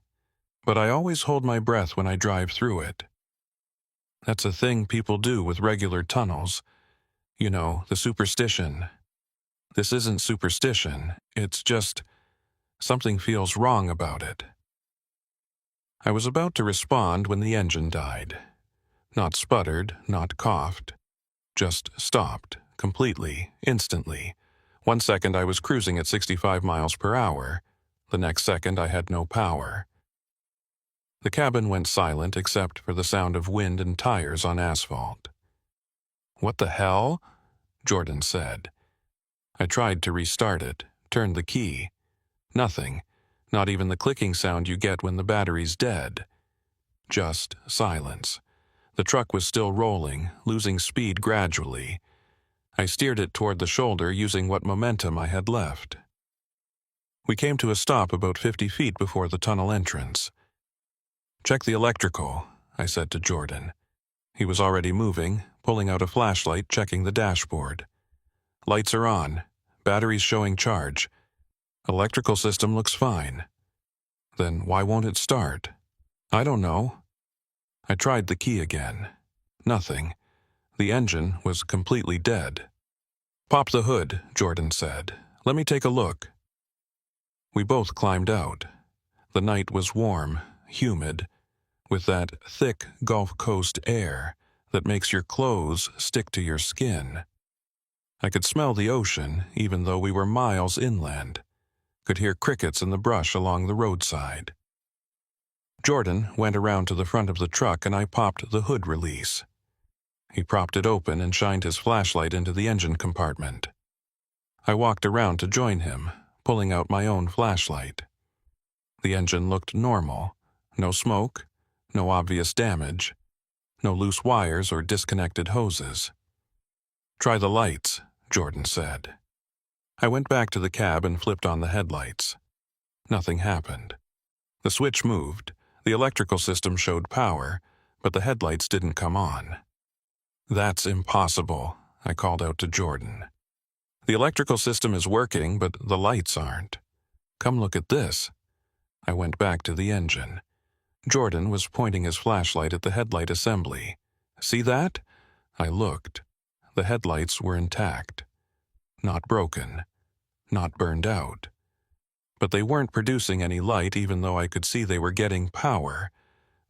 But I always hold my breath when I drive through it." "That's a thing people do with regular tunnels. You know, the superstition." "This isn't superstition. It's just something feels wrong about it." I was about to respond when the engine died. Not sputtered, not coughed. Just stopped, completely, instantly. 1 second I was cruising at 65 miles per hour. The next second I had no power. The cabin went silent except for the sound of wind and tires on asphalt. "What the hell?" Jordan said. I tried to restart it, turned the key. Nothing, not even the clicking sound you get when the battery's dead. Just silence. The truck was still rolling, losing speed gradually. I steered it toward the shoulder using what momentum I had left. We came to a stop about 50 feet before the tunnel entrance. "Check the electrical," I said to Jordan. He was already moving, pulling out a flashlight, checking the dashboard. Lights are on. Batteries showing charge. Electrical system looks fine. Then why won't it start? I don't know. I tried the key again. Nothing. The engine was completely dead. "Pop the hood," Jordan said. "Let me take a look." We both climbed out. The night was warm, humid, with that thick Gulf Coast air that makes your clothes stick to your skin. I could smell the ocean even though we were miles inland. Could hear crickets in the brush along the roadside. Jordan went around to the front of the truck and I popped the hood release. He propped it open and shined his flashlight into the engine compartment. I walked around to join him, pulling out my own flashlight. The engine looked normal. No smoke, no obvious damage, no loose wires or disconnected hoses. "Try the lights," Jordan said. I went back to the cab and flipped on the headlights. Nothing happened. The switch moved, the electrical system showed power, but the headlights didn't come on. "That's impossible," I called out to Jordan. "The electrical system is working, but the lights aren't. Come look at this." I went back to the engine. Jordan was pointing his flashlight at the headlight assembly. "See that?" I looked. The headlights were intact. Not broken. Not burned out. But they weren't producing any light even though I could see they were getting power.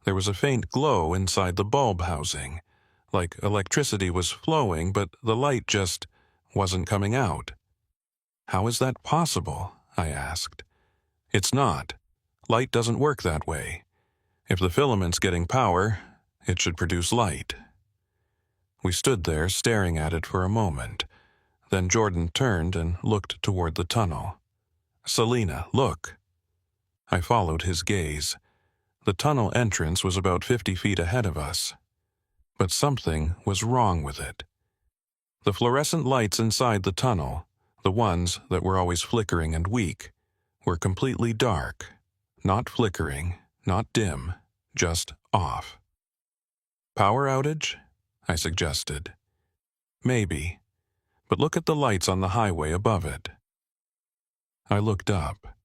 There was a faint glow inside the bulb housing, like electricity was flowing, but the light just wasn't coming out. "How is that possible?" I asked. "It's not. Light doesn't work that way. If the filament's getting power, it should produce light." We stood there staring at it for a moment. Then Jordan turned and looked toward the tunnel. "Selena, look." I followed his gaze. The tunnel entrance was about 50 feet ahead of us. But something was wrong with it. The fluorescent lights inside the tunnel, the ones that were always flickering and weak, were completely dark. Not flickering, not dim, just off. "Power outage?" I suggested. "Maybe. But look at the lights on the highway above it." I looked up.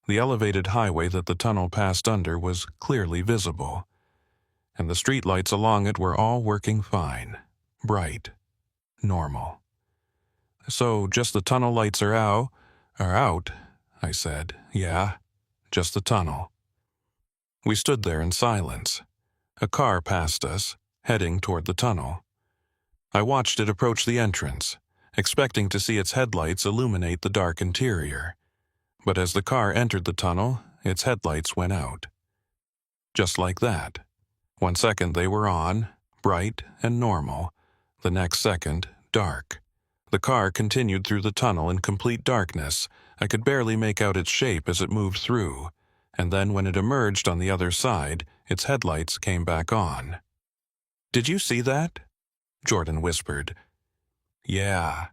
The elevated highway that the tunnel passed under was clearly visible, and the streetlights along it were all working fine, bright, normal. "So just the tunnel lights are out," I said. "Yeah, just the tunnel." We stood there in silence. A car passed us, heading toward the tunnel. I watched it approach the entrance, expecting to see its headlights illuminate the dark interior. But as the car entered the tunnel, its headlights went out. Just like that. 1 second they were on, bright and normal. The next second, dark. The car continued through the tunnel in complete darkness. I could barely make out its shape as it moved through. And then when it emerged on the other side, its headlights came back on. "Did you see that?" Jordan whispered. "Yeah.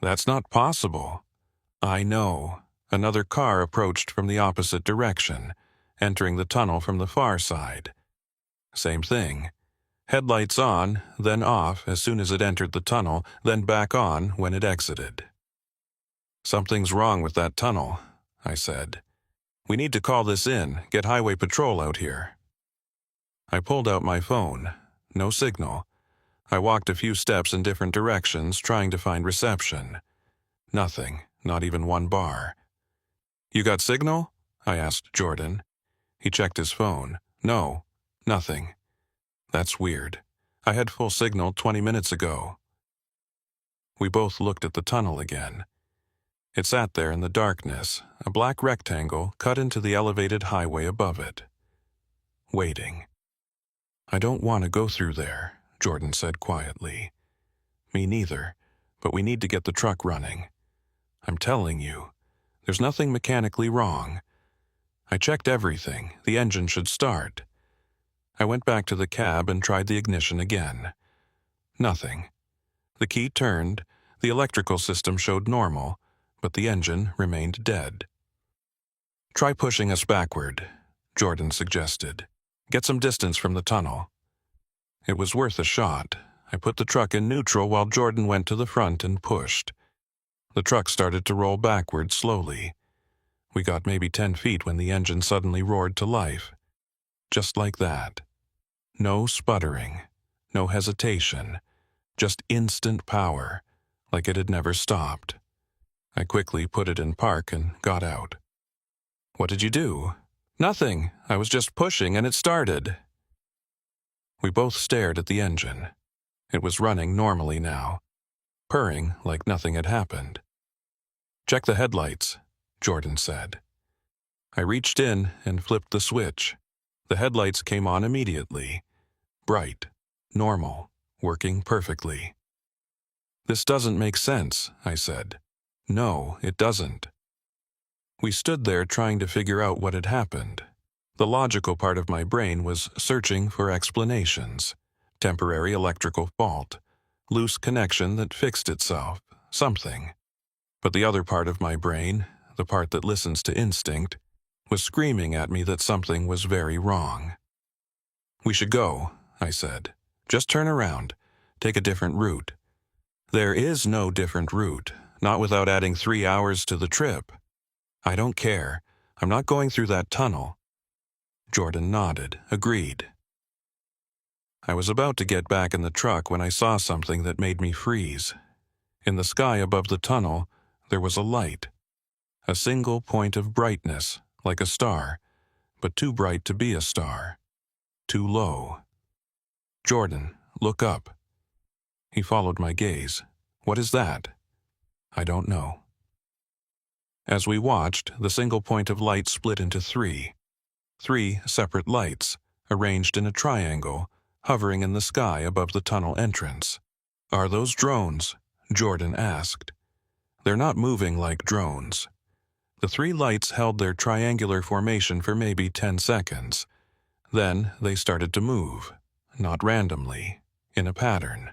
That's not possible." "I know." Another car approached from the opposite direction, entering the tunnel from the far side. Same thing. Headlights on, then off as soon as it entered the tunnel, then back on when it exited. "Something's wrong with that tunnel," I said. "We need to call this in, get highway patrol out here." I pulled out my phone. No signal. I walked a few steps in different directions, trying to find reception. Nothing, not even one bar. "You got signal?" I asked Jordan. He checked his phone. "No, nothing." "That's weird. I had full signal 20 minutes ago." We both looked at the tunnel again. It sat there in the darkness, a black rectangle cut into the elevated highway above it. Waiting. "I don't want to go through there," Jordan said quietly. "Me neither, but we need to get the truck running. I'm telling you, there's nothing mechanically wrong. I checked everything. The engine should start." I went back to the cab and tried the ignition again. Nothing. The key turned, the electrical system showed normal, but the engine remained dead. "Try pushing us backward," Jordan suggested. "Get some distance from the tunnel." It was worth a shot. I put the truck in neutral while Jordan went to the front and pushed. The truck started to roll backward slowly. We got maybe 10 feet when the engine suddenly roared to life. Just like that. No sputtering, no hesitation, just instant power, like it had never stopped. I quickly put it in park and got out. "What did you do?" "Nothing. I was just pushing and it started." We both stared at the engine. It was running normally now, purring like nothing had happened. "Check the headlights," Jordan said. I reached in and flipped the switch. The headlights came on immediately. Bright, normal, working perfectly. "This doesn't make sense," I said. "No, it doesn't." We stood there trying to figure out what had happened. The logical part of my brain was searching for explanations. Temporary electrical fault, loose connection that fixed itself, something. But the other part of my brain, the part that listens to instinct, was screaming at me that something was very wrong. "We should go," I said. "Just turn around. Take a different route." "There is no different route, not without adding 3 hours to the trip." "I don't care. I'm not going through that tunnel." Jordan nodded, agreed. I was about to get back in the truck when I saw something that made me freeze. In the sky above the tunnel, there was a light. A single point of brightness, like a star, but too bright to be a star. Too low. "Jordan, look up." He followed my gaze. "What is that?" "I don't know." As we watched, the single point of light split into three. 3 separate lights, arranged in a triangle, hovering in the sky above the tunnel entrance. "Are those drones?" Jordan asked. "They're not moving like drones." The 3 lights held their triangular formation for maybe 10 seconds. Then they started to move, not randomly, in a pattern.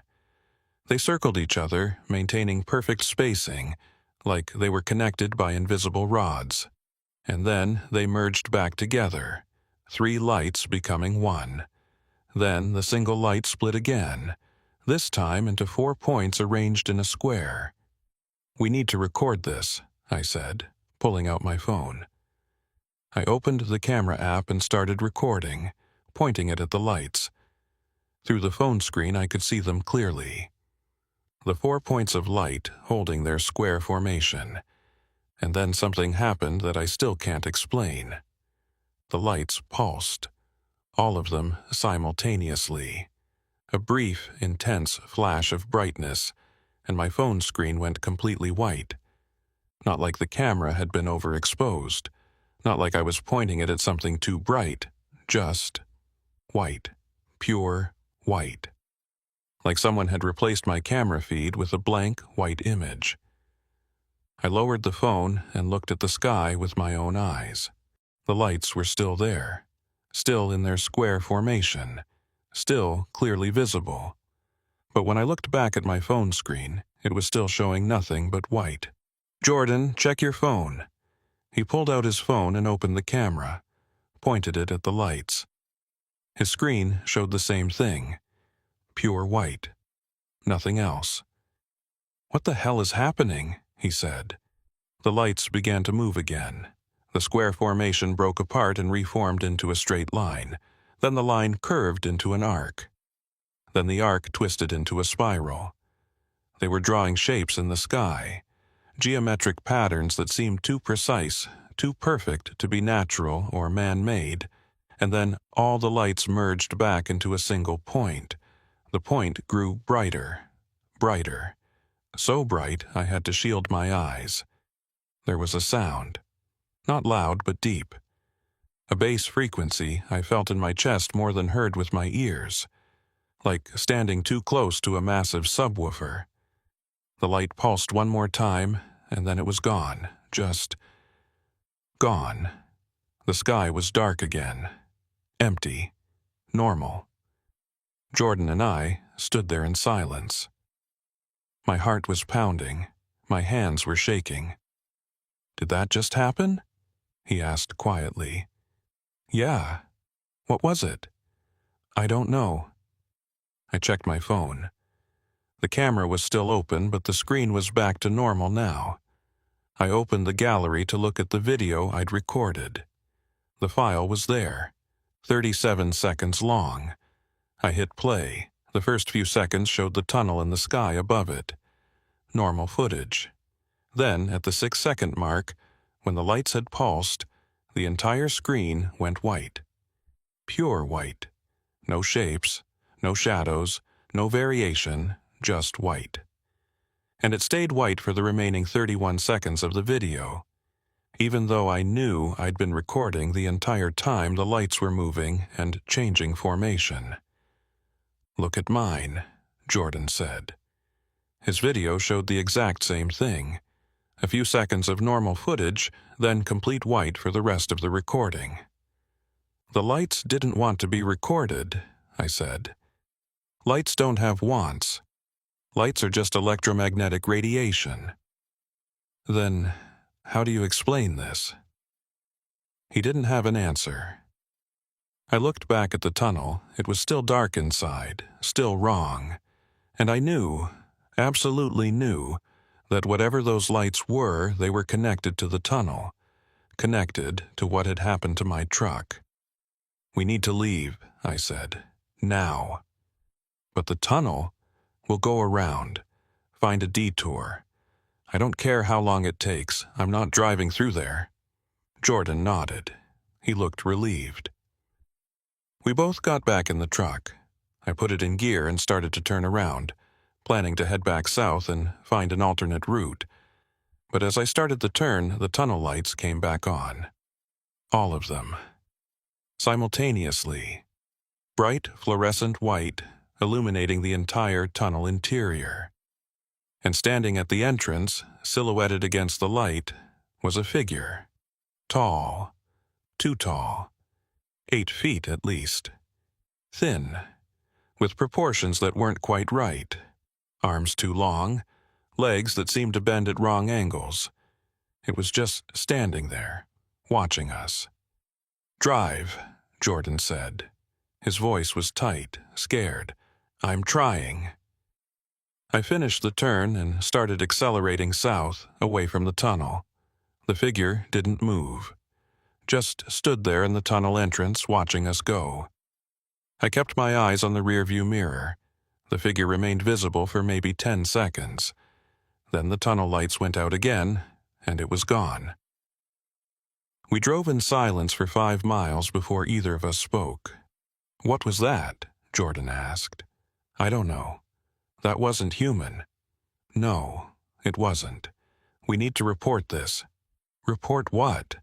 They circled each other, maintaining perfect spacing, like they were connected by invisible rods. And then they merged back together, 3 lights becoming 1. Then the single light split again, this time into 4 points arranged in a square. "We need to record this," I said, pulling out my phone. I opened the camera app and started recording, pointing it at the lights. Through the phone screen I could see them clearly. The 4 points of light holding their square formation. And then something happened that I still can't explain. The lights pulsed, all of them simultaneously. A brief, intense flash of brightness, and my phone screen went completely white. Not like the camera had been overexposed, not like I was pointing it at something too bright, just white, pure white. Like someone had replaced my camera feed with a blank white image. I lowered the phone and looked at the sky with my own eyes. The lights were still there, still in their square formation, still clearly visible. But when I looked back at my phone screen, it was still showing nothing but white. "Jordan, check your phone." He pulled out his phone and opened the camera, pointed it at the lights. His screen showed the same thing, pure white, nothing else. "What the hell is happening?" he said. The lights began to move again. The square formation broke apart and reformed into a straight line. Then the line curved into an arc. Then the arc twisted into a spiral. They were drawing shapes in the sky, geometric patterns that seemed too precise, too perfect to be natural or man-made, and then all the lights merged back into a single point. The point grew brighter, brighter. So bright I had to shield my eyes. There was a sound. Not loud, but deep. A bass frequency I felt in my chest more than heard with my ears. Like standing too close to a massive subwoofer. The light pulsed one more time, and then it was gone. Just gone. The sky was dark again. Empty. Normal. Jordan and I stood there in silence. My heart was pounding. My hands were shaking. "Did that just happen?" he asked quietly. "Yeah." "What was it?" "I don't know." I checked my phone. The camera was still open, but the screen was back to normal now. I opened the gallery to look at the video I'd recorded. The file was there, 37 seconds long. I hit play. The first few seconds showed the tunnel and the sky above it. Normal footage. Then, at the 6-second mark, when the lights had pulsed, the entire screen went white. Pure white. No shapes, no shadows, no variation, just white. And it stayed white for the remaining 31 seconds of the video, even though I knew I'd been recording the entire time the lights were moving and changing formation. "Look at mine," Jordan said. His video showed the exact same thing. A few seconds of normal footage, then complete white for the rest of the recording. "The lights didn't want to be recorded," I said. "Lights don't have wants. Lights are just electromagnetic radiation." "Then, how do you explain this?" He didn't have an answer. I looked back at the tunnel. It was still dark inside, still wrong. And I knew, absolutely knew, that whatever those lights were, they were connected to the tunnel, connected to what had happened to my truck. "We need to leave," I said. "Now." "But the tunnel? We'll go around. Find a detour. I don't care how long it takes. I'm not driving through there." Jordan nodded. He looked relieved. We both got back in the truck. I put it in gear and started to turn around, planning to head back south and find an alternate route. But as I started the turn, the tunnel lights came back on. All of them. Simultaneously. Bright fluorescent white, illuminating the entire tunnel interior. And standing at the entrance, silhouetted against the light, was a figure. Tall. Too tall. 8 feet at least. Thin. With proportions that weren't quite right. Arms too long. Legs that seemed to bend at wrong angles. It was just standing there, watching us. "Drive," Jordan said. His voice was tight, scared. "I'm trying." I finished the turn and started accelerating south, away from the tunnel. The figure didn't move. Just stood there in the tunnel entrance, watching us go. I kept my eyes on the rearview mirror. The figure remained visible for maybe 10 seconds. Then the tunnel lights went out again, and it was gone. We drove in silence for 5 miles before either of us spoke. "What was that?" Jordan asked. "I don't know. That wasn't human." "No, it wasn't. We need to report this." "Report what?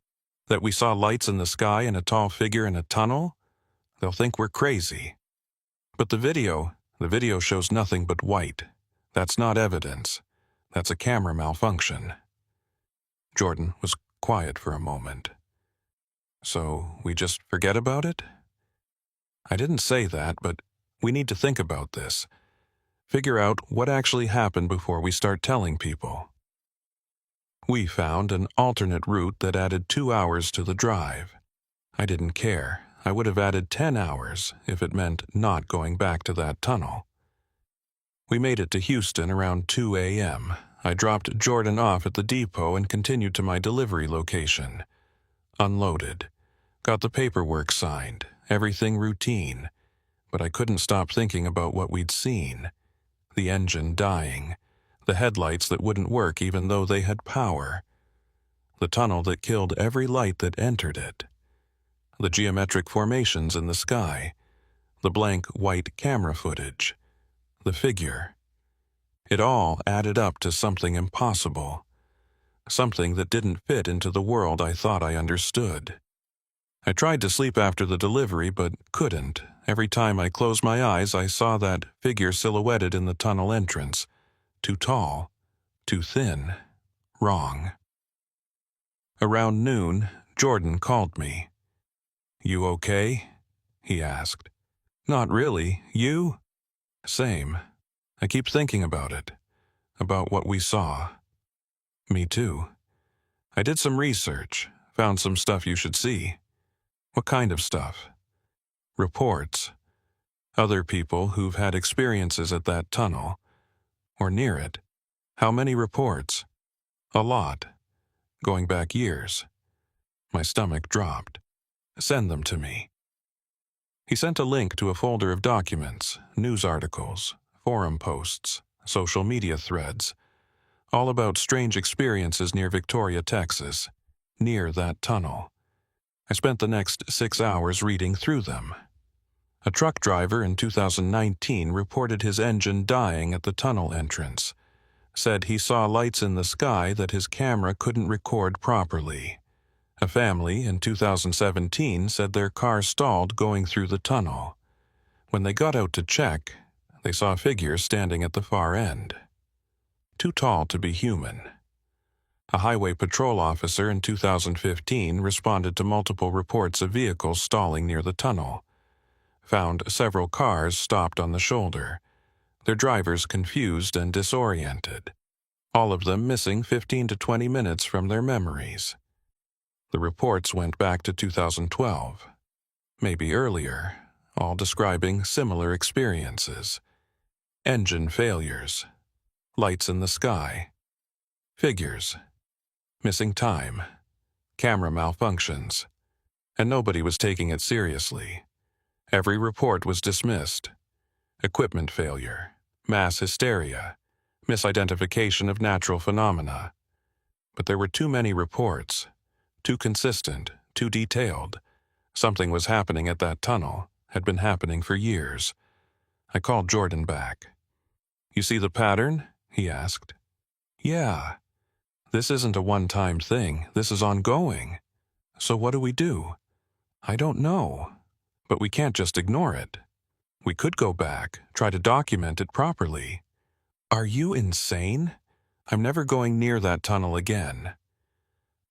That we saw lights in the sky and a tall figure in a tunnel? They'll think we're crazy." "But the video shows nothing but white. That's not evidence. That's a camera malfunction." Jordan was quiet for a moment. "So we just forget about it?" "I didn't say that, but we need to think about this. Figure out what actually happened before we start telling people." We found an alternate route that added 2 hours to the drive. I didn't care. I would have added 10 hours if it meant not going back to that tunnel. We made it to Houston around 2 a.m. I dropped Jordan off at the depot and continued to my delivery location. Unloaded. Got the paperwork signed. Everything routine. But I couldn't stop thinking about what we'd seen. The engine dying. The headlights that wouldn't work even though they had power. The tunnel that killed every light that entered it. The geometric formations in the sky. The blank white camera footage. The figure. It all added up to something impossible. Something that didn't fit into the world I thought I understood. I tried to sleep after the delivery, but couldn't. Every time I closed my eyes, I saw that figure silhouetted in the tunnel entrance. Too tall. Too thin. Wrong. Around noon, Jordan called me. "You okay?" he asked. "Not really. You?" "Same. I keep thinking about it. About what we saw." "Me too. I did some research. Found some stuff you should see." "What kind of stuff?" "Reports. Other people who've had experiences at that tunnel, or near it. How many reports? A lot. Going back years. My stomach dropped. Send them to me. He sent a link to a folder of documents, news articles, forum posts, social media threads, all about strange experiences near Victoria, Texas, near that tunnel. I spent the next 6 hours reading through them. A truck driver in 2019 reported his engine dying at the tunnel entrance, said he saw lights in the sky that his camera couldn't record properly. A family in 2017 said their car stalled going through the tunnel. When they got out to check, they saw figures standing at the far end. Too tall to be human. A highway patrol officer in 2015 responded to multiple reports of vehicles stalling near the tunnel. Found several cars stopped on the shoulder, their drivers confused and disoriented, all of them missing 15 to 20 minutes from their memories. The reports went back to 2012, maybe earlier, all describing similar experiences. Engine failures, lights in the sky, figures, missing time, camera malfunctions, and nobody was taking it seriously. Every report was dismissed. Equipment failure, mass hysteria, misidentification of natural phenomena. But there were too many reports, too consistent, too detailed. Something was happening at that tunnel, had been happening for years. I called Jordan back. "You see the pattern?" he asked. "Yeah. This isn't a one-time thing. This is ongoing. So what do we do?" "I don't know. But we can't just ignore it. We could go back, try to document it properly." "Are you insane? I'm never going near that tunnel again."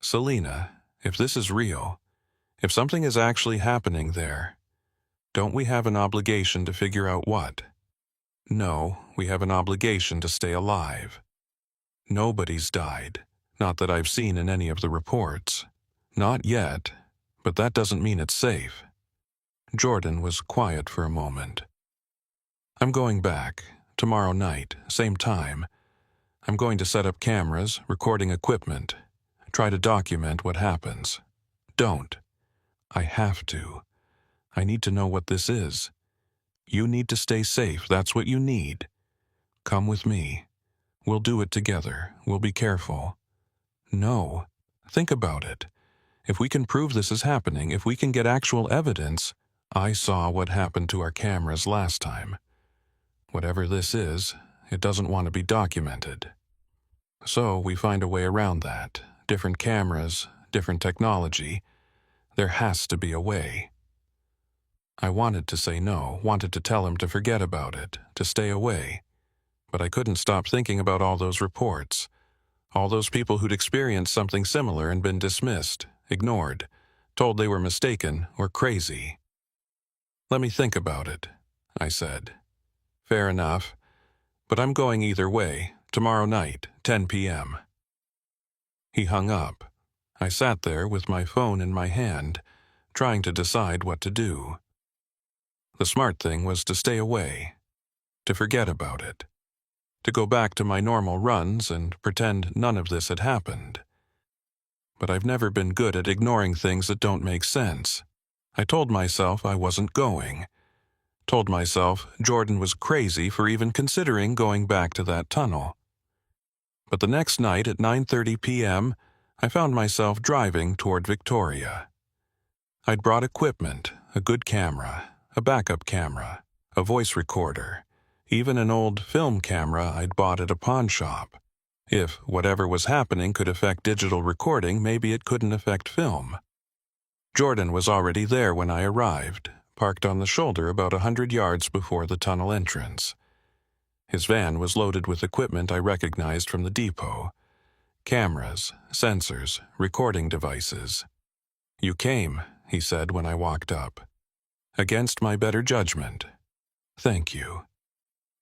"Selena, if this is real, if something is actually happening there, don't we have an obligation to figure out what?" "No, we have an obligation to stay alive. Nobody's died, not that I've seen in any of the reports. Not yet, but that doesn't mean it's safe." Jordan was quiet for a moment. "I'm going back, tomorrow night, same time. I'm going to set up cameras, recording equipment, try to document what happens." "Don't." "I have to. I need to know what this is. You need to stay safe, that's what you need. Come with me. We'll do it together. We'll be careful." "No. Think about it. If we can prove this is happening, if we can get actual evidence, I saw what happened to our cameras last time. Whatever this is, it doesn't want to be documented. So we find a way around that. Different cameras, different technology. There has to be a way." I wanted to say no, wanted to tell him to forget about it, to stay away. But I couldn't stop thinking about all those reports, all those people who'd experienced something similar and been dismissed, ignored, told they were mistaken or crazy. "Let me think about it," I said. "Fair enough, but I'm going either way, tomorrow night, 10 p.m. He hung up. I sat there with my phone in my hand, trying to decide what to do. The smart thing was to stay away, to forget about it, to go back to my normal runs and pretend none of this had happened. But I've never been good at ignoring things that don't make sense. I told myself I wasn't going. Told myself Jordan was crazy for even considering going back to that tunnel. But the next night at 9:30 p.m., I found myself driving toward Victoria. I'd brought equipment, a good camera, a backup camera, a voice recorder, even an old film camera I'd bought at a pawn shop. If whatever was happening could affect digital recording, maybe it couldn't affect film. Jordan was already there when I arrived, parked on the shoulder about 100 yards before the tunnel entrance. His van was loaded with equipment I recognized from the depot. Cameras, sensors, recording devices. "You came," he said when I walked up. "Against my better judgment. Thank you.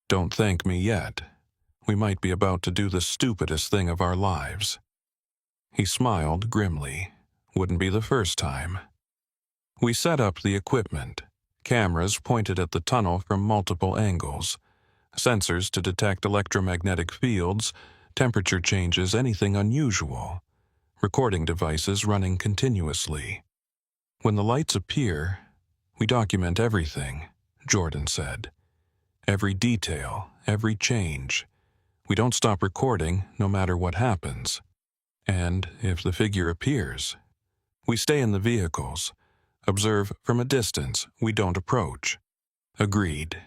Don't thank me yet. We might be about to do the stupidest thing of our lives." He smiled grimly. Wouldn't be the first time. We set up the equipment. Cameras pointed at the tunnel from multiple angles, sensors to detect electromagnetic fields, temperature changes, anything unusual, recording devices running continuously. When the lights appear, we document everything, Jordan said. Every detail, every change. We don't stop recording no matter what happens. And if the figure appears, we stay in the vehicles, observe from a distance, we don't approach. Agreed.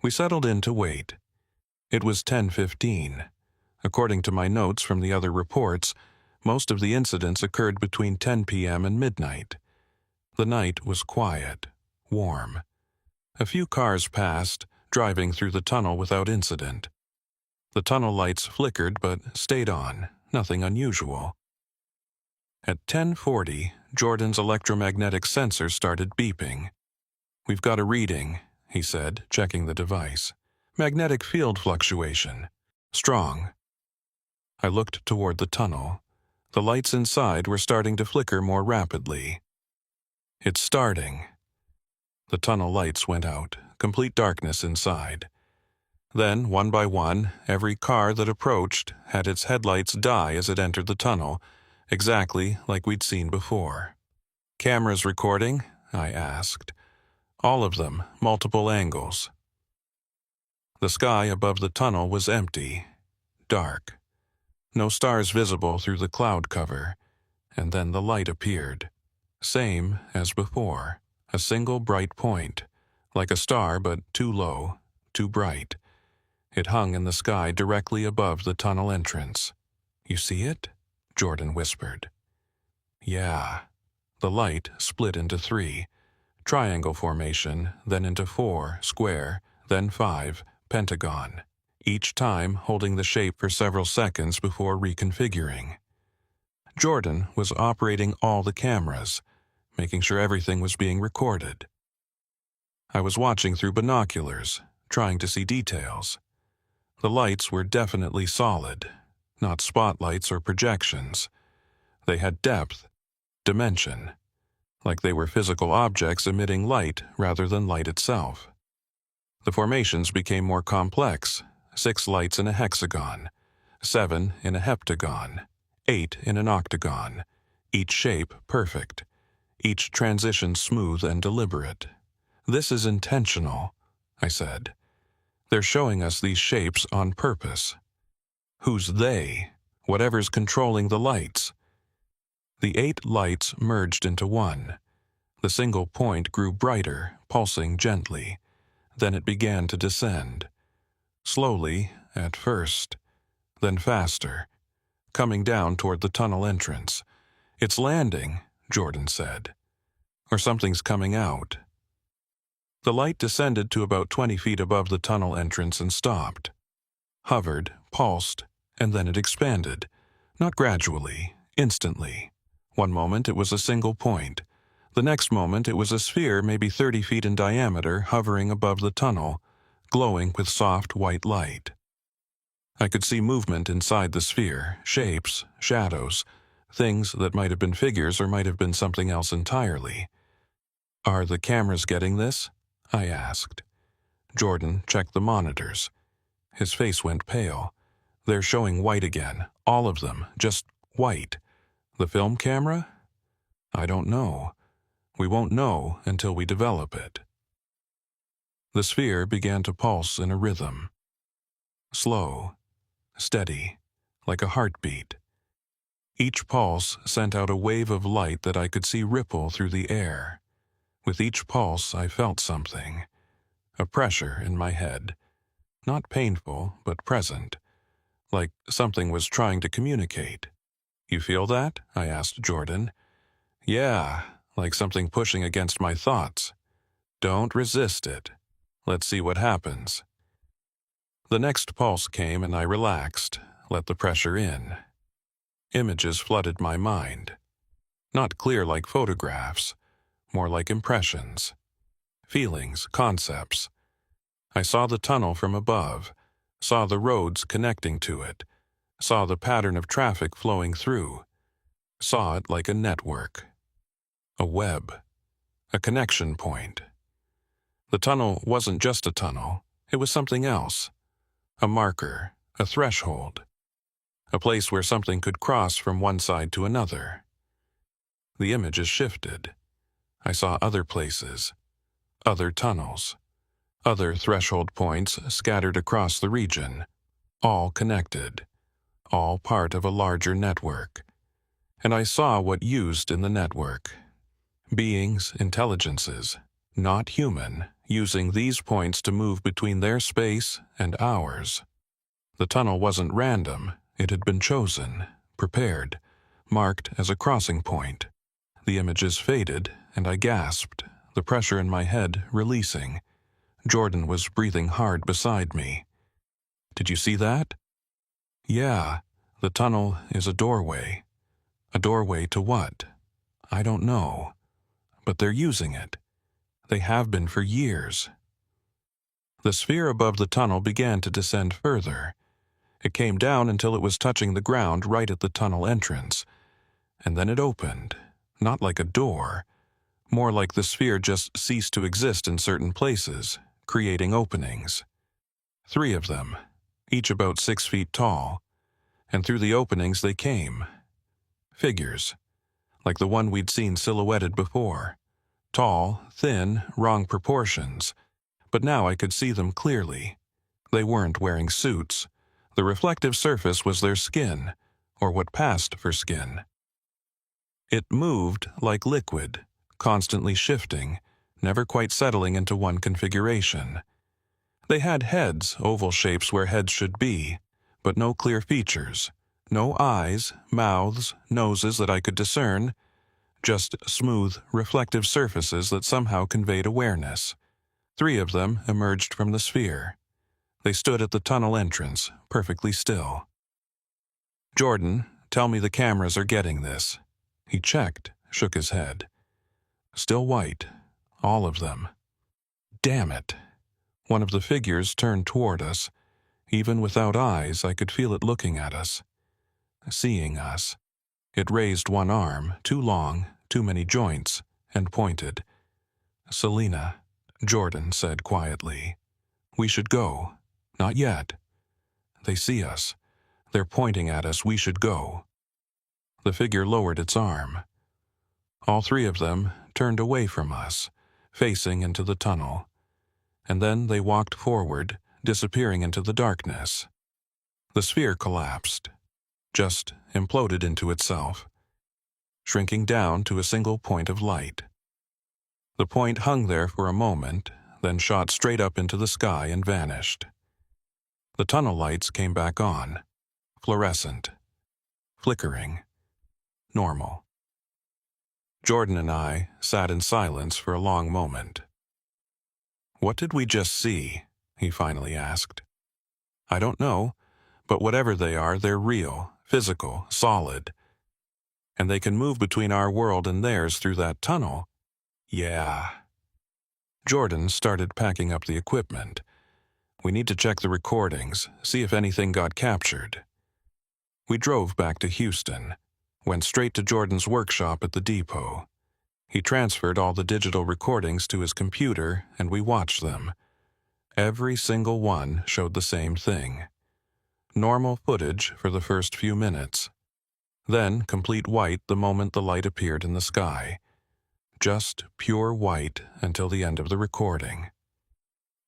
We settled in to wait. It was 10:15. According to my notes from the other reports, most of the incidents occurred between 10 p.m. and midnight. The night was quiet, warm. A few cars passed, driving through the tunnel without incident. The tunnel lights flickered but stayed on, nothing unusual. At 10:40, Jordan's electromagnetic sensor started beeping. "We've got a reading," he said, checking the device. "Magnetic field fluctuation. Strong." I looked toward the tunnel. The lights inside were starting to flicker more rapidly. "It's starting." The tunnel lights went out, complete darkness inside. Then, one by one, every car that approached had its headlights die as it entered the tunnel, exactly like we'd seen before. "Cameras recording?" I asked. "All of them, multiple angles." The sky above the tunnel was empty, dark. No stars visible through the cloud cover, and then the light appeared. Same as before, a single bright point, like a star but too low, too bright. It hung in the sky directly above the tunnel entrance. "You see it?" Jordan whispered. "Yeah." The light split into 3, triangle formation, then into 4, square, then 5, pentagon, each time holding the shape for several seconds before reconfiguring. Jordan was operating all the cameras, making sure everything was being recorded. I was watching through binoculars, trying to see details. The lights were definitely solid, not spotlights or projections. They had depth, dimension, like they were physical objects emitting light rather than light itself. The formations became more complex, 6 lights in a hexagon, 7 in a heptagon, 8 in an octagon, each shape perfect, each transition smooth and deliberate. "This is intentional," I said. "They're showing us these shapes on purpose." "Who's they?" "Whatever's controlling the lights." The 8 lights merged into one. The single point grew brighter, pulsing gently. Then it began to descend. Slowly, at first, then faster, coming down toward the tunnel entrance. "It's landing," Jordan said. "Or something's coming out." The light descended to about 20 feet above the tunnel entrance and stopped. Hovered, pulsed, and then it expanded. Not gradually, instantly. One moment it was a single point. The next moment it was a sphere maybe 30 feet in diameter hovering above the tunnel, glowing with soft white light. I could see movement inside the sphere, shapes, shadows, things that might have been figures or might have been something else entirely. "Are the cameras getting this?" I asked. Jordan checked the monitors. His face went pale. "They're showing white again, all of them, just white. The film camera? I don't know. We won't know until we develop it." The sphere began to pulse in a rhythm. Slow, steady, like a heartbeat. Each pulse sent out a wave of light that I could see ripple through the air. With each pulse I felt something. A pressure in my head. Not painful, but present. Like something was trying to communicate. "You feel that?" I asked Jordan. "Yeah, like something pushing against my thoughts." "Don't resist it. Let's see what happens." The next pulse came and I relaxed, let the pressure in. Images flooded my mind. Not clear like photographs, more like impressions. Feelings, concepts. I saw the tunnel from above, saw the roads connecting to it, saw the pattern of traffic flowing through, saw it like a network. A web. a connection point. The tunnel wasn't just a tunnel, it was something else. A marker, a threshold, a place where something could cross from one side to another. The images shifted. I saw other places, other tunnels, other threshold points scattered across the region, all connected, all part of a larger network. And I saw what used in the network. Beings, intelligences, not human, using these points to move between their space and ours. The tunnel wasn't random, it had been chosen, prepared, marked as a crossing point. The images faded, and I gasped, the pressure in my head releasing. Jordan was breathing hard beside me. "Did you see that?" "Yeah, the tunnel is a doorway. A doorway to what? I don't know. But they're using it. They have been for years." The sphere above the tunnel began to descend further. It came down until it was touching the ground right at the tunnel entrance. And then it opened, not like a door, more like the sphere just ceased to exist in certain places, creating openings. 3 of them, each about 6 feet tall, and through the openings they came. Figures, like the one we'd seen silhouetted before. Tall, thin, wrong proportions, but now I could see them clearly. They weren't wearing suits. The reflective surface was their skin, or what passed for skin. It moved like liquid, constantly shifting, never quite settling into one configuration. They had heads, oval shapes where heads should be, but no clear features, no eyes, mouths, noses that I could discern, just smooth, reflective surfaces that somehow conveyed awareness. 3 of them emerged from the sphere. They stood at the tunnel entrance, perfectly still. "Jordan, tell me the cameras are getting this." He checked, shook his head. Still white, all of them. Damn it. One of the figures turned toward us. Even without eyes, I could feel it looking at us, seeing us. It raised one arm, too long, too many joints, and pointed. "Selena," Jordan said quietly. "We should go. Not yet. They see us. They're pointing at us. We should go." The figure lowered its arm. All 3 of them turned away from us, facing into the tunnel. And then they walked forward, disappearing into the darkness. The sphere collapsed, just imploded into itself, shrinking down to a single point of light. The point hung there for a moment, then shot straight up into the sky and vanished. The tunnel lights came back on, fluorescent, flickering, normal. Jordan and I sat in silence for a long moment. "What did we just see?" he finally asked. "I don't know, but whatever they are, they're real, physical, solid. And they can move between our world and theirs through that tunnel." "Yeah." Jordan started packing up the equipment. "We need to check the recordings, see if anything got captured." We drove back to Houston, went straight to Jordan's workshop at the depot. He transferred all the digital recordings to his computer, and we watched them. Every single one showed the same thing. Normal footage for the first few minutes. Then complete white the moment the light appeared in the sky. Just pure white until the end of the recording.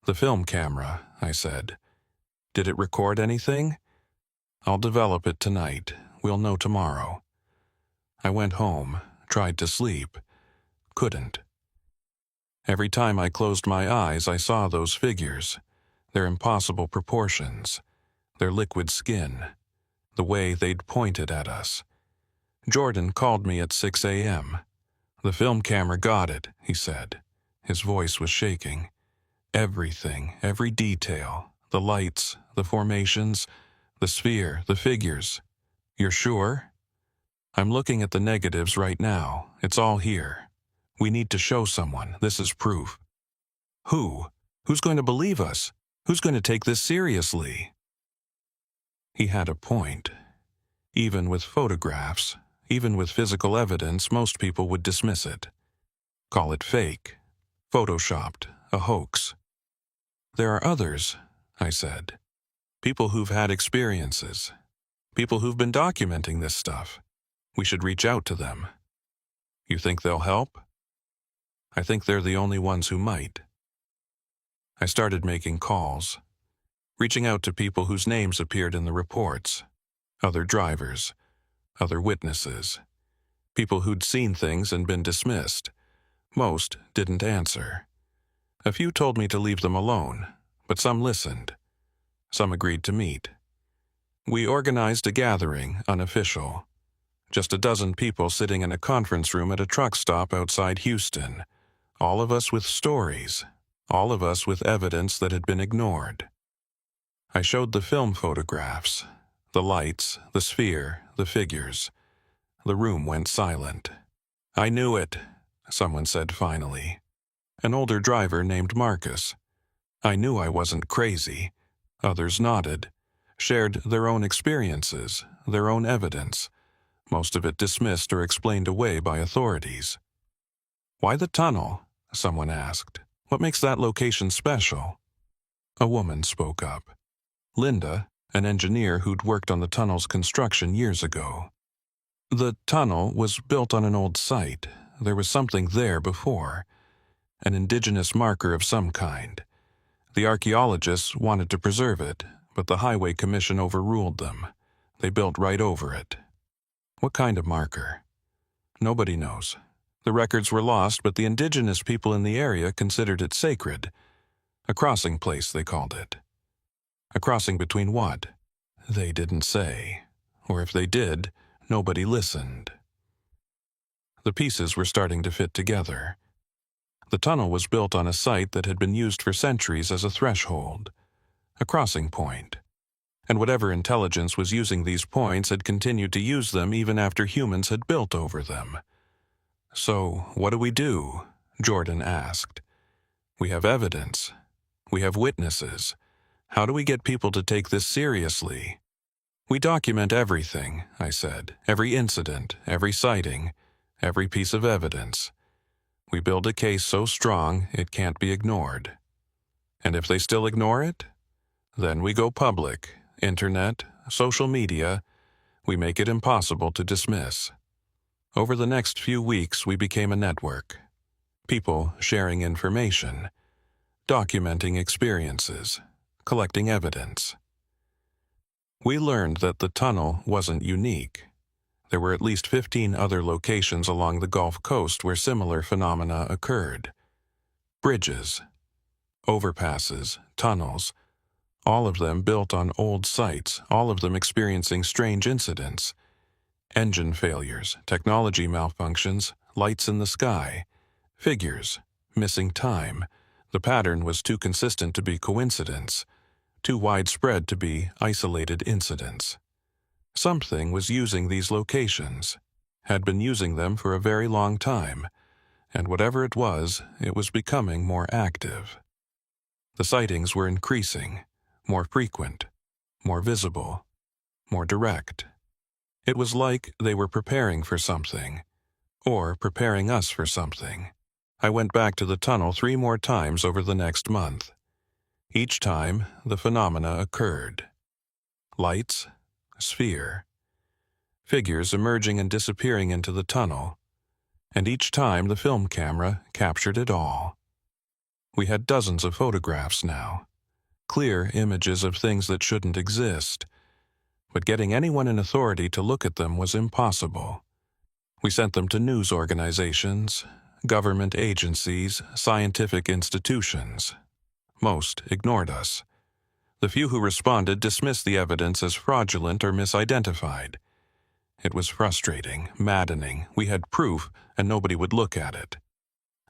"The film camera," I said. "Did it record anything?" "I'll develop it tonight. We'll know tomorrow." I went home, tried to sleep. Couldn't. Every time I closed my eyes, I saw those figures, their impossible proportions, their liquid skin, the way they'd pointed at us. Jordan called me at 6 a.m. "The film camera got it," he said. His voice was shaking. "Everything, every detail, the lights, the formations, the sphere, the figures. You're sure?" "I'm looking at the negatives right now. It's all here. We need to show someone. This is proof." "Who? Who's going to believe us? Who's going to take this seriously?" He had a point. Even with photographs, even with physical evidence, most people would dismiss it. Call it fake, photoshopped, a hoax. There are others, I said. People who've had experiences. People who've been documenting this stuff. We should reach out to them. You think they'll help? I think they're the only ones who might. I started making calls, reaching out to people whose names appeared in the reports, other drivers, other witnesses, people who'd seen things and been dismissed. Most didn't answer. A few told me to leave them alone, but some listened. Some agreed to meet. We organized a gathering, unofficial. Just a dozen people sitting in a conference room at a truck stop outside Houston. All of us with stories. All of us with evidence that had been ignored. I showed the film photographs, the lights, the sphere, the figures. The room went silent. I knew it, someone said finally. An older driver named Marcus. I knew I wasn't crazy. Others nodded, shared their own experiences, their own evidence, most of it dismissed or explained away by authorities. Why the tunnel? Someone asked. What makes that location special? A woman spoke up. Linda, an engineer who'd worked on the tunnel's construction years ago. The tunnel was built on an old site. There was something there before. An indigenous marker of some kind. The archaeologists wanted to preserve it, but the Highway Commission overruled them. They built right over it. What kind of marker? Nobody knows. The records were lost, but the indigenous people in the area considered it sacred. A crossing place, they called it. A crossing between what? They didn't say. Or if they did, nobody listened. The pieces were starting to fit together. The tunnel was built on a site that had been used for centuries as a threshold, a crossing point. And whatever intelligence was using these points had continued to use them even after humans had built over them. So, what do? Jordan asked. We have evidence. We have witnesses. How do we get people to take this seriously? We document everything, I said. Every incident, every sighting, every piece of evidence. We build a case so strong it can't be ignored. And if they still ignore it, then we go public, internet, social media. We make it impossible to dismiss. Over the next few weeks, we became a network. People sharing information, documenting experiences, collecting evidence. We learned that the tunnel wasn't unique. There were at least 15 other locations along the Gulf Coast where similar phenomena occurred. Bridges, overpasses, tunnels, all of them built on old sites, all of them experiencing strange incidents. Engine failures, technology malfunctions, lights in the sky, figures, missing time. The pattern was too consistent to be coincidence, too widespread to be isolated incidents. Something was using these locations, had been using them for a very long time, and whatever it was becoming more active. The sightings were increasing, more frequent, more visible, more direct. It was like they were preparing for something, or preparing us for something. I went back to the tunnel 3 more times over the next month. Each time, the phenomena occurred. Lights, sphere, figures emerging and disappearing into the tunnel, and each time the film camera captured it all. We had dozens of photographs now, clear images of things that shouldn't exist, but getting anyone in authority to look at them was impossible. We sent them to news organizations, government agencies, scientific institutions. Most ignored us. The few who responded dismissed the evidence as fraudulent or misidentified. It was frustrating, maddening. We had proof, and nobody would look at it.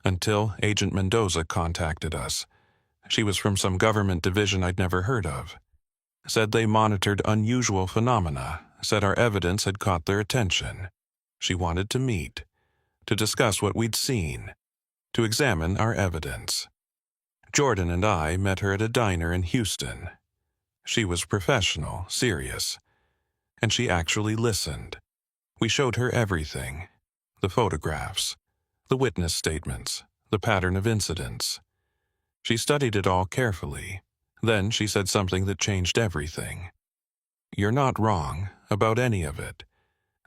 Until Agent Mendoza contacted us. She was from some government division I'd never heard of. Said they monitored unusual phenomena, said our evidence had caught their attention. She wanted to meet, to discuss what we'd seen, to examine our evidence. Jordan and I met her at a diner in Houston. She was professional, serious, and she actually listened. We showed her everything, the photographs, The witness statements, the pattern of incidents. She studied it all carefully. Then she said something that changed everything. "You're not wrong about any of it.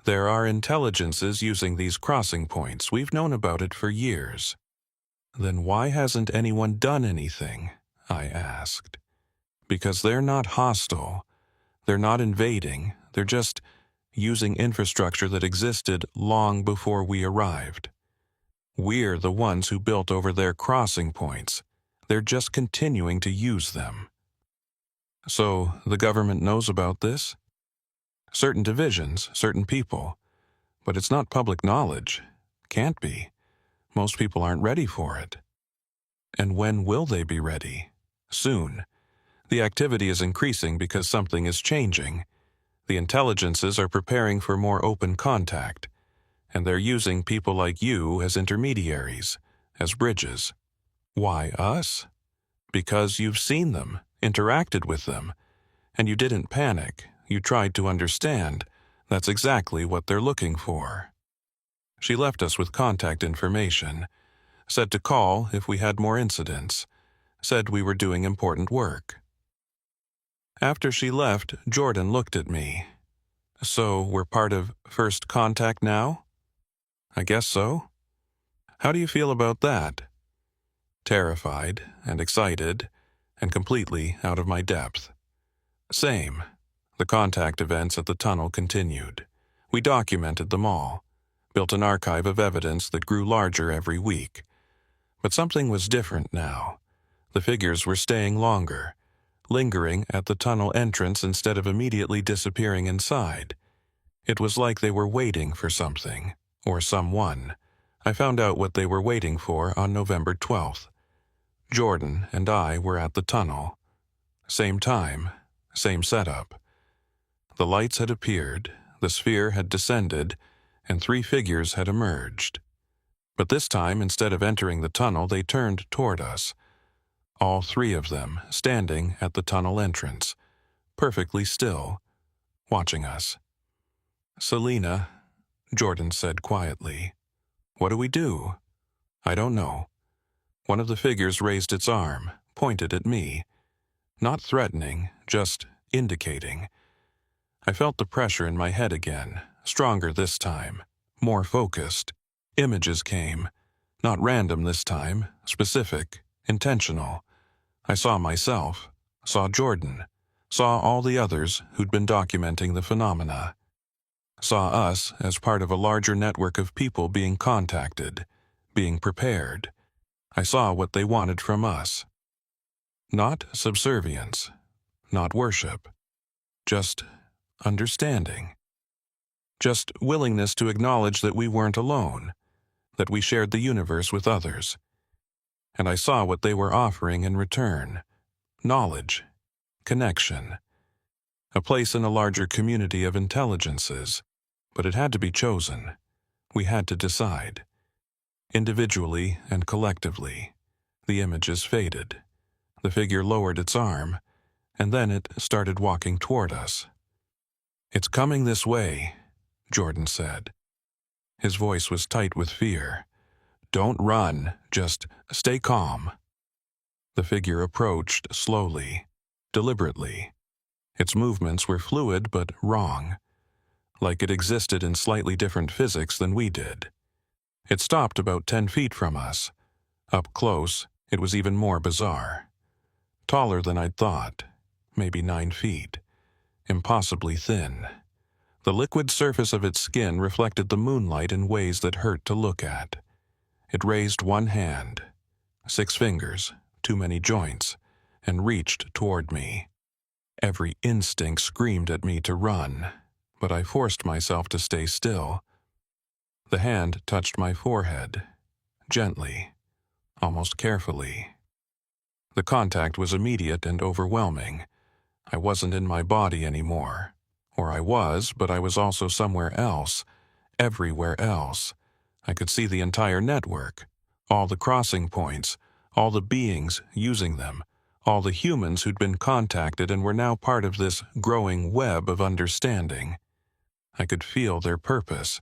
There are intelligences using these crossing points. We've known about it for years." "Then why hasn't anyone done anything?" I asked. "Because they're not hostile. They're not invading. They're just using infrastructure that existed long before we arrived. We're the ones who built over their crossing points. They're just continuing to use them." "So the government knows about this?" "Certain divisions, certain people. But it's not public knowledge. Can't be. Most people aren't ready for it." "And when will they be ready?" "Soon. The activity is increasing because something is changing. The intelligences are preparing for more open contact, and they're using people like you as intermediaries, as bridges." "Why us?" "Because you've seen them, interacted with them, and you didn't panic. You tried to understand. That's exactly what they're looking for." She left us with contact information, said to call if we had more incidents, said we were doing important work. After she left, Jordan looked at me. "So we're part of First Contact now?" "I guess so." "How do you feel about that?" "Terrified and excited and completely out of my depth." "Same." The contact events at the tunnel continued. We documented them all, built an archive of evidence that grew larger every week. But something was different now. The figures were staying longer, lingering at the tunnel entrance instead of immediately disappearing inside. It was like they were waiting for something, or someone. I found out what they were waiting for on November 12th. Jordan and I were at the tunnel. Same time, same setup. The lights had appeared, the sphere had descended, and 3 figures had emerged. But this time, instead of entering the tunnel, they turned toward us. All 3 of them standing at the tunnel entrance, perfectly still, watching us. "Selena," Jordan said quietly, "what do we do?" "I don't know." One of the figures raised its arm, pointed at me. Not threatening, just indicating. I felt the pressure in my head again, stronger this time, more focused. Images came, not random this time, specific, intentional. I saw myself, saw Jordan, saw all the others who'd been documenting the phenomena. Saw us as part of a larger network of people being contacted, being prepared. I saw what they wanted from us. Not subservience, not worship, just understanding. Just willingness to acknowledge that we weren't alone, that we shared the universe with others. And I saw what they were offering in return. Knowledge, connection, a place in a larger community of intelligences. But it had to be chosen. We had to decide. Individually and collectively, the images faded. The figure lowered its arm, and then it started walking toward us. "It's coming this way," Jordan said. His voice was tight with fear. "Don't run, just stay calm." The figure approached slowly, deliberately. Its movements were fluid but wrong, like it existed in slightly different physics than we did. It stopped about 10 feet from us. Up close, it was even more bizarre. Taller than I'd thought, maybe 9 feet. Impossibly thin. The liquid surface of its skin reflected the moonlight in ways that hurt to look at. It raised one hand, 6 fingers, too many joints, and reached toward me. Every instinct screamed at me to run, but I forced myself to stay still. The hand touched my forehead, gently, almost carefully. The contact was immediate and overwhelming. I wasn't in my body anymore. Or I was, but I was also somewhere else, everywhere else. I could see the entire network, all the crossing points, all the beings using them, all the humans who'd been contacted and were now part of this growing web of understanding. I could feel their purpose,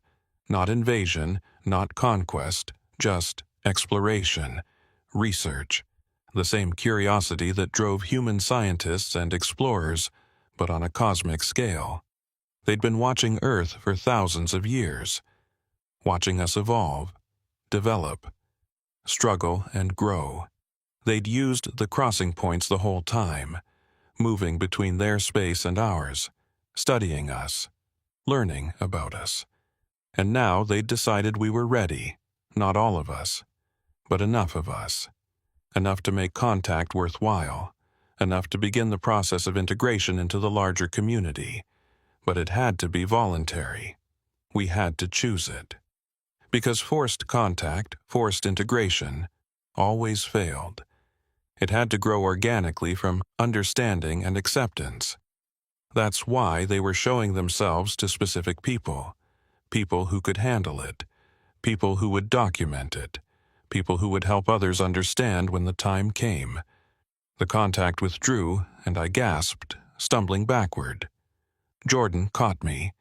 not invasion, not conquest, just exploration, research, the same curiosity that drove human scientists and explorers, but on a cosmic scale. They'd been watching Earth for thousands of years, watching us evolve, develop, struggle, and grow. They'd used the crossing points the whole time, moving between their space and ours, studying us, learning about us. And now they'd decided we were ready, not all of us, but enough of us. Enough to make contact worthwhile, enough to begin the process of integration into the larger community. But it had to be voluntary. We had to choose it. Because forced contact, forced integration, always failed. It had to grow organically from understanding and acceptance. That's why they were showing themselves to specific people, people who could handle it, people who would document it, people who would help others understand when the time came. The contact withdrew, and I gasped, stumbling backward. Jordan caught me.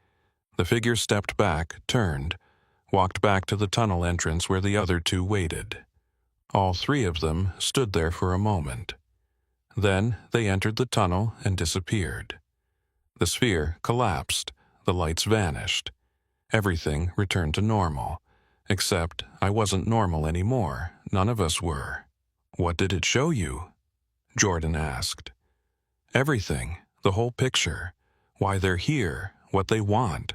The figure stepped back, turned, walked back to the tunnel entrance where the other two waited. All three of them stood there for a moment. Then they entered the tunnel and disappeared. The sphere collapsed, the lights vanished. Everything returned to normal. Except I wasn't normal anymore. None of us were. "What did it show you?" Jordan asked. "Everything, the whole picture. Why they're here, what they want."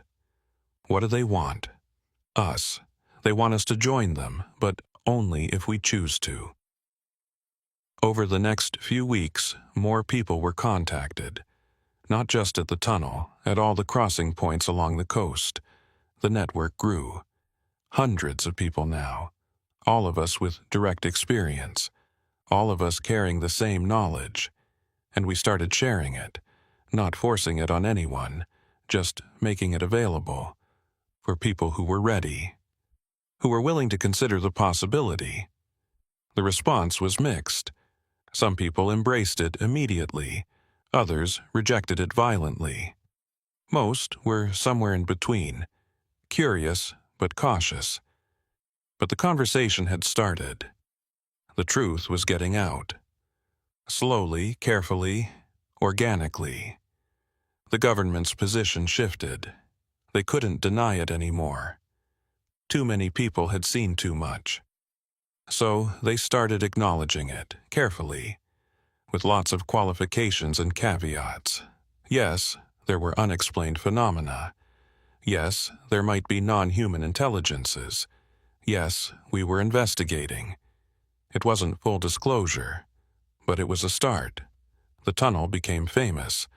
"What do they want?" "Us. They want us to join them, but only if we choose to." Over the next few weeks, more people were contacted. Not just at the tunnel, at all the crossing points along the coast. The network grew. Hundreds of people now, all of us with direct experience, all of us carrying the same knowledge. And we started sharing it, not forcing it on anyone, just making it available for people who were ready, who were willing to consider the possibility. The response was mixed. Some people embraced it immediately, others rejected it violently. Most were somewhere in between, curious but cautious. But the conversation had started. The truth was getting out. Slowly, carefully, organically. The government's position shifted. They couldn't deny it anymore. Too many people had seen too much. So they started acknowledging it, carefully, with lots of qualifications and caveats. Yes, there were unexplained phenomena. Yes, there might be non-human intelligences. Yes, we were investigating. It wasn't full disclosure, but it was a start. The tunnel became famous.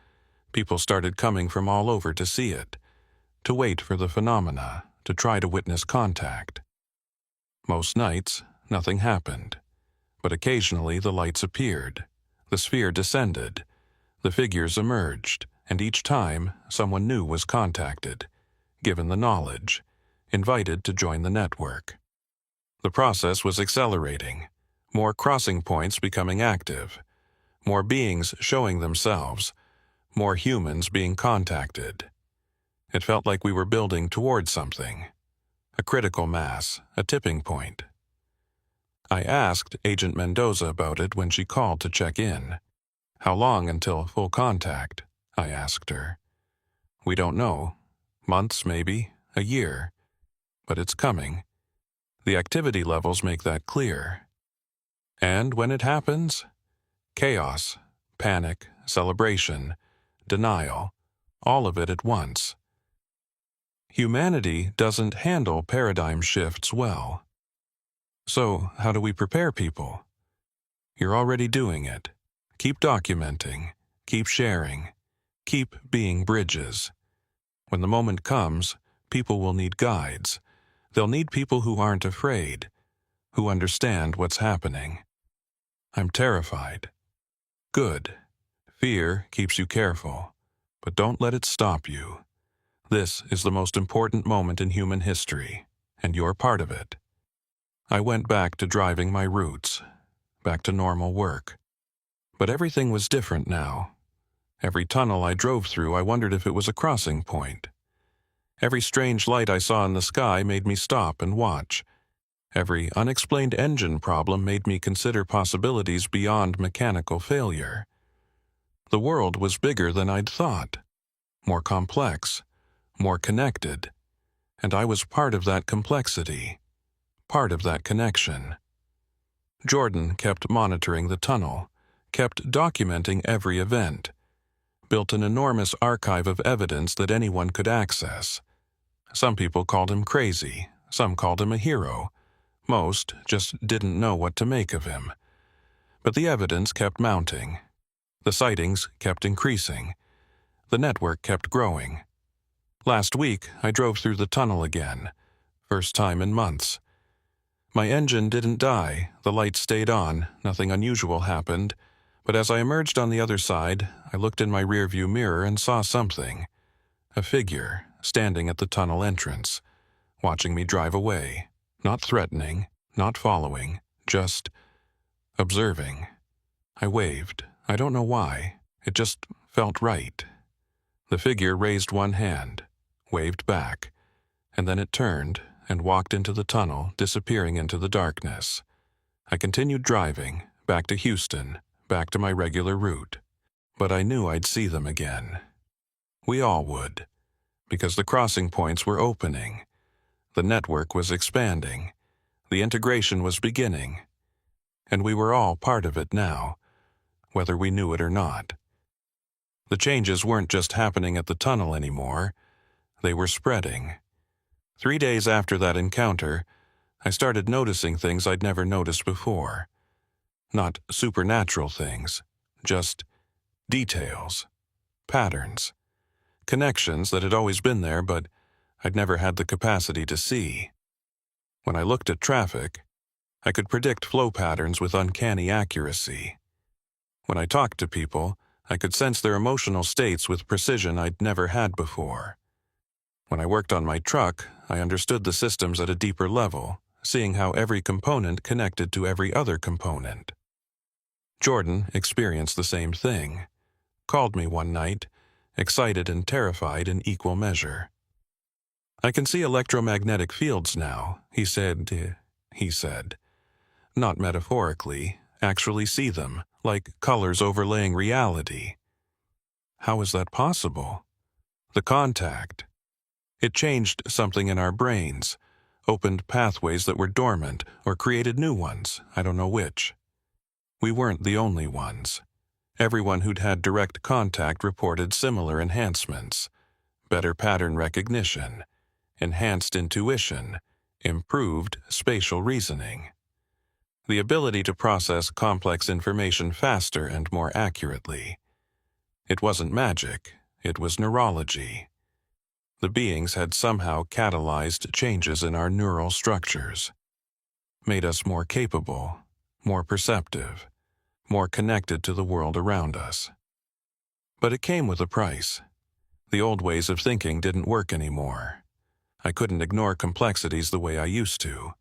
People started coming from all over to see it, to wait for the phenomena, to try to witness contact. Most nights, nothing happened, but occasionally the lights appeared, the sphere descended, the figures emerged, and each time someone new was contacted, given the knowledge, invited to join the network. The process was accelerating, more crossing points becoming active, more beings showing themselves, more humans being contacted. It felt like we were building toward something, a critical mass, a tipping point. I asked Agent Mendoza about it when she called to check in. "How long until full contact?" I asked her. "We don't know. Months, maybe, a year. But it's coming. The activity levels make that clear. And when it happens, chaos, panic, celebration, denial, all of it at once. Humanity doesn't handle paradigm shifts well. So, how do we prepare people? You're already doing it. Keep documenting, keep sharing, keep being bridges. When the moment comes, people will need guides. They'll need people who aren't afraid, who understand what's happening. I'm terrified. Good. Fear keeps you careful, but don't let it stop you. This is the most important moment in human history, and you're part of it. I went back to driving my routes, back to normal work. But everything was different now. Every tunnel I drove through, I wondered if it was a crossing point. Every strange light I saw in the sky made me stop and watch. Every unexplained engine problem made me consider possibilities beyond mechanical failure. The world was bigger than I'd thought, more complex, more connected, and I was part of that complexity, part of that connection. Jordan kept monitoring the tunnel, kept documenting every event, built an enormous archive of evidence that anyone could access. Some people called him crazy, some called him a hero. Most just didn't know what to make of him. But the evidence kept mounting. The sightings kept increasing. The network kept growing. Last week, I drove through the tunnel again. First time in months. My engine didn't die, the lights stayed on, nothing unusual happened, but as I emerged on the other side, I looked in my rearview mirror and saw something. A figure, standing at the tunnel entrance, watching me drive away. Not threatening, not following, just observing. I waved. I don't know why. It just felt right. The figure raised one hand, waved back, and then it turned and walked into the tunnel, disappearing into the darkness. I continued driving, back to Houston, back to my regular route. But I knew I'd see them again. We all would, because the crossing points were opening. The network was expanding. The integration was beginning. And we were all part of it now, whether we knew it or not. The changes weren't just happening at the tunnel anymore. They were spreading. 3 days after that encounter, I started noticing things I'd never noticed before. Not supernatural things, just details, patterns, connections that had always been there but I'd never had the capacity to see. When I looked at traffic, I could predict flow patterns with uncanny accuracy. When I talked to people, I could sense their emotional states with precision I'd never had before. When I worked on my truck, I understood the systems at a deeper level, seeing how every component connected to every other component. Jordan experienced the same thing. Called me one night, excited and terrified in equal measure. I can see electromagnetic fields now, he said. Not metaphorically, actually see them, like colors overlaying reality. How is that possible? The contact. It changed something in our brains, opened pathways that were dormant, or created new ones, I don't know which. We weren't the only ones. Everyone who'd had direct contact reported similar enhancements. Better pattern recognition, enhanced intuition, improved spatial reasoning. The ability to process complex information faster and more accurately. It wasn't magic, it was neurology. The beings had somehow catalyzed changes in our neural structures, made us more capable, more perceptive, more connected to the world around us. But it came with a price. The old ways of thinking didn't work anymore. I couldn't ignore complexities the way I used to.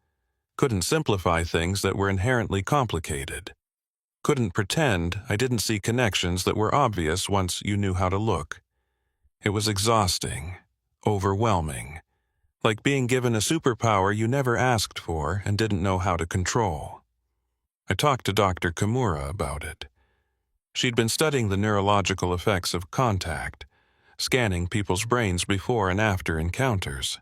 Couldn't simplify things that were inherently complicated. Couldn't pretend I didn't see connections that were obvious once you knew how to look. It was exhausting, overwhelming, like being given a superpower you never asked for and didn't know how to control. I talked to Dr. Kimura about it. She'd been studying the neurological effects of contact, scanning people's brains before and after encounters.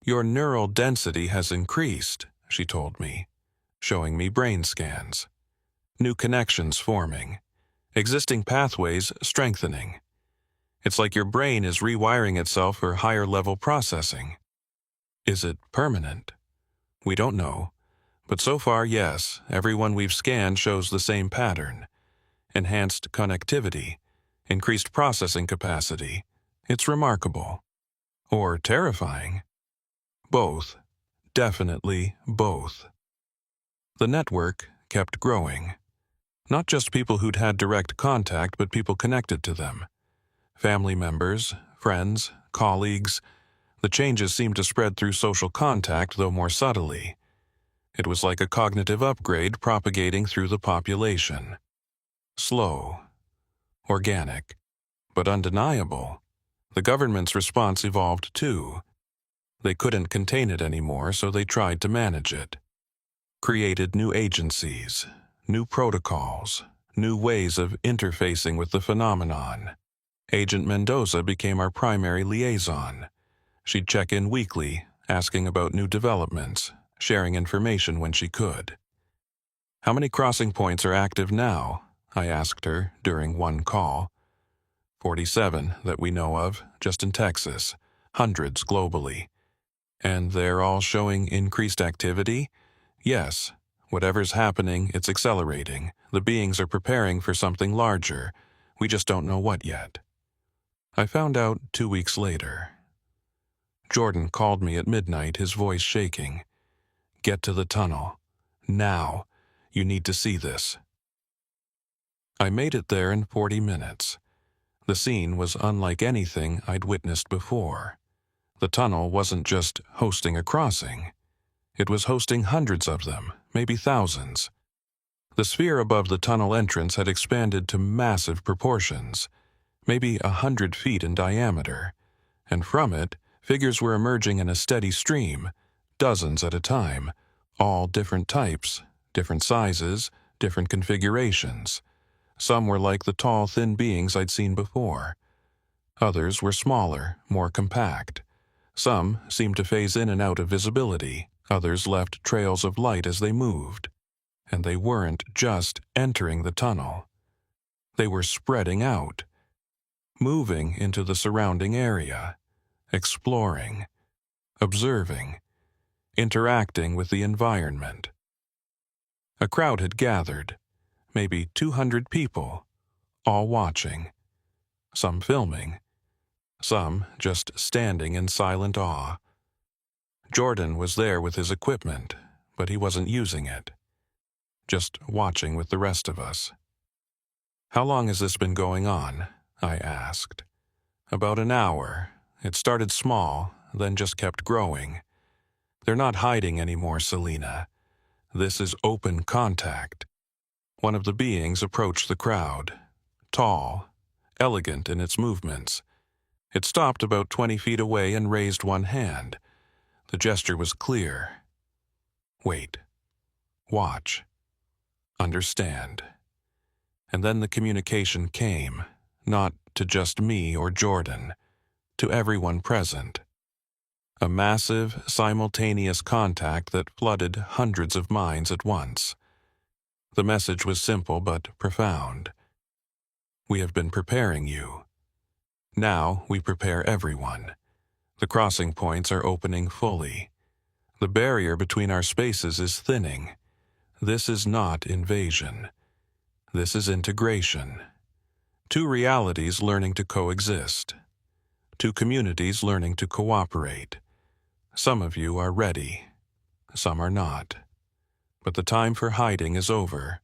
Your neural density has increased, she told me, showing me brain scans. New connections forming, existing pathways strengthening. It's like your brain is rewiring itself for higher-level processing. Is it permanent? We don't know. But so far, yes, everyone we've scanned shows the same pattern. Enhanced connectivity, increased processing capacity. It's remarkable. Or terrifying. Both. Definitely both. The network kept growing. Not just people who'd had direct contact, but people connected to them. Family members, friends, colleagues. The changes seemed to spread through social contact, though more subtly. It was like a cognitive upgrade propagating through the population. Slow. Organic. But undeniable. The government's response evolved too. They couldn't contain it anymore, so they tried to manage it. Created new agencies, new protocols, new ways of interfacing with the phenomenon. Agent Mendoza became our primary liaison. She'd check in weekly, asking about new developments, sharing information when she could. "How many crossing points are active now?" I asked her during one call. 47 that we know of, just in Texas, hundreds globally. "And they're all showing increased activity?" "Yes. Whatever's happening, it's accelerating. The beings are preparing for something larger. We just don't know what yet." I found out 2 weeks later. Jordan called me at midnight, his voice shaking. "Get to the tunnel. Now. You need to see this." I made it there in 40 minutes. The scene was unlike anything I'd witnessed before. The tunnel wasn't just hosting a crossing. It was hosting hundreds of them, maybe thousands. The sphere above the tunnel entrance had expanded to massive proportions, maybe 100 feet in diameter, and from it, figures were emerging in a steady stream, dozens at a time, all different types, different sizes, different configurations. Some were like the tall, thin beings I'd seen before. Others were smaller, more compact. Some seemed to phase in and out of visibility. Others left trails of light as they moved. And they weren't just entering the tunnel. They were spreading out, moving into the surrounding area, exploring, observing, interacting with the environment. A crowd had gathered, maybe 200 people, all watching, some filming, some just standing in silent awe. Jordan was there with his equipment, but he wasn't using it, just watching with the rest of us. "How long has this been going on?" I asked. "About an hour. It started small, then just kept growing. They're not hiding anymore, Selena. This is open contact." One of the beings approached the crowd, tall, elegant in its movements. It stopped about 20 feet away and raised one hand. The gesture was clear. "Wait. Watch. Understand." And then the communication came, not to just me or Jordan, to everyone present. A massive, simultaneous contact that flooded hundreds of minds at once. The message was simple but profound. "We have been preparing you. Now we prepare everyone. The crossing points are opening fully. The barrier between our spaces is thinning. This is not invasion. This is integration. Two realities learning to coexist. Two communities learning to cooperate. Some of you are ready. Some are not. But the time for hiding is over.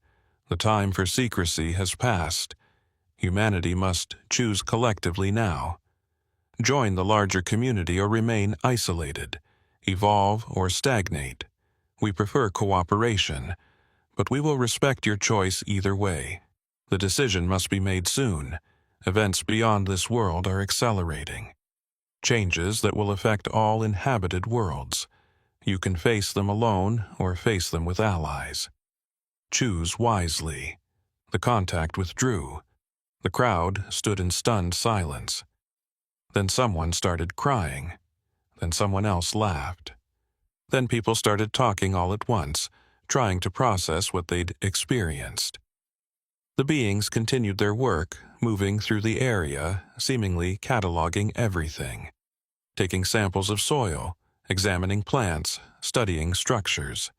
The time for secrecy has passed. Humanity must choose collectively now. Join the larger community or remain isolated. Evolve or stagnate. We prefer cooperation, but we will respect your choice either way. The decision must be made soon. Events beyond this world are accelerating. Changes that will affect all inhabited worlds. You can face them alone or face them with allies. Choose wisely. The contact withdrew. The crowd stood in stunned silence. Then someone started crying. Then someone else laughed. Then people started talking all at once, trying to process what they'd experienced. The beings continued their work, moving through the area, seemingly cataloging everything. Taking samples of soil, examining plants, studying structures.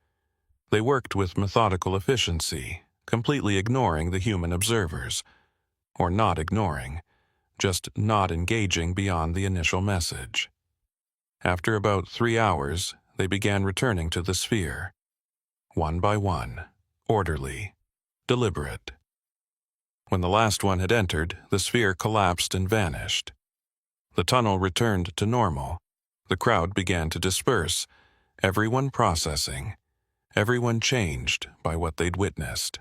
They worked with methodical efficiency, completely ignoring the human observers. Or not ignoring, just not engaging beyond the initial message. After about 3 hours, they began returning to the sphere. One by one, orderly, deliberate. When the last one had entered, the sphere collapsed and vanished. The tunnel returned to normal. The crowd began to disperse, everyone processing, everyone changed by what they'd witnessed.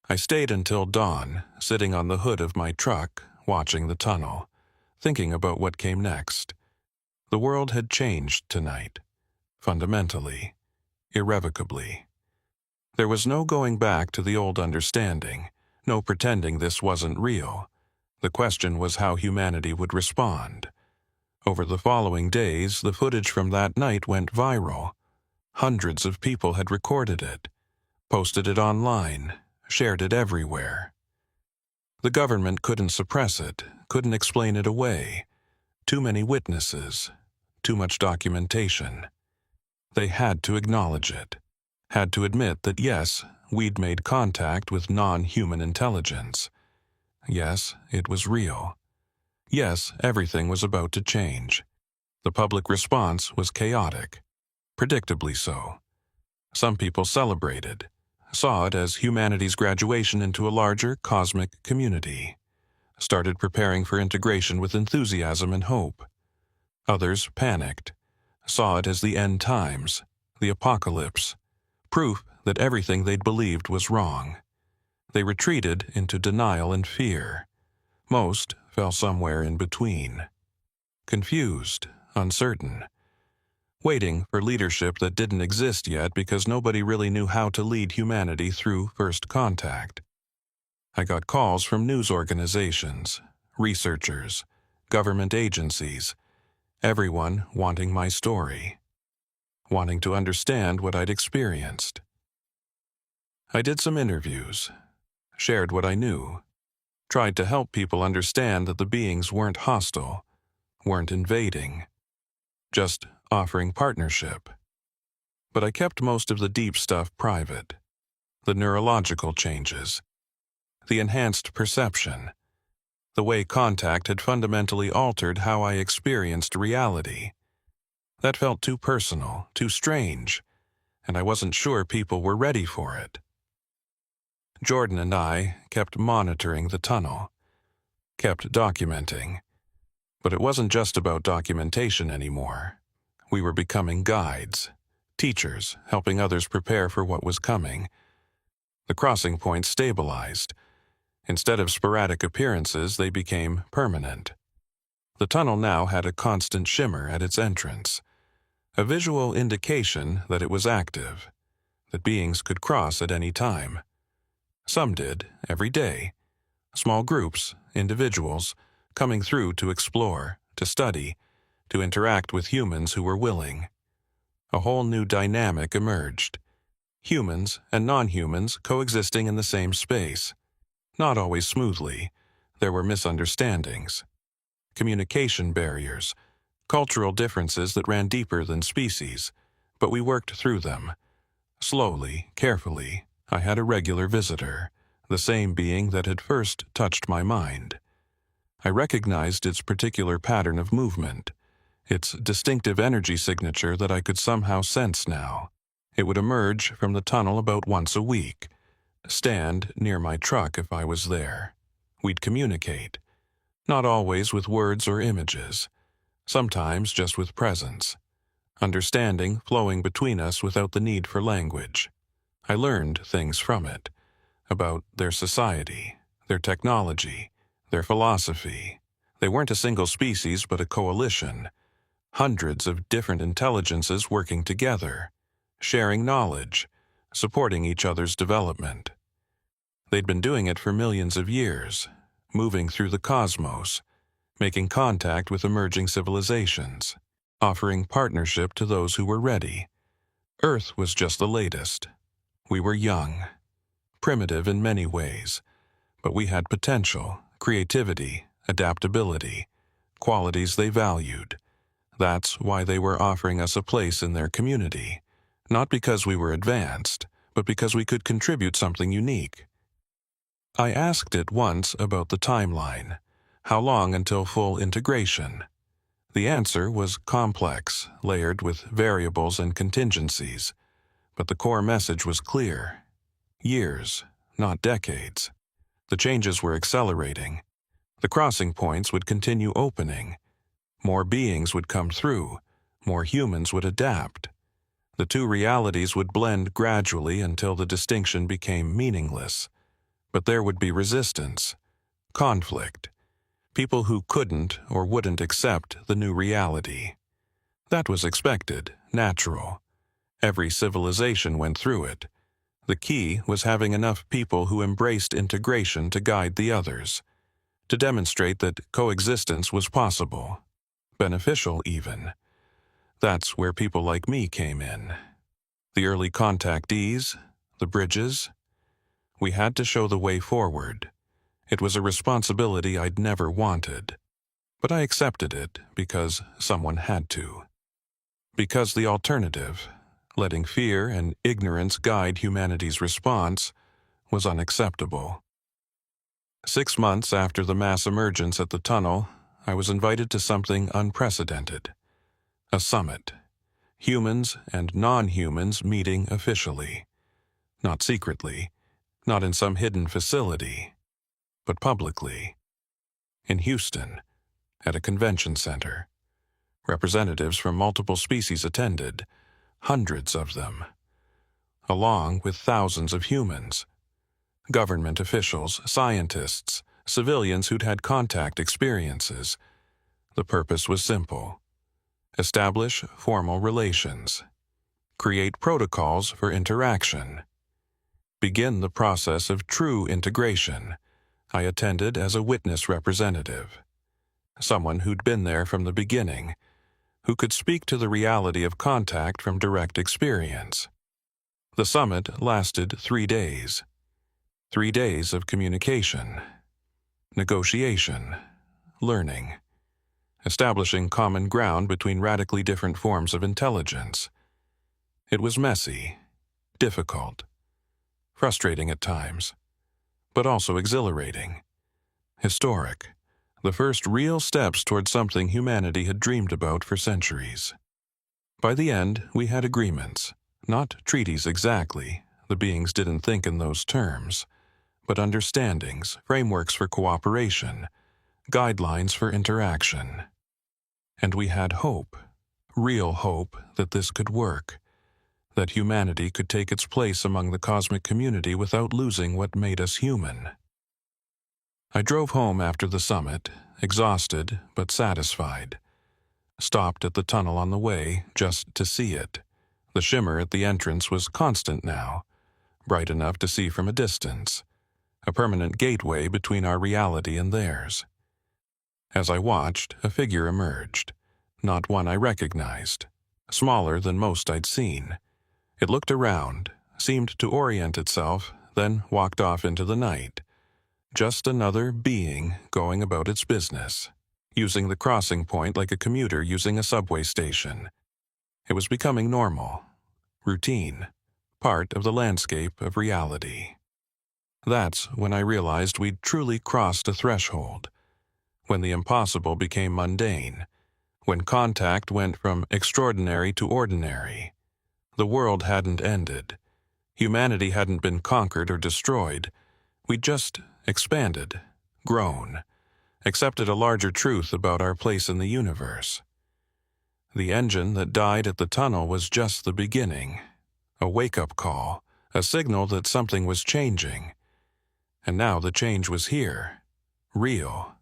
I stayed until dawn, sitting on the hood of my truck, watching the tunnel, thinking about what came next. The world had changed tonight, fundamentally, irrevocably. There was no going back to the old understanding, no pretending this wasn't real. The question was how humanity would respond. Over the following days, the footage from that night went viral. Hundreds of people had recorded it, posted it online, shared it everywhere. The government couldn't suppress it, couldn't explain it away. Too many witnesses, too much documentation. They had to acknowledge it, had to admit that yes, we'd made contact with non-human intelligence. Yes, it was real. Yes, everything was about to change. The public response was chaotic, predictably so. Some people celebrated, saw it as humanity's graduation into a larger cosmic community, started preparing for integration with enthusiasm and hope. Others panicked, saw it as the end times, the apocalypse, proof that everything they'd believed was wrong. They retreated into denial and fear. Most fell somewhere in between. Confused, uncertain, waiting for leadership that didn't exist yet because nobody really knew how to lead humanity through first contact. I got calls from news organizations, researchers, government agencies, everyone wanting my story, wanting to understand what I'd experienced. I did some interviews, shared what I knew, tried to help people understand that the beings weren't hostile, weren't invading, just offering partnership. But I kept most of the deep stuff private. The neurological changes, the enhanced perception, the way contact had fundamentally altered how I experienced reality. That felt too personal, too strange, and I wasn't sure people were ready for it. Jordan and I kept monitoring the tunnel, kept documenting. But it wasn't just about documentation anymore. We were becoming guides, teachers, helping others prepare for what was coming. The crossing points stabilized. Instead of sporadic appearances, they became permanent. The tunnel now had a constant shimmer at its entrance, a visual indication that it was active, that beings could cross at any time. Some did, every day. Small groups, individuals, coming through to explore, to study, to interact with humans who were willing. A whole new dynamic emerged. Humans and non-humans coexisting in the same space. Not always smoothly. There were misunderstandings, communication barriers, cultural differences that ran deeper than species, but we worked through them. Slowly, carefully, I had a regular visitor, the same being that had first touched my mind. I recognized its particular pattern of movement, its distinctive energy signature that I could somehow sense now. It would emerge from the tunnel about once a week, stand near my truck if I was there. We'd communicate, not always with words or images, sometimes just with presence, understanding flowing between us without the need for language. I learned things from it, about their society, their technology, their philosophy. They weren't a single species but a coalition, hundreds of different intelligences working together, sharing knowledge, supporting each other's development. They'd been doing it for millions of years, moving through the cosmos, making contact with emerging civilizations, offering partnership to those who were ready. Earth was just the latest. We were young, primitive in many ways, but we had potential, creativity, adaptability, qualities they valued. That's why they were offering us a place in their community, not because we were advanced, but because we could contribute something unique. I asked it once about the timeline, how long until full integration? The answer was complex, layered with variables and contingencies, but the core message was clear. Years, not decades. The changes were accelerating. The crossing points would continue opening. More beings would come through. More humans would adapt. The two realities would blend gradually until the distinction became meaningless. But there would be resistance, conflict, people who couldn't or wouldn't accept the new reality. That was expected, natural. Every civilization went through it. The key was having enough people who embraced integration to guide the others, to demonstrate that coexistence was possible, beneficial even. That's where people like me came in. The early contactees, the bridges. We had to show the way forward. It was a responsibility I'd never wanted, but I accepted it because someone had to. Because the alternative, letting fear and ignorance guide humanity's response, was unacceptable. 6 months after the mass emergence at the tunnel, I was invited to something unprecedented. A summit. Humans and non-humans meeting officially. Not secretly, not in some hidden facility, but publicly. In Houston, at a convention center. Representatives from multiple species attended, hundreds of them, along with thousands of humans. Government officials, scientists, civilians who'd had contact experiences. The purpose was simple. Establish formal relations. Create protocols for interaction. Begin the process of true integration. I attended as a witness representative. Someone who'd been there from the beginning, who could speak to the reality of contact from direct experience. The summit lasted 3 days. 3 days of communication, negotiation, learning, establishing common ground between radically different forms of intelligence. It was messy, difficult, frustrating at times, but also exhilarating, historic, the first real steps toward something humanity had dreamed about for centuries. By the end, we had agreements, not treaties exactly, the beings didn't think in those terms, but understandings, frameworks for cooperation, guidelines for interaction. And we had hope, real hope that this could work, that humanity could take its place among the cosmic community without losing what made us human. I drove home after the summit, exhausted but satisfied. Stopped at the tunnel on the way just to see it. The shimmer at the entrance was constant now, bright enough to see from a distance, a permanent gateway between our reality and theirs. As I watched, a figure emerged, not one I recognized, smaller than most I'd seen. It looked around, seemed to orient itself, then walked off into the night. Just another being going about its business, using the crossing point like a commuter using a subway station. It was becoming normal, routine, part of the landscape of reality. That's when I realized we'd truly crossed a threshold, when the impossible became mundane, when contact went from extraordinary to ordinary. The world hadn't ended. Humanity hadn't been conquered or destroyed. We'd just expanded, grown, accepted a larger truth about our place in the universe. The engine that died at the tunnel was just the beginning, a wake-up call, a signal that something was changing. And now the change was here, real,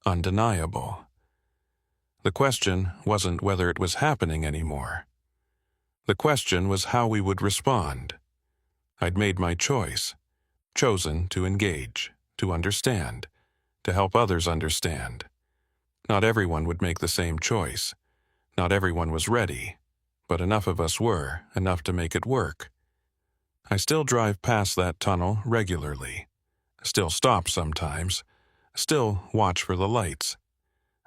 undeniable. The question wasn't whether it was happening anymore. The question was how we would respond. I'd made my choice, chosen to engage, to understand, to help others understand. Not everyone would make the same choice. Not everyone was ready, but enough of us were, enough to make it work. I still drive past that tunnel regularly. Still stop sometimes. Still watch for the lights.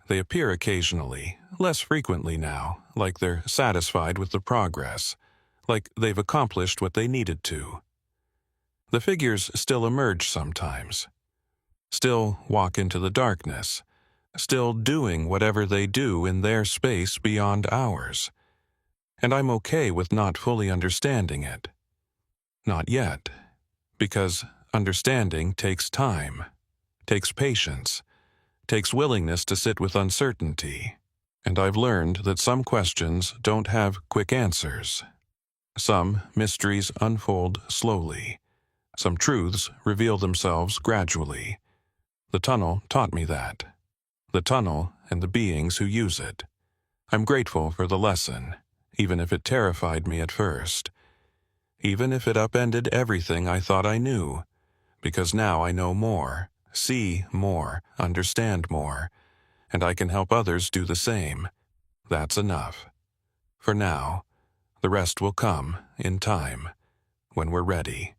They appear occasionally, less frequently now, like they're satisfied with the progress, like they've accomplished what they needed to. The figures still emerge sometimes, still walk into the darkness, still doing whatever they do in their space beyond ours. And I'm okay with not fully understanding it. Not yet, because understanding takes time, takes patience, takes willingness to sit with uncertainty. And I've learned that some questions don't have quick answers. Some mysteries unfold slowly. Some truths reveal themselves gradually. The tunnel taught me that. The tunnel and the beings who use it. I'm grateful for the lesson, even if it terrified me at first. Even if it upended everything I thought I knew, because now I know more, see more, understand more, and I can help others do the same. That's enough. For now, the rest will come in time, when we're ready.